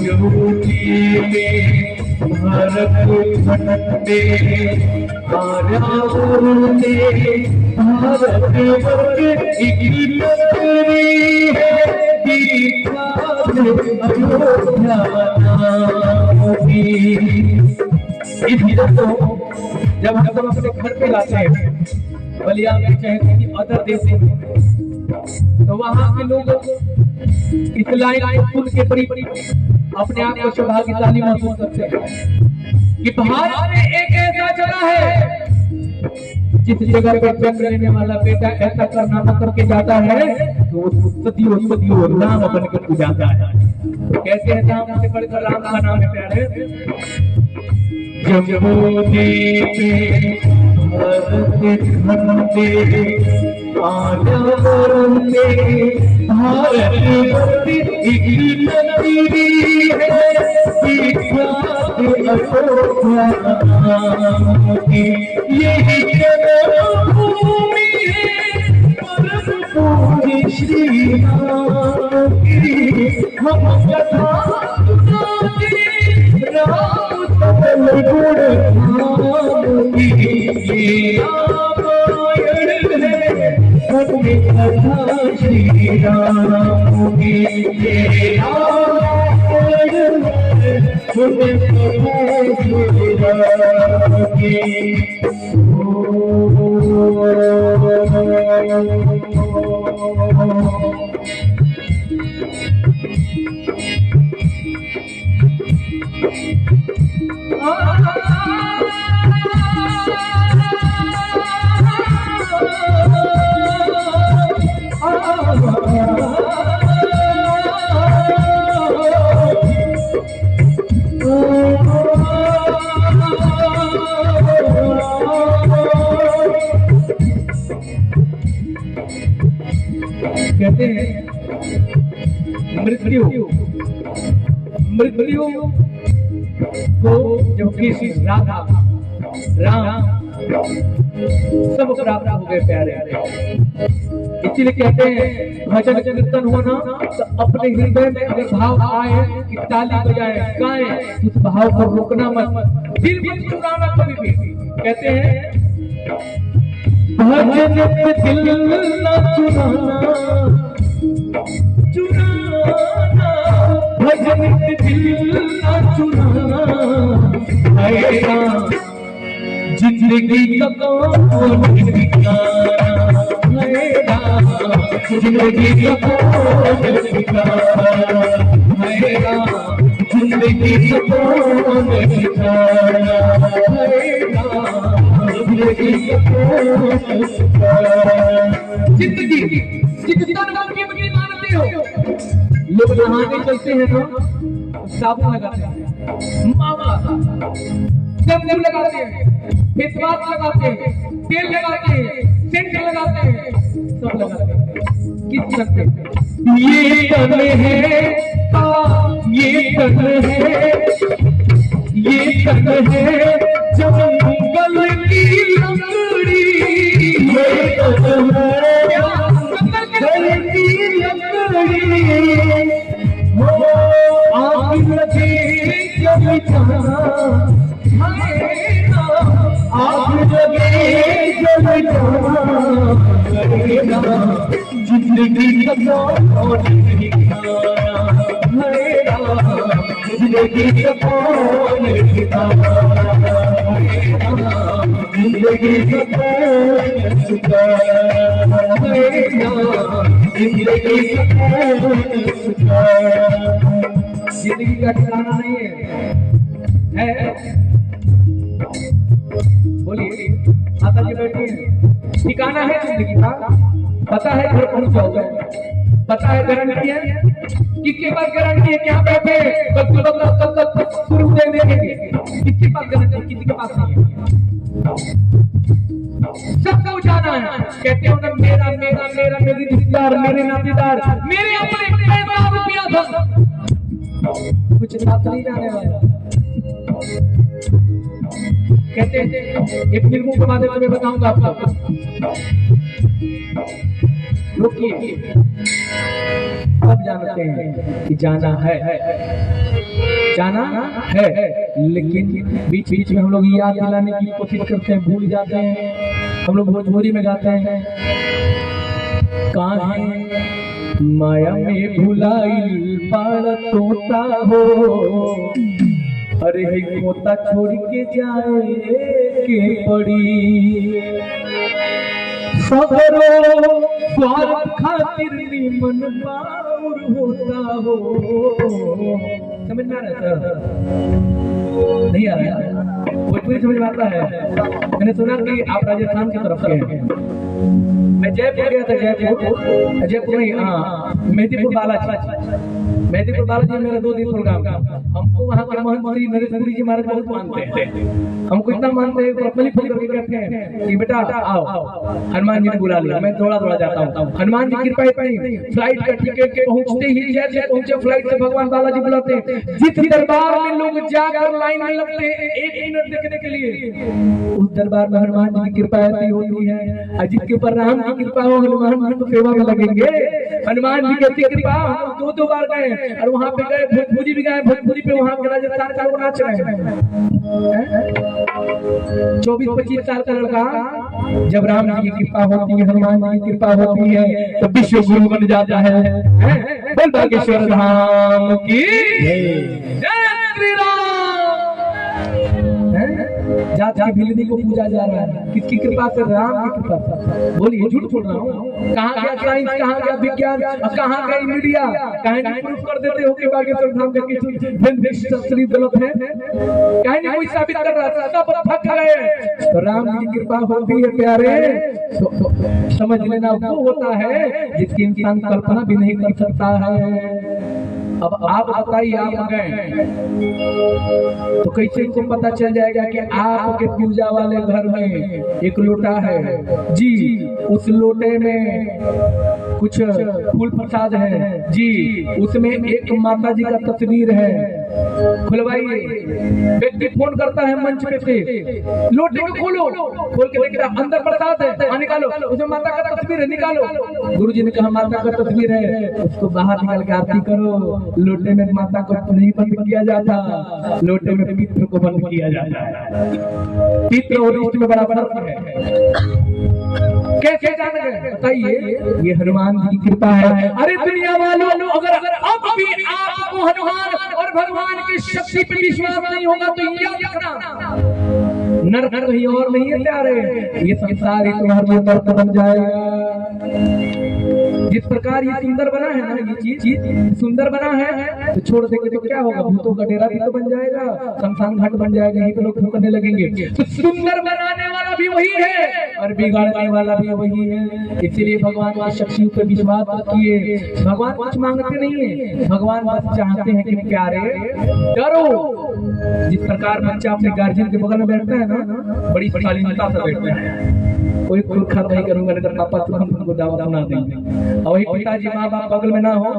जमुनी में भारत खंडे आर्यावरण में भारत वर्ग एक नगरी है, अयोध्या नाम की। इधर तो जब हम अपने घर पे लाते हैं बलिया में चाहे किसी अदर देश में, तो वहाँ के लोग इस लाइन सुन के बड़ी अपने आप को सौभाग्यशाली महसूस करते हैं कि भारत में एक ऐसा जगह है जिस जगह पे जन्म लेने वाला बेटा ऐसा कारनामा करके जाता है तो वो सदियों सदियों राम बन के पूजाता है। कैसे है राम से बढ़कर राम का नाम है प्यारे। जमुनी पे भारत खंडे आर्यावरण में भारत वर्ग एक नगरी है, अयोध्या नाम की। यही जन्मभूमि है परम पूज्य श्री राम की। हम कथा सुनाते राम सकल गुण धाम की। ये रामायण है पुण्य कथा श्री राम की, ये रामायण है पुण्य कथा श्री राम की। कहते हैं मृत्यु को जब किसी राधा राम सब प्राप्त हो गए प्यारे। इसलिए कहते हैं भजन कीर्तन होना तो अपने हृदय में अगर भाव आए कि ताली बजाए गाएं, उस भाव को रोकना मत, दिल मत चुराना कभी भी। कहते हैं भजन पे दिल न चुराना, भजन पे दिल न चुराना, जिंदगी का कौन ठिकाना, जिंदगी का कौन ठिकाना, जिंदगी का कौन ठिकाना, जिंदगी जितना नमकीन बगीर मानते हो, लोग नहाने चलते हैं तो साबुन लगाते हैं, मावा शैम्पू लगाते हैं, फेस मास्क लगाते हैं, तेल लगाते हैं, सेंट लगाते हैं, सब लगाते हैं। किस करते हैं? ये तन है, ये तन है, ये तन है जंगल की लकड़ी, ये तन है जंगल की लकड़ी, आग लगे जब जाना, आग लगे जब जाना, जिंदगी का कौन ठिकाना, जिंदगी का कौन ठिकाना, जिंदगी का कौन ठिकाना, जिंदगी का कौन ठिकाना। जिंदगी का ठिकाना नहीं है, बोलिए माता जी बैठी है, ठिकाना है जिंदगी का, पता है घर पहुंच जाओगे, पता है गारंटी है, किसके पास गारंटी है क्या बैठे शुरू देंगे, किसके पास गारंटी, किसी के पास नहीं है, सबको जाना है। कहते हो ना मेरा मेरा मेरा मेरे रिश्तेदार, मेरे नातेदार, मेरे अपने पैसा रुपया था, कुछ बात नहीं जाने वाला। कहते हैं एक फिल्मों के बारे में बताऊंगा आपको, रुकिए, सब जानते हैं कि जाना है, जाना है, लेकिन बीच बीच में हम लोग याद दिलाने की कोशिश करते हैं, भूल जाते हैं। हम लोग भोजपुरी में गाते हैं, काहे माया में भुलाइल पार तोता हो, अरे तोता छोड़ के जाए के पड़ी, सगरो स्वार्थ खातिर मन बाउर होता हो। समझ में आ रहा है? नहीं आ रहा है? भोजपुरी समझ में आता है? मैंने सुना कि आप राजस्थान की तरफ के हैं। मैं जयपुर गया था, जयपुर नहीं, हाँ मेहदीपुर बालाजी, मेहदीपुर बालाजी मेरा 2 दिन प्रोग्राम था। हमको वहाँ के महंत श्री नरेंद्र पुरी जी महाराज बहुत मानते हैं, हमको इतना मानते हैं अपनी फोन करके कहते हैं कि बेटा आओ, हनुमान जी ने बुला लिया, मैं थोड़ा थोड़ा जाता हूँ। हनुमान जी कृपा इतनी, फ्लाइट का टिकट पहुँचते ही जैसे पहुँचे फ्लाइट से भगवान बालाजी बुलाते हैं। जिस दरबार में लोग जाकर लाइन में लगते हैं 1 मिनट देखने के लिए, उस दरबार में हनुमान जी की कृपा ऐसी होती है, जिसके ऊपर राम की कृपा हो हनुमान जी को सेवा में लगेंगे। हनुमान जी की कृपा, हम 2 बार गए और वहाँ पे गए, भोजपुरी भी गए, भोजपुरी पे वहाँ के राजस्थान का लोग नाच रहे हैं। 24-25 साल का लड़का, जब राम जी की कृपा होती है, हनुमान जी की कृपा होती है, तो विश्व गुरु बन जाता है। बोल बागेश्वर धाम की जय श्री राम। जाति की भिलनी को पूजा जा रहा है, किसकी कृपा से? राम की कृपा से। बोलिए, झूठ बोल रहा हूँ? कहाँ गया साइंस, कहाँ गया विज्ञान, कहाँ गई मीडिया? कहीं नहीं प्रूफ कर देते हो कि बागेश्वर धाम का किसी गलत है, कहीं नहीं कोई साबित कर रहा था, सब थक गए। तो राम की कृपा होती है प्यारे, तो समझ लेना वो होता है जिसकी इंसान कल्पना भी नहीं कर सकता है। अब आप बताइए, आप गए तो कैसे इनको पता चल जाएगा कि आपके पूजा वाले घर में एक लोटा है जी, उस लोटे में कुछ फूल प्रसाद है जी, उसमें एक माता जी का तस्वीर है, खुलवाइए। व्यक्ति फोन करता है मंच पे से, लोटे को खोलो, खोल के देखा अंदर प्रसाद है, निकालो, उसमें माता का तस्वीर है, निकालो। गुरुजी ने कहा माता का तस्वीर है, उसको बाहर निकाल के आरती करो। लोटे में माता को नहीं बंद किया जाता, लोटे में पितृ को बंद किया जाता है। पितृ और इष्ट में बड़ा फर्क है। कैसे जान गए बताइए? ये हनुमान जी की कृपा है। अरे दुनिया वालों, अगर अब भी आपको हनुमान और भगवान की शक्ति पे विश्वास नहीं होगा तो याद रखना, नरक कहीं और नहीं है प्यारे, ये संसार ही तुम्हारे लिए नरक बन जाएगा। जिस प्रकार ये सुंदर बना है ना, ये चीज सुंदर बना है, तो छोड़ देंगे तो क्या होगा? भूतों का डेरा भी तो बन जाएगा, शमशान घाट बन जाएगा, यहीं पे लोग ठोकने लगेंगे। तो सुंदर बनाने वाला भी वही है और बिगाड़ने वाला भी वही है। इसलिए भगवान की शक्तियों पे विश्वास रखिए। भगवान कुछ मांगते नहीं है, भगवान बस चाहते हैं कि प्यारे डरो। जिस प्रकार बच्चा अपने गार्जियन के बगल में बैठता है ना, बड़ी शालीनता से बैठता है, कोई खुरखा नहीं करूंगा नहीं तो पापा तुमको दावा सुना देंगे। और वही पिताजी माँ बाप बगल में ना हो,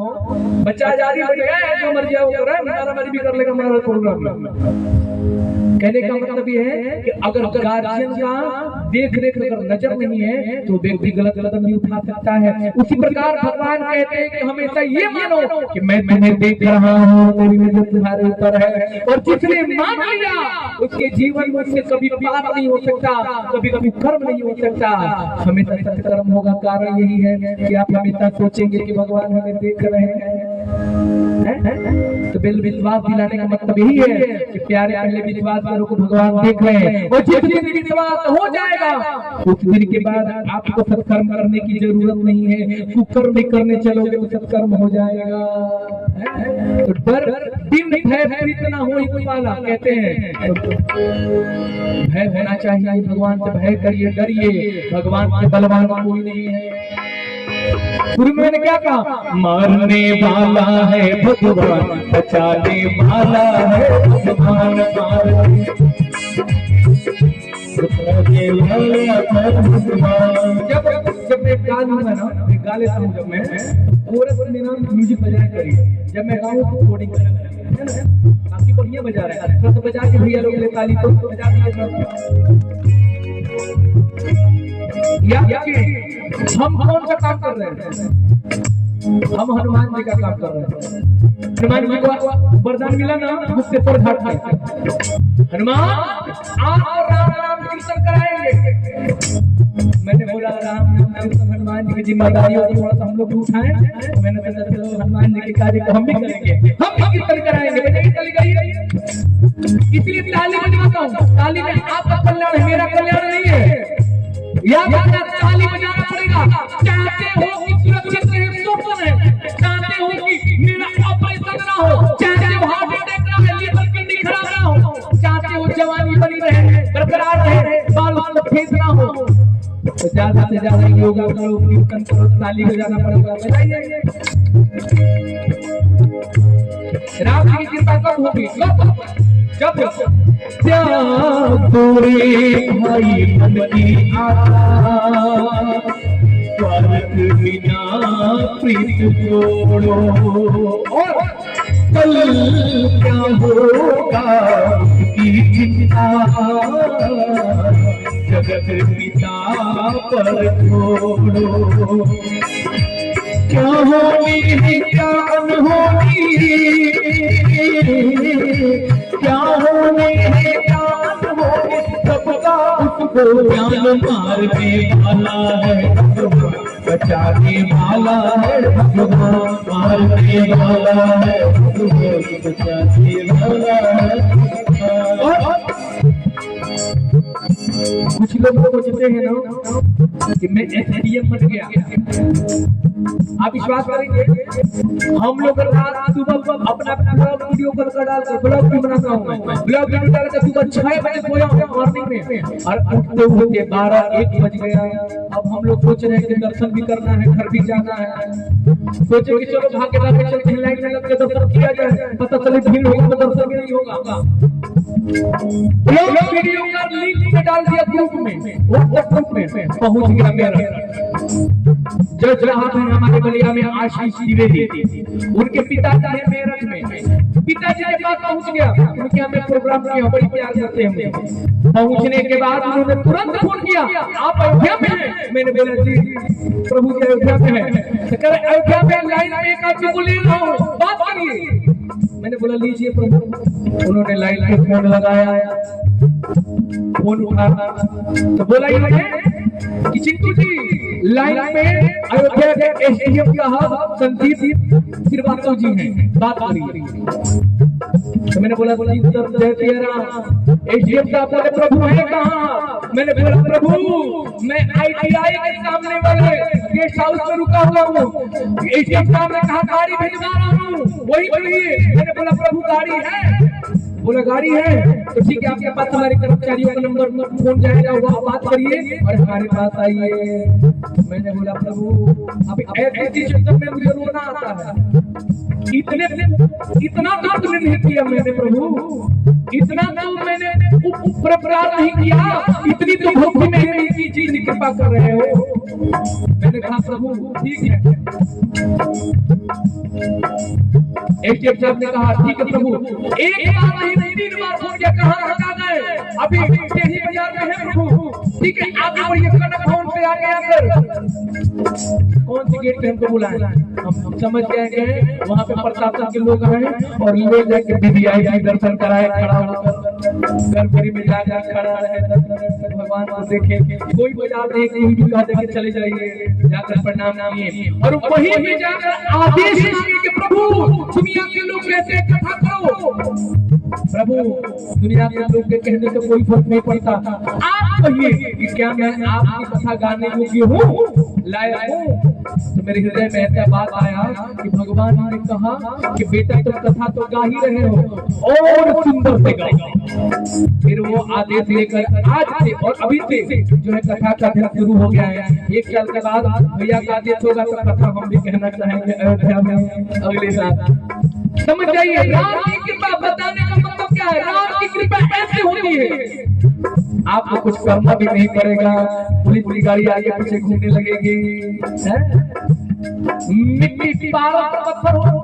बच्चा आजादी बैठ गया, जो मर्जी हो कर रहा है, हमारा मर्जी भी कर लेगा हमारा प्रोग्राम में। कहने का मतलब ये है कि अगर गार्जियन का देख रेख अगर नजर नहीं है तो व्यक्ति गलत कदम भी उठा सकता है। उसी प्रकार भगवान कहते हैं कि हमेशा ये मानो कि मैं तुम्हें देख रहा हूँ, मेरी नजर तुम्हारे ऊपर है, और जिसने मान लिया उसके जीवन में उससे कभी पाप नहीं हो सकता, कभी कभी कर्म नहीं हो सकता, हमेशा सत्कर्म होगा। कारण यही है कि आप हमेशा सोचेंगे कि भगवान हमें देख रहे हैं। तो बिल विश्वास दिलाने का मतलब यही है कि प्यारे पहले विश्वास करो कि भगवान देख रहे हैं, और जिस दिन विश्वास हो जाएगा उस दिन के बाद आपको सत्कर्म करने की जरूरत नहीं है। कुकर्म भी करने चलोगे तो सत्कर्म हो जाएगा। तो डर दिन भय प्रीत ना हो कोई वाला कहते हैं, भय होना चाहिए। भगवान से भय करिए, डरिए, भगवान से बलवान कोई नहीं है। गुरु मैंने क्या कहा, मारने वाला है भगवान, बचाने वाला है भगवान, मारने जब मैं गा लूंगा ना, गा लेता हूँ, जब मैं कोरस में ना म्यूजिक बजाया करिए, जब मैं गाऊँ तो कोडिंग करा है ना, काफी बढ़िया बजा रहा है, तो बजा के भैया लोग ताली तो बजा दिए। हम कौन सा काम कर रहे हैं? हम हनुमान जी का काम कर रहे हैं। हनुमान जी को वरदान मिला ना, मुझसे पर घाट हनुमान आप और राम राम कीर्तन कराएंगे। मैंने बोला राम कीर्तन हनुमान जी की जिम्मेदारियों को थोड़ा सा हम लोग उठाएं। मैंने सोचा चलो हनुमान जी के कार्य को हम भी करेंगे, हम भी कीर्तन कराएंगे। बेटे चली गई, इसलिए ताली बजवाता हूँ। ताली में आपका कल्याण है, मेरा कल्याण नहीं है। या ताली बजाना पड़ेगा। चाहते हो कि सुरक्षित रहे, सुरक्षित रहे, चाहते हो कि मेरा ऑपरेशन ना हो, चाहते हो हार्ट अटैक ना हो, लीवर किडनी खराब ना हो, चाहते हो जवानी बनी रहे, बरकरार रहे, बाल बाल फेस ना हो, तो ज्यादा से ज्यादा योगा करो, कीर्तन करो, ताली बजाना पड़ेगा। बजाइए। राम जी की कृपा कब होगी? जब पूरे भाई मन की आशा, स्वार्थ बिना प्रीत जोड़ो, और कल क्या होगा उसकी चिंता, जगत पिता पर छोड़ो। क्या होगी क्या अनहोनी, क्या होने क्या अनहोनी, सबका उसको ज्ञान मारने वाला है भगवान, बचाने वाला है भगवान, मारने वाला है भगवान, बचाने वाला है। कुछ लोग सोचते हैं ना कि मैं एसडीएम बन गया। आप विश्वास करेंगे, हम लोग रात सुबह अपना ब्लॉग वीडियो कॉल कर डालते, ब्लॉग भी बनाता हूँ, ब्लॉग वीडियो डालते सुबह 6 बजे सोया हूँ मॉर्निंग में, और उठते उठते 12-1 बज गया। अब हम लोग सोच रहे हैं कि दर्शन भी करना है, घर भी जाना है, सोचे कि चलो भाग्य भाग्य चलते हैं, लाइन में लग के दर्शन किया जाए, पता चले भीड़ होगा तो दर्शन भी नहीं होगा। ब्लॉग वीडियो का लिंक में डाल दिया ग्रुप में, व्हाट्सएप ग्रुप में, पहुंच गया मेरा। जज रहा था हमारे बलिया में आशीष द्विवेदी, उनके पिताजी है मेरठ में, पिताजी के पास पहुंच गया, उनके हमें प्रोग्राम किया, बड़ी प्यार करते हैं। पहुंचने के बाद उन्होंने तुरंत फोन किया, आप अयोध्या में हैं? मैंने बोला जी प्रभु जी अयोध्या में है। तो कह रहे अयोध्या में लाइन में एक आदमी को ले लो, बात करिए। मैंने बोला लीजिए प्रभु। उन्होंने लाइन पे फोन लगाया, फोन उठाना तो बोला ये कि चिंटू जी लाइन पे अयोध्या के एसडीएम साहब संदीप श्रीवास्तव जी हैं, बात करिए। तो मैंने बोला जय सिया राम। एसडीएम साहब बोले प्रभु है कहाँ? मैंने बोला प्रभु मैं आईटीआई के सामने वाले गेस्ट हाउस में रुका हुआ हूँ। एसडीएम साहब ने कहा गाड़ी भिजवा रहा हूँ, वही बोलिए। मैंने बोला प्रभु गाड़ी है? बोला गाड़ी है तो ठीक है, आपके पास हमारे कर्मचारियों का नंबर फोन जाएगा, वहाँ बात करिए और हमारे पास आइए। मैंने बोला प्रभु अब ऐसी चीज में मुझे रोना आता है, इतना दर्द नहीं किया मैंने प्रभु, इतना तो मैंने उपकार नहीं किया, इतनी तो भक्ति में इतनी चीज कृपा कर रहे हो। मैंने कहा प्रभु ठीक है। एक साहब ने कहा ठीक है प्रभु, एक बार नहीं 3 बार फोन किया, कहाँ हटा गए, अभी यही बाजार में है प्रभु, ठीक है आप ये फोन पे आ गया कर कौन सी गेट पे हमको बुलाए, हम समझ गए वहाँ पे प्रशासन के लोग हैं और ले जाके DDI दर्शन कराए, खड़ा होकर गर्भगृह में जाकर खड़ा रहे, भगवान को देखे, कोई बाजार नहीं, कहीं भी कहा देखे चले जाइए, जाकर प्रणाम किए और वहीं पे जाकर आदेश मांगे कि प्रभु दुनिया के लोग कहते हैं कथा करो, प्रभु दुनिया के लोग के कहने से कोई फर्क नहीं पड़ता, आप कहिए कि क्या मैं आपकी कथा गाने योग्य हूँ, लायक हूँ। तो मेरे हृदय में ऐसा बात आया कि भगवान ने कहा कि बेटा तुम कथा तो गा ही रहे हो और सुंदर से गाओ। फिर वो आदेश लेकर आज से और अभी से जो है कथा का दिन शुरू हो गया है। 1 साल के बाद भैया का आदेश होगा तो कथा हम भी कहना चाहेंगे अयोध्या में अगले साल। समझ जाइए राम की कृपा बताने का मतलब क्या है, राम की कृपा ऐसे होती है, आपको कुछ करना भी नहीं पड़ेगा, पुलिस की गाड़ी आगे पीछे घूमने लगेगी, मिट्टी पारस पत्थर हो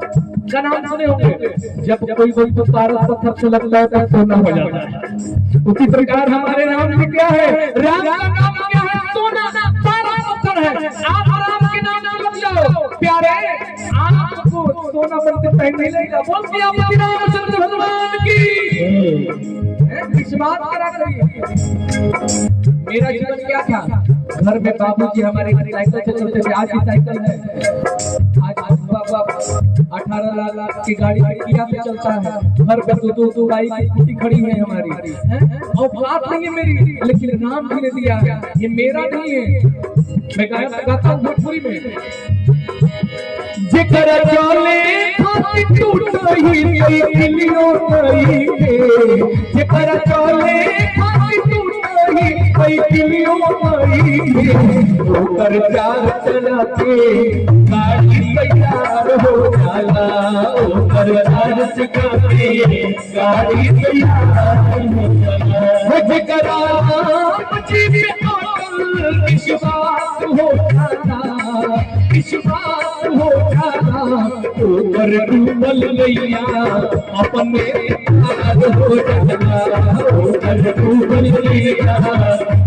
का नाम सुने होंगे, जब कोई तो पारस पत्थर से लगता है तो सोना हो जाता है। उसी प्रकार हमारे नाम में क्या है, राम का नाम क्या है, सोना पारस पत्थर है। आप राम के नाम में लग जाओ प्यारे, आपको सोना बनते पहनने लगेगा। बोल दिया रामचंद्र भगवान की विश्वास करा करिए। मेरा जीवन क्या था, घर में बाबूजी हमारे साइकिल से चलते थे, आज की साइकिल है, आज बाबा 18 लाख की गाड़ी किया पे चलता है, घर पे दो बाइक स्कूटी खड़ी है हमारी, और बात नहीं है मेरी, लेकिन नाम भी नहीं दिया, ये मेरा नहीं है। मैं गाता हूँ भोजपुरी में, जिकर चले खाती टूट रही दिलियों नहीं है, जिकर चले खाती टूट रही दिलियों नहीं है, ऊपर चार चला के गाड़ी तैयार हो जाला, ऊपर चार चला के गाड़ी तैयार हो जाला, जिकर मुझे भी अटल विश्वास हो जाला, विश्वास हो जाला, ऊपर डूबल गैया अपने पार हो जाला, ऊपर डूबल गैया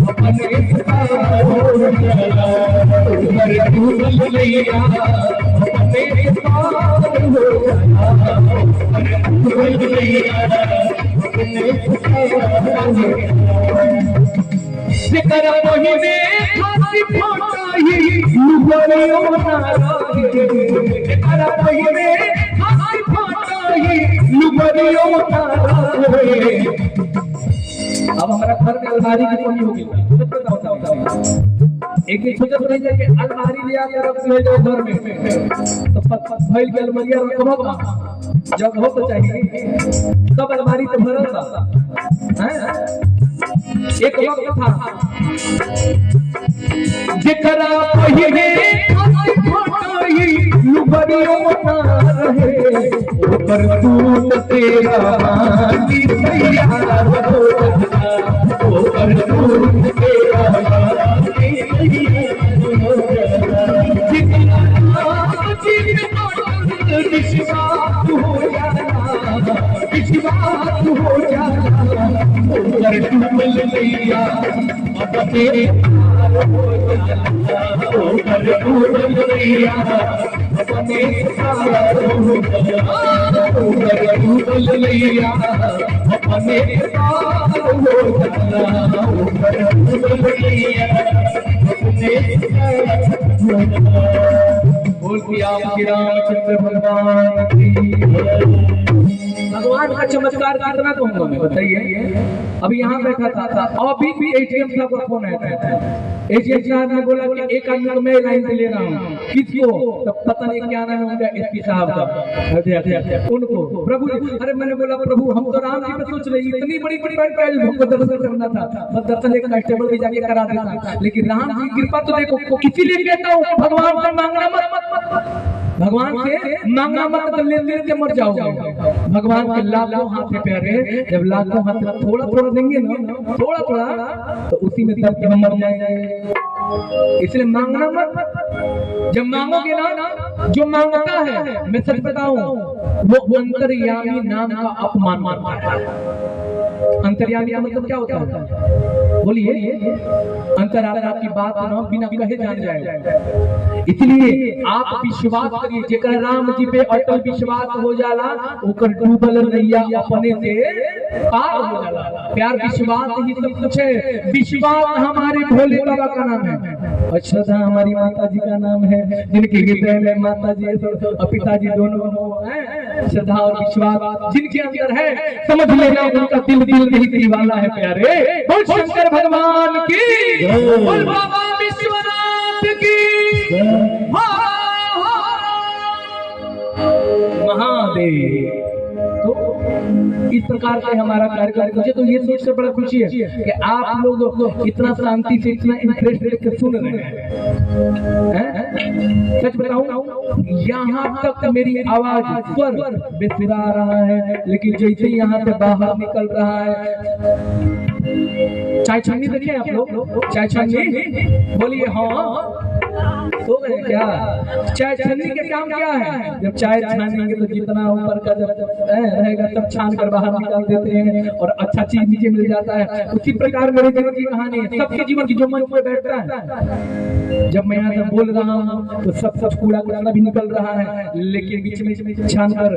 अपने पार हो जाला, ऊपर डूबल गैया अपने पार हो जाला, ऊपर डूबल गैया अपने पार हो जाला। जिकर मोहिने खाती फोटाई लुगरियों ना रहे, जिकर मोहिने खाती फोटाई लुगरियों ना रहे। अब हमारा घर में अलमारी की कमी होगी, एक ही छोटे नहीं जाके अलमारी ले आकर रख ले जाओ घर में, तो फैल के अलमारियां रखो, जब हो तो चाहिए तब अलमारी तो भरल था। एक वक्त था जिकरा पहिने खाती फोटाई लुगरियों ना रहे, ऊपर दूत तेरा मांगी तैयार हो जाला, ऊपर दूत तेरा मांगी तैयार हो जाला, जिकरा मुझे अटल विश्वास हो जाला, विश्वास हो जाला, ऊपर डूबल गैया अपने पार हो जाला, ऊपर डूबल गैया अपने पार हो जाला, ऊपर डूबल गैया अपने पार हो जाला, ऊपर डूबल गैया अपने पार हो जाला। बोल दिया रामचंद्र भगवान की। भगवान का चमत्कार कितना कहूंगा मैं, बताइए। अभी यहाँ बैठा था, अभी भी एटीएम साहब का फोन आया था। एटीएम साहब ने बोला कि एक आदमी को मैं लाइन पे ले रहा हूँ, किसको? तो पता नहीं क्या नाम है उनका, एसपी साहब का, उनको। प्रभु, अरे मैंने बोला प्रभु हम तो राम जी पे सोच रहे, इतनी बड़ी बड़ी बात है, हमको दर्शन करना था, बस दर्शन एक कांस्टेबल भी जाके करा देता, लेकिन राम जी की कृपा तो देखो। किसी लिए कहता हूँ भगवान से मांगना मत, भगवान से मांगना मत, तो ले के मर जाओगे। भगवान के लाखों हाथ है प्यारे, जब लाखों हाथ थोड़ा थोड़ा देंगे ना, थोड़ा थोड़ा, तो उसी में दर्द हम मर जाएंगे। इसलिए मांगना मत। जब मांगोगे ना, जो मांगता है, मैं सच बताऊं, वो अंतर्यामी नाम का अपमान मानता है। अंतर्यामी का मतलब क्या होता है? बोलिए। अंतरात्मा की बात ना बिना कहे जान जाएगा। इसलिए आप विश्वास करिए, जेकर राम जी पे अटल विश्वास हो जाला, ओकर डूबल नैया अपने से पार हो जाला। प्यार विश्वास ही सब कुछ है। विश्वास हमारे भोले बाबा का नाम है, और श्रद्धा हमारी माता जी का नाम है, जिनके हृदय में माता जी और पिताजी दोनों हैं। श्रद्धा और विश्वास जिनके अंदर है, समझ लेना उनका दिल नहीं वाला है प्यारे। बोल शंकर भगवान की, बोल बाबा विश्वनाथ की, महादेव। तो इस प्रकार से हमारा कार्यक्रम, मुझे तो ये सोचकर बड़ा खुशी है कि आप लोग इतना शांति से, इतना इंटरेस्ट लेकर सुन रहे हैं। सच बताऊं, यहाँ तक मेरी आवाज स्वर बेसुरा रहा है, लेकिन जैसे यहाँ से बाहर निकल रहा है, चाय छन्नी देखे आप लोग? चाय छन्नी बोलिए। हाँ, सो गए क्या? चाय छन्नी के काम क्या है? जब चाय छानेंगे तो जितना ऊपर का जब रहेगा सब छान कर बाहर निकाल देते हैं, और अच्छा चीज नीचे मिल जाता है। उसी प्रकार मेरे जीवन की कहानी है। सबके जीवन की जो मन में बैठता है, जब मैं यहाँ से बोल रहा हूँ तो सब कूड़ा कूड़ा भी निकल रहा है, लेकिन बीच में छान कर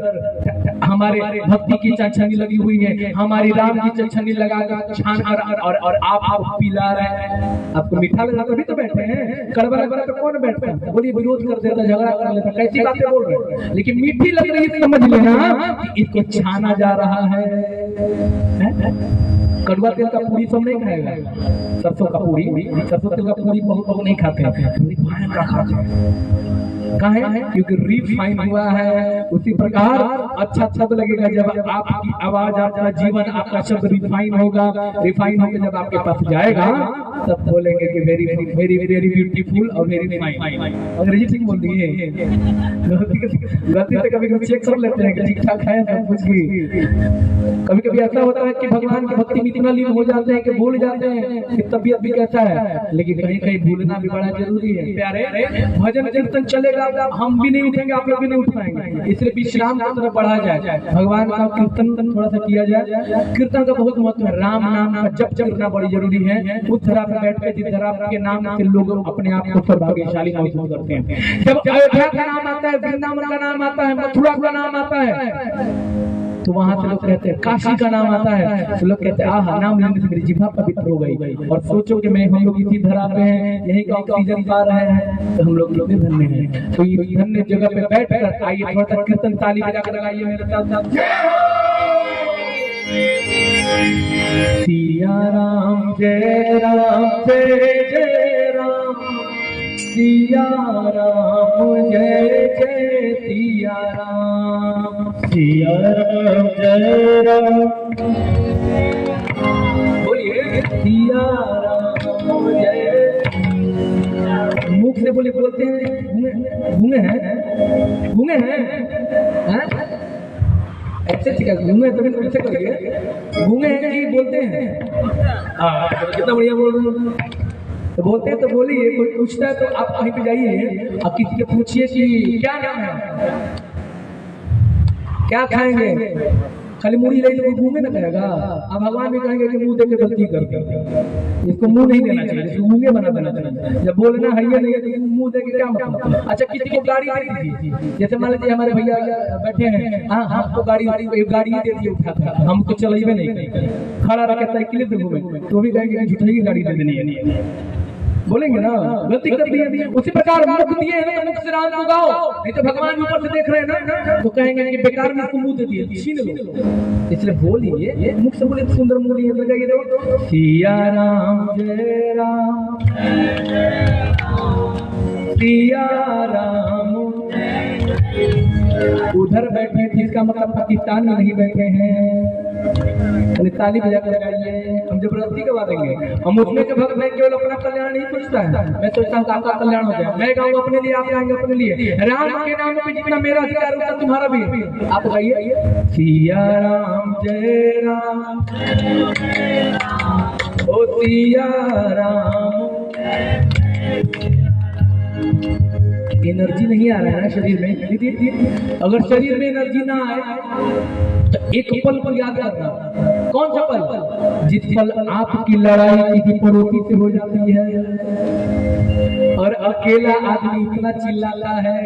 हमारे भक्ति की चाय छन्नी लगी हुई है, हमारी राम की चाय छन्नी लगा छान कर, और आप पिला रहे हैं। आपको मीठा लगा तभी तो बैठे हैं, कड़वा लगा तो कौन बैठता है? बोलिए, विरोध कर देता, झगड़ा कर लेता, कैसी बातें बोल रहे हैं। लेकिन मीठी लग रही है, समझ लेना इसको छाना जा रहा है। कड़वा तेल का पूरी सब नहीं खाएगा, सरसों का पूरी, सरसों तेल का पूरी बहुत नहीं खाते हैं। कहाँ है? क्योंकि रिफाइन हुआ है। उसी प्रकार अच्छा शब्द लगेगा जब आपकी आवाज, आपका जीवन, आपका शब्द रिफाइन होगा। रिफाइन होकर जब आपके पास जाएगा, तब बोलेंगे कि वेरी वेरी वेरी ब्यूटीफुल और वेरी फाइन। अंग्रेजी ठीक बोल दी है, गलती से कभी कभी चेक कर लेते हैं कि ठीक ठाक है सब कुछ भी। कभी कभी ऐसा होता है कि भगवान की भक्ति में इतना लीन हो जाते हैं कि भूल जाते हैं कि तबीयत भी कैसा है, लेकिन कहीं कहीं भूलना भी बड़ा जरूरी है प्यारे। भजन कीर्तन चलेगा, हम भी नहीं उठेंगे, आप लोग भी नहीं उठ पाएंगे, इसलिए विश्राम की तरफ बढ़ा जाए, भगवान का कीर्तन थोड़ा सा किया जाए। कीर्तन का बहुत महत्व है। राम नाम का जप करना बड़ी जरूरी है। उस तरह पे बैठ कर जिस तरह के नाम से लोग अपने आप को सौभाग्यशाली महसूस करते हैं। जब अयोध्या का नाम आता है, वृंदावन का नाम आता है, मथुरा का नाम आता है, तो वहां से लोग कहते हैं, काशी का नाम आता है तो लोग कहते हैं आहा, नाम लेने से मेरी जिह्वा पवित्र हो गई। और सोचो कि हम लोग इसी धरा पे हैं, यही का ऑक्सीजन पा रहे हैं, तो हम लोग धन्य हैं। तो ये धन्य जगह पे बैठ कर आइए थोड़ा सा कीर्तन ताली बजाकर लगाइए मेरे साथ। सिया राम जय राम जय जय राम, सिया राम जय जय सिया राम, सिया राम जय राम, बोलिए सिया राम जय। मुख से बोलते हैं, गूंगे हैं, गूंगे हैं, ऐसे गूंगे तभी कैसे करिए, गूंगे हैं कि बोलते हैं? कितना बढ़िया बोल रहे हैं। तो बोलते हैं तो बोलिए, कोई पूछता है तो आप कहीं पे जाइए और किसी से पूछिए कि क्या नाम है, क्या खाएंगे, खाली मुड़ी रही तो मुंह में ना कहेगा। अब भगवान भी कहेंगे कि मुंह देके गलती करते, इसको मुंह नहीं देना चाहिए, इसको मुंह बना देना चाहिए। जब बोलना है या नहीं तो मुंह देके क्या मतलब। अच्छा, किसी को गाड़ी दे दीजिए, जैसे मान लीजिए हमारे भैया बैठे हैं, हाँ हमको गाड़ी दे दिए उठा, हम तो चलेबे नहीं, खड़ा रखे साइकिल पे घूमे तो भी कहेंगे झूठी गाड़ी दे देनी है। बोलेंगे ना, गलती कर दी है। उसी प्रकार मुख दिए हैं ना, मुख से राम को गाओ, नहीं तो भगवान ऊपर से देख रहे हैं ना तो कहेंगे कि बेकार में इसको मुंह दे दिए, छीन लो। इसलिए बोलिए, मुख से बोले सुंदर मूली है, लगाइए देखो, सिया राम जय राम, सिया राम। उधर बैठे थे, इसका मतलब पाकिस्तान में नहीं बैठे हैं। ताली बजा कर गाइए, हम जबरदस्ती करवा देंगे। हम उसमें के भक्त नहीं, केवल अपना कल्याण नहीं सोचता है, मैं सोचता हूँ आपका कल्याण हो जाए। मैं गाऊँ अपने लिए, आप गाएंगे अपने लिए। राम के नाम पे जितना मेरा अधिकार होता तुम्हारा भी। आप गाइए, सिया राम जय राम, ओ सिया राम। एनर्जी नहीं आ रहा है ना शरीर में, दीदी अगर शरीर में एनर्जी ना आए तो एक पल को याद करना। कौन सा पल? जिस पल आपकी लड़ाई किसी पड़ोसी से हो जाती है और अकेला आदमी इतना चिल्लाता है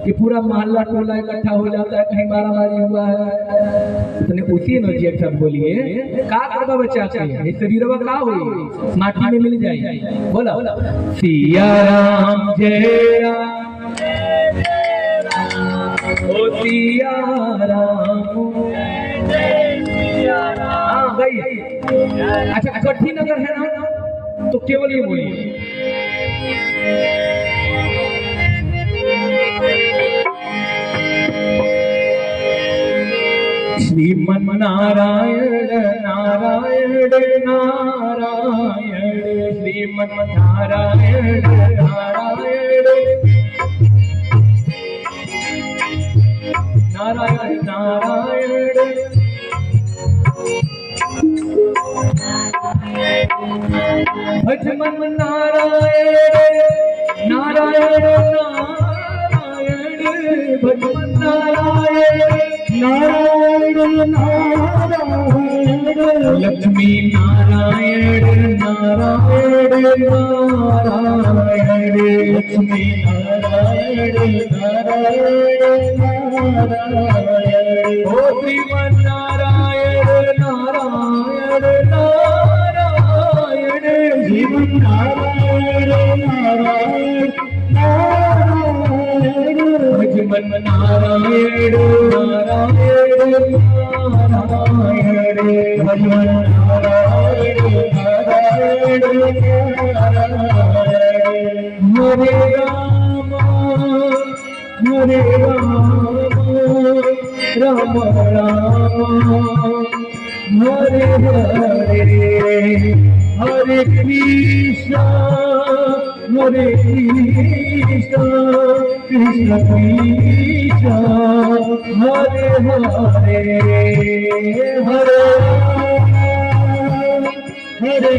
कि पूरा मोहल्ला टोला इकट्ठा हो जाता है, कहीं मारामारी हुआ है। तो उसी एनर्जी के साथ बोलिए, का करबा बच्चा के शरीरवा का होई, माटी में मिल जाए। बोला सिया राम जय राम, ओ सिया राम। हाँ भाई, अच्छा कठिन अगर है ना तो केवल ये बोलिए, श्रीमन नारायण नारायण नारायण, श्रीमन नारायण नारायण नारायण नारायण। भजमन नारायण नारायण नारायण, भजमन नारायण नारायण नारायण, लक्ष्मी नारायण नारायण नारायण, लक्ष्मी नारायण नारायण नारायण, ओ श्रीमन नारायण नारायण नारायण, श्रीमन नारायण नारायण नारायण, भजमन नारायण नारायण नारायण, भजमन नारायण नारायण नारायण। हरे राम राम राम हरे हरे, हरे कृष्ण कृष्ण कृष्ण हरे हरे, हरे हरे हरे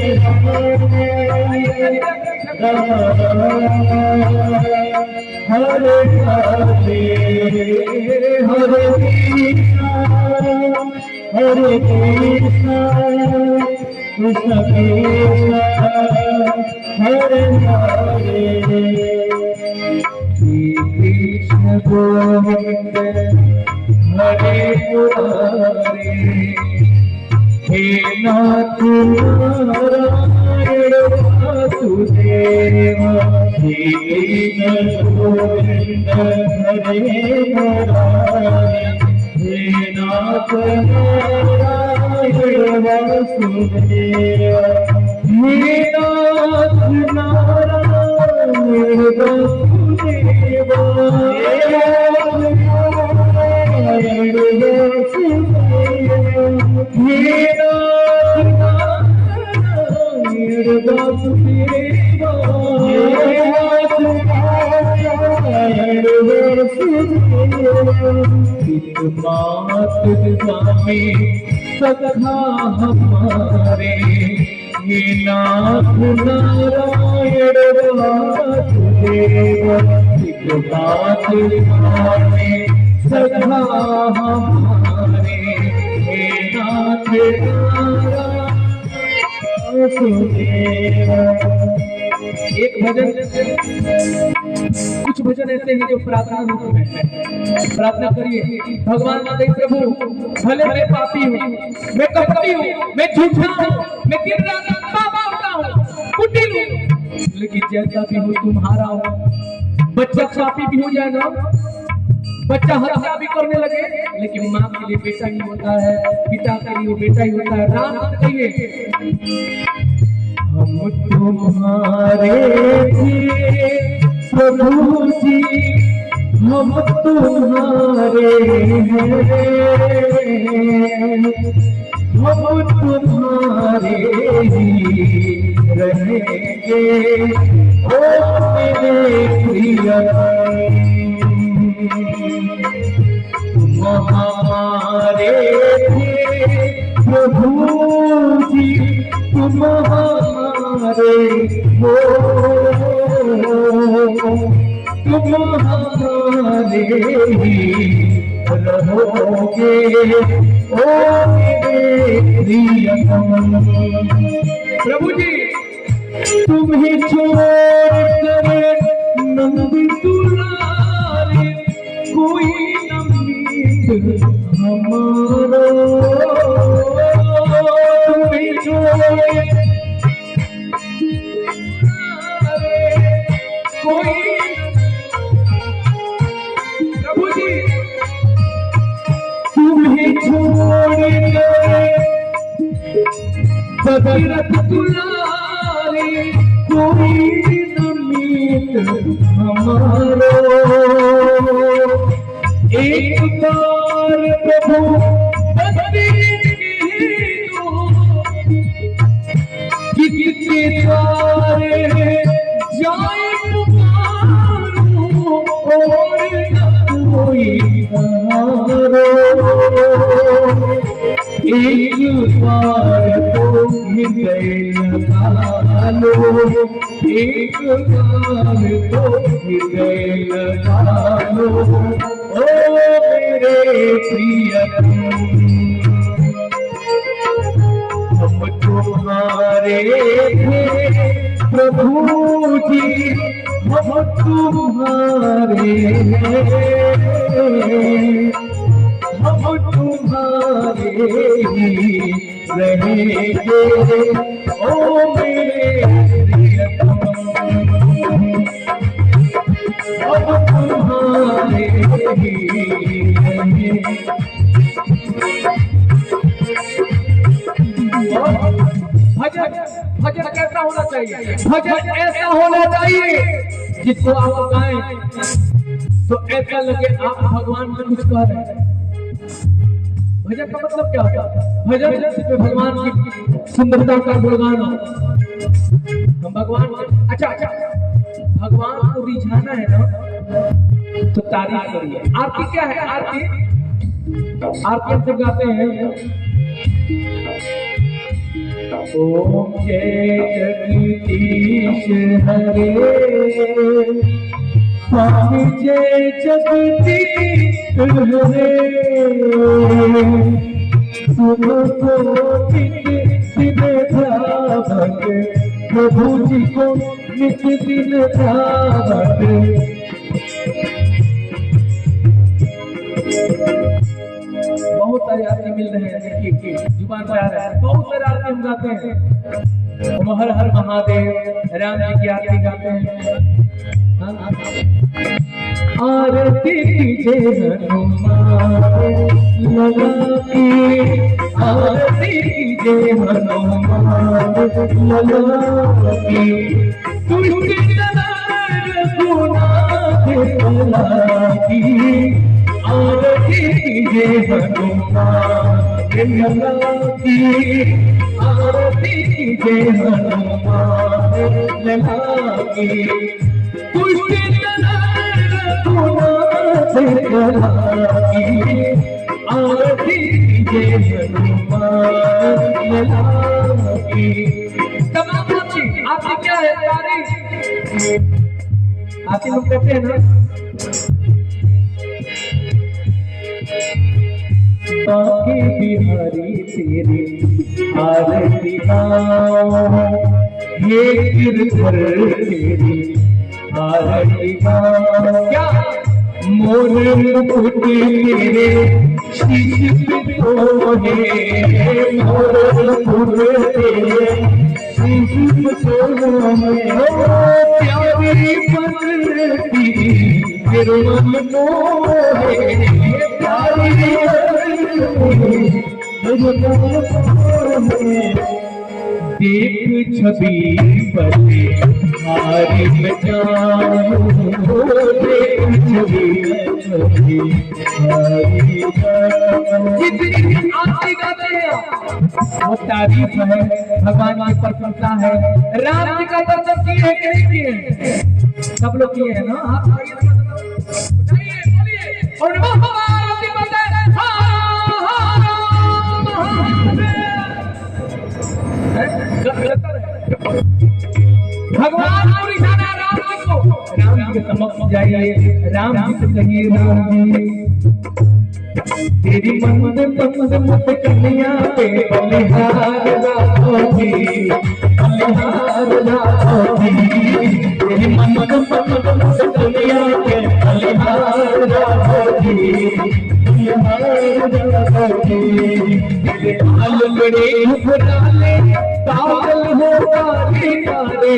हरे कृष्ण कृष्ण कृष्ण हरे हरे। श्री कृष्ण गोविंद हरे मुरारे, हे नाथ नारायण वासुदेव, श्री कृष्ण गोविंद हरे मुरारे, हे नाथ नारायण वासुदेव, हे नाथ नारायण वासुदेव, नारायण वासुदेव, हे नाथ नारायण वासुदेव, नारायण वासुदेव। पित मात स्वामी सखा हमारे, हे नाथ नारायण वासुदेव, पित मात स्वामी सखा हमारे, हे नाथ नारायण वासुदेव। एक भजन, कुछ भजन ऐसे हैं जो प्रार्थना रूप में है। प्रार्थना करिए, भगवान माते प्रभु भले मैं पापी हूँ, मैं कपटी हूँ, मैं झूठा हूँ, मैं दिन रात बाबा होता हूँ, कुटिल हूँ, लेकिन जैसा भी हो तुम्हारा हो। बच्चा पापी भी हो जाए ना, बच्चा हत्या भी करने लगे, लेकिन माँ के लिए बेटा ही होता है, पिता के लिए बेटा ही होता है। राम कहिए हम तुम्हारे थे प्रभु जी, हम तुम्हारे हैं, हम तुम्हारे ही रहेंगे ओ मेरे प्रियतम। तुम हमारे थे प्रभु जी, तुम हमारे हो, तुम हमारे ही रहोगे ओ मेरे प्रियतम। प्रभु जी तुम्हें छोड़ कर नंद दुलारे, कोई न मीत हमारा। तुम्हें छोड़ कोई, प्रभु जी तुम्हें छोड़ कर भगीरथ दुलारे, कोई न मीत हमारा। एक बार प्रभु बदली कितने द्वारे जाए पुकारो, और न कोई हमारो। एक बार तो हृदय लगा लो, एक बार तो हृदय लगा लो ओ मेरे प्रियतम। हम तुम्हारे थे प्रभु जी, हम तुम्हारे हैं, हम तुम्हारे ही रहेंगे ओ मेरे प्रियतम। हम तुम्हारे ही रहेंगे। भजन भजन कैसा होना चाहिए? भजन ऐसा होना चाहिए जिसको आप गाएं तो ऐसा लगे आप भगवान से कुछ कह रहे हैं। भजन का मतलब क्या होता है? भजन में भगवान की सुंदरता का गुणगान हो। हम भगवान अच्छा भगवान को रिझाना है ना तो तारीफ करिए। आरती क्या है? आरती हम सब गाते हैं ओम जय जगदीश हरे, स्वामी जय जगदीश हरे। तुमको नित दिन ध्यावत, प्रभु जी को नित दिन ध्यावत। बहुत सारे आरती मिल रहे हैं, देखिए जुबान पर आ रहा है। बहुत सारे आरती हम गाते हैं, हर हर महादेव, राम जी की आरती गाते हैं। आरती कीजिए हनुमान लगा की, आरती कीजिए हनुमान लगा की। तुझे रघुनाथ भला की, आरती कीजिए हनुमान लगा की, आरती कीजिए हनुमान लगा की। तुझे रघुनाथ भला की, आरती कीजिए हनुमान लगा की। तमाम आरती क्या है? तारीफ। आरती लोग कहते हैं ना बाकी बिहारी तेरी आरती गाओ, ये गिरधर तेरी आरती गाओ। क्या मोर मुकुट तेरे शीश पे सोहे, मोर मुकुट तेरे प्यारी बनती फिर मन मोहे, प्यारी देख छवि बदे हारी में जाऊं, देख छवि जितनी आरती गाते हैं वो तारीफ है, भगवान की प्रशंसा है। राम जी का दर्शन किए हैं कि नहीं किए? सब लोग किए हैं ना? आप और भगवान पूरी जाना राम जी को, राम जी के समक्ष जाइए, राम जी से कहिए राम जी तेरी मंद मंद मुझ कन्या पे बलिहार राखोगी, बलिहार राखोगी, तेरी मंद मंद मुझ कन्या पे बलिहार राखोगी, बलिहार राखोगी। तेरे लाल बड़े घुघराले पागल हो काले काले,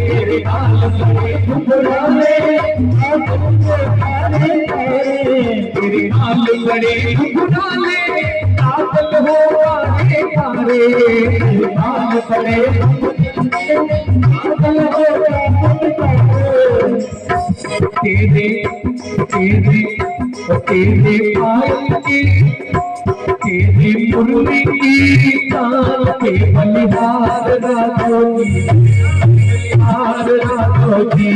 तेरे लाल बड़े घुघराले पागल हो काले काले, तेरे लाल बड़े घुघराले पागल हो काले काले, तेरे लाल बड़े पागल हो काले काले। तेरे तेरे तेरे पाएंगे तेरी मुरली की ताल पे बलिहार राखोगी, बलिहार राखोगी,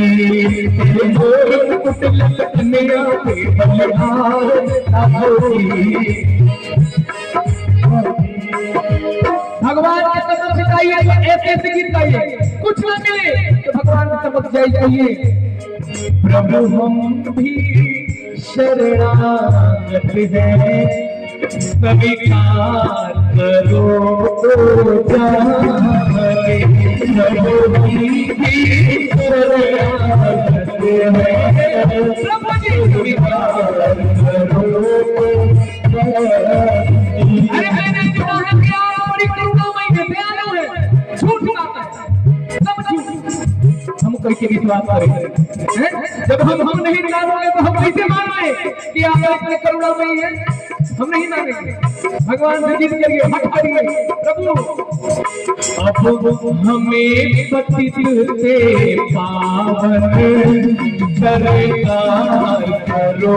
तेरे मोर कुटल कन्या पे बलिहार राखोगी। भगवान के समक्ष जाइए, ऐसे गीत गाइए, कुछ न मिले तो भगवान के समक्ष जाइए। प्रभु हम भी शरणागत हैं, स्वीकार करो जाने, प्रभु की शरणागत है, प्रभु जी स्वीकार करो। अरे मैंने सुना है कि आप बड़ी करुणामयी है, दयालु है, झूठ बात है, सब झूठ। हम कैसे विश्वास करेंगे? जब हम नहीं मानोगे तो हम कैसे मानोगे कि आप इतने करुणामयी हैं? हम नहीं मानेंगे। भगवान से जिद करिए, हट करिए, प्रभु अब हमें पतित से पावन सरकार करो,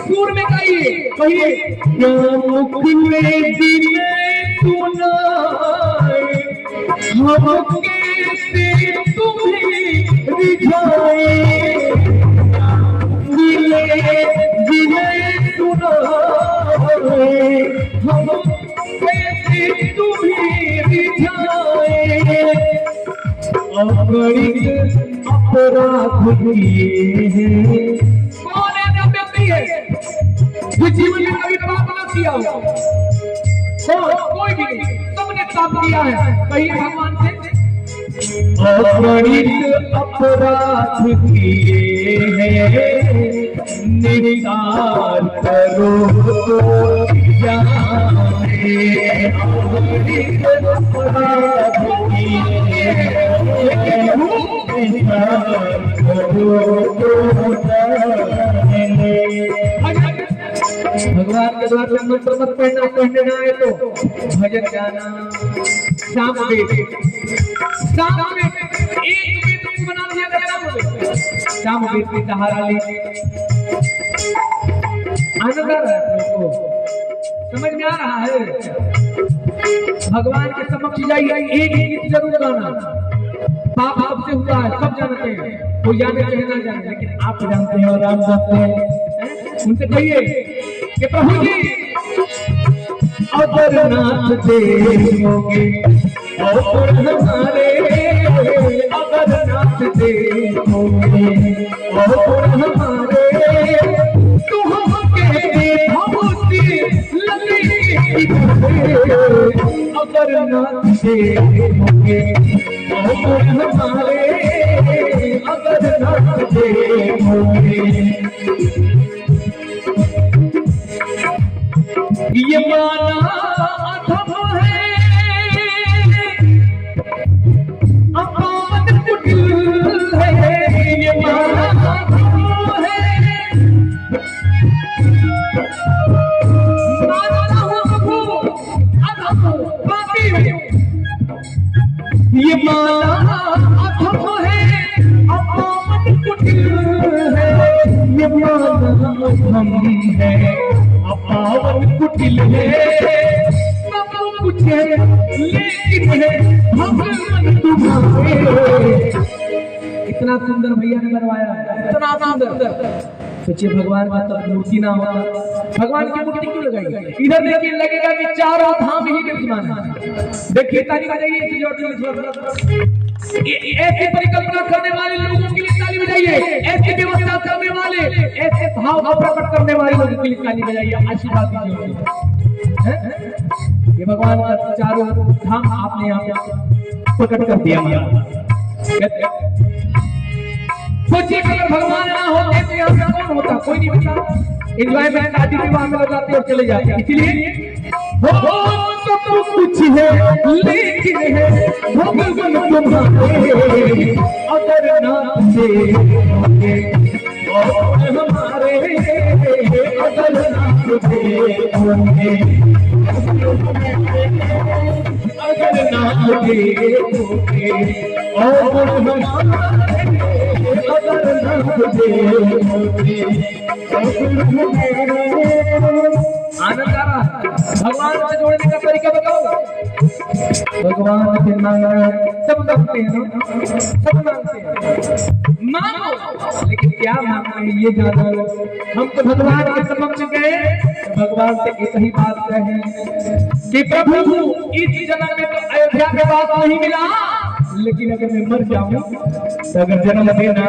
सुर में गाइए, कहिए मुख में दिले सुनाए, हम कैसे तुम्हें रिझाए, दिले दिले सुनाए, हम कैसे तुम्हें रिझाए, अगणित अपराध किए हैं। कौन ऐसा व्यक्ति है जो जीवन में कभी पाप न किया हो? कोई भी नहीं, सबने पाप किया है। कहिए भगवान से, अगणित अपराध किए हैं, निस्तार करो जाने, अगणित अपराध किए हैं, निस्तार करो जाने। भगवान के द्वार में मंत्र मत पढ़ना, पढ़ने ना आए तो भजन गाना। शाम वेद एक वेद बना दिया गया। शाम वेद की सहारा ले आनंद आ रहा है, आपको समझ में आ रहा है? भगवान के समक्ष जाइए, एक गीत जरूर गाना। पाप आपसे हुआ है, सब जानते हैं, कोई जाने चाहे ना जाने, लेकिन आप जानते हैं और आप जानते हैं। उनसे कहिए कि प्रभु जी अगर नाथ देखोगे और हमारे, अगर नाथ देखोगे और हमारे, तो हम कहते भगवती लगेगी, अगर नाथ देखोगे हमारे अगर ना देखोगे ये माना अथम है अपावत कुटिल है ये माना अथम है ये माना अथम है अपावत कुटिल है ये माना अथम है अपावत कुटिल है सब कुछ है लेकिन है भगवान तुम्हारे। इतना सुंदर भैया ने बनवाया, इतना सुंदर। सोचिए भगवान का तो मूर्ति ना होता, भगवान की मूर्ति क्यों लगाई? इधर देखिए लगेगा कि चारों धाम ही विद्यमान है। देखिए ताली बजाइए, ऐसी परिकल्पना करने वाले लोगों के लिए ताली बजाइए, ऐसी व्यवस्था करने वाले, ऐसे भाव को प्रकट करने वाले लोगों के लिए ताली बजाइए। आशीर्वाद दीजिए। ये भगवान का चारों धाम आपने यहाँ प्रकट कर दिया। सोचिए अगर भगवान ना होते तो यहाँ पे कौन होता? कोई नहीं होता। एंजॉयमेंट शादी विवाह में लगाते और चले जाते। इसलिए हो सब कुछ है लेकिन है भगवान तुम्हारे अगर ना देखोगे और हमारे अगर ना देखोगे अगर ना देखोगे और हमारे आनंद आ रहा। भगवान से जोड़ने का तरीका बताओ। भगवान के नाम सब मांगते हैं, सब मांगते हैं, मांगो, लेकिन क्या मांगते हैं ये जानो। हम तो भगवान के समक्ष गए, भगवान से एक ही बात कहे कि प्रभु इस जन्म में तो अयोध्या के बाद नहीं मिला, लेकिन अगर मैं मर जाऊं तो अगर जन्म देना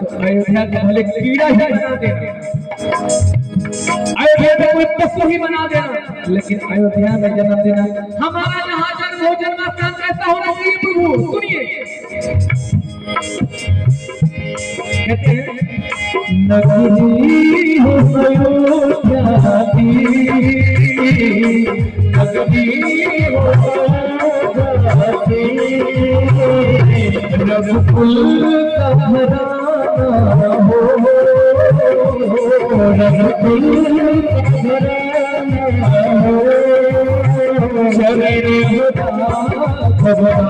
तो अयोध्या को भले कीड़ा ही बना देना, अयोध्या में कोई पशु ही बना देना, लेकिन अयोध्या में जन्म देना। हमारा जहाँ जन्म हो जन्मस्थान कैसा होना चाहिए प्रभु? सुनिए, कहते हैं नगरी हो अयोध्या की, नगरी हो रघुकुल का घराना हो, रघुकुल का घराना हो, शरण घबरा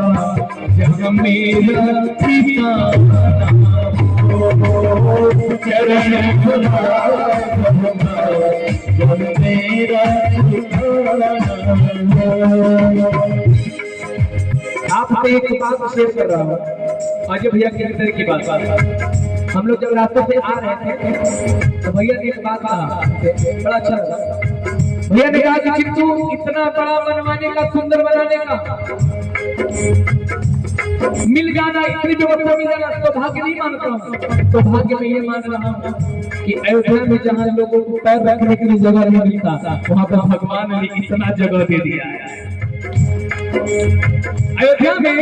जहाँ मेरा ठिकाना हो, शरण घबरा जहाँ मेरा ठिकाना हो। आपसे एक बात शेयर कर रहा हूँ, आज भैया की तरह की बात। हम लोग जब रास्ते से आ रहे थे तो भैया ने एक बात कहा, बड़ा अच्छा लगा। भैया ने कहा कि चित्तू इतना बड़ा बनवाने का, सुंदर बनाने का मिल जाना, इतनी व्यवस्था मिल जाना सौभाग्य नहीं मानता हूँ। सौभाग्य में ये मान रहा हूँ कि अयोध्या में जहाँ लोगों को पैर रखने के लिए जगह नहीं मिलता, वहाँ पर भगवान ने इतना जगह दे दिया है। अयोध्या में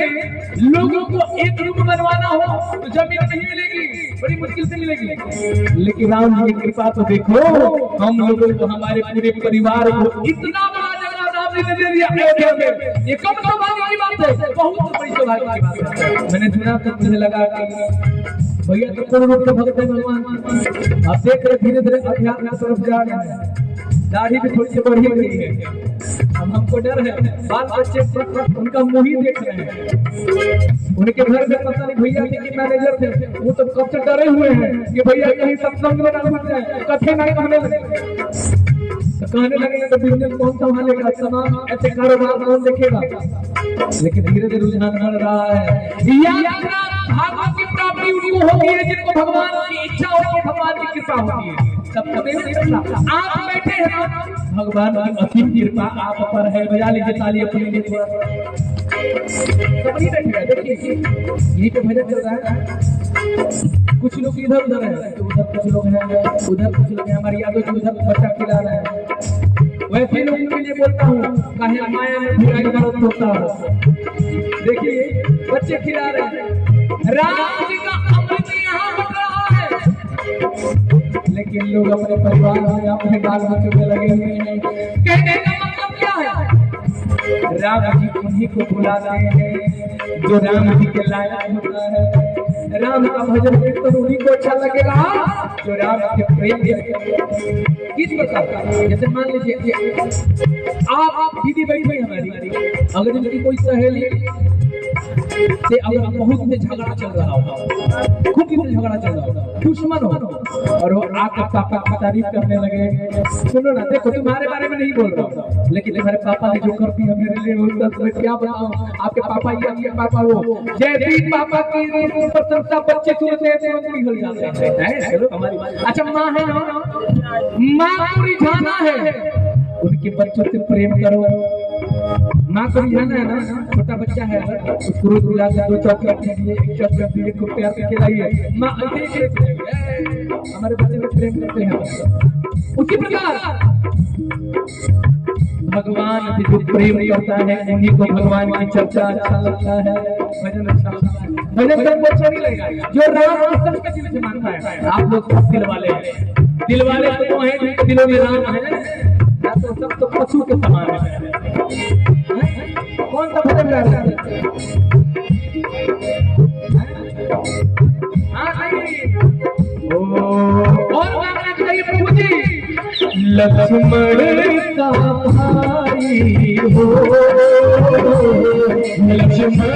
लोगों को एक रूम बनवाना हो तो जमीन नहीं मिलेगी, बड़ी मुश्किल से मिलेगी, लेकिन राम जी की कृपा तो देखो, हम लोगों को, हमारे पूरे परिवार को इतना बड़ा जगह राम जी ने दे दिया अयोध्या में। ये कम सौभाग्य की बात है, बहुत बड़ी सौभाग्य की बात है। मैंने सुना तो मुझे लगा कि भैया तो पूर्ण रूप से भक्त है भगवान। आप देख रहे धीरे धीरे अध्यात्म की तरफ जा रहे हैं, दाढ़ी भी थोड़ी सी बढ़ी हुई है। अब हमको डर है, बाल बच्चे उनका मुंह ही देख रहे हैं। उनके घर में पता नहीं भैया के मैनेजर थे, वो तो कब से डरे हुए हैं कि भैया कहीं सत्संग में ना बन जाए, कथे नहीं कहने लगे, तो कहने लगे तो बिजनेस कौन संभालेगा, तमाम ऐसे कारोबार कौन देखेगा। लेकिन धीरे धीरे रुझान बढ़ रहा है। भागवत की प्राप्ति उनको होती है जिनको भगवान की इच्छा होती है, भगवान की कृपा होती है। आप बैठे हैं ना, भगवान की असीम कृपा आप पर है। बजा लीजिए ताली अपने लिए। देखिए यही पे भजन चल रहा है। कुछ लोग इधर उधर है, उधर कुछ लोग हैं, उधर कुछ लोग हैं। हमारी यादव जी उधर बच्चा खिला रहे हैं। वैसे लोगों के लिए बोलता हूँ, कहीं माया में बुराई गलत होता है। देखिए बच्चे खिला रहे हैं, राम जी का अमृत यहाँ बन रहा है, लेकिन लोग अपने परिवार में अपने बाल बच्चों में लगे हुए हैं। कहने का मतलब क्या है? राम जी उन्हीं को बुलाते हैं जो राम जी के लायक होता है। राम का भजन कीर्तन उन्हीं को अच्छा लगेगा जो राम के प्रेम किस प्रकार का। जैसे मान लीजिए आप दीदी बैठी हुई हमारी, अगर उनकी कोई सहेली से अगर बहुत से झगड़ा चल रहा हो, खूब से झगड़ा चल रहा हो, दुश्मन हो, और वो आकर पापा की तारीफ करने लगे, सुनो ना, देखो तुम्हारे बारे में नहीं बोल रहा हूँ, लेकिन तुम्हारे पापा ने जो कर दिया मेरे लिए उसका तुम्हें क्या बताऊं। आपके पापा ये, आपके पापा वो, जैसे पापा की प्रशंसा बच्चे सुनते हैं तो पिघल जाते हैं। चलो हमारी, अच्छा माँ है ना, माँ को रिझाना है, उनके बच्चों से प्रेम करो। माँ को रिझाना है ना, छोटा बच्चा है उसको रोज मिला के 2 चॉकलेट दीजिए, 1 चॉकलेट दीजिए, खूब प्यार से खिलाइए। माँ ऐसे हमारे बच्चे को प्रेम करते हैं। उसी प्रकार भगवान से जो प्रेम करता है उन्हीं को भगवान की चर्चा अच्छा लगता है, भजन अच्छा लगता है। भजन सबको अच्छा नहीं लगेगा जो राम कृष्ण के दिल से मानता है। आप लोग सब दिल वाले हैं, दिल वाले तो हैं जिनके दिलों में राम है, तो सब तो पशु के समान है। कौन सा भजन गा रहे हैं? और गाना चाहिए प्रभु जी, लक्ष्मण का भाई हो, लक्ष्मण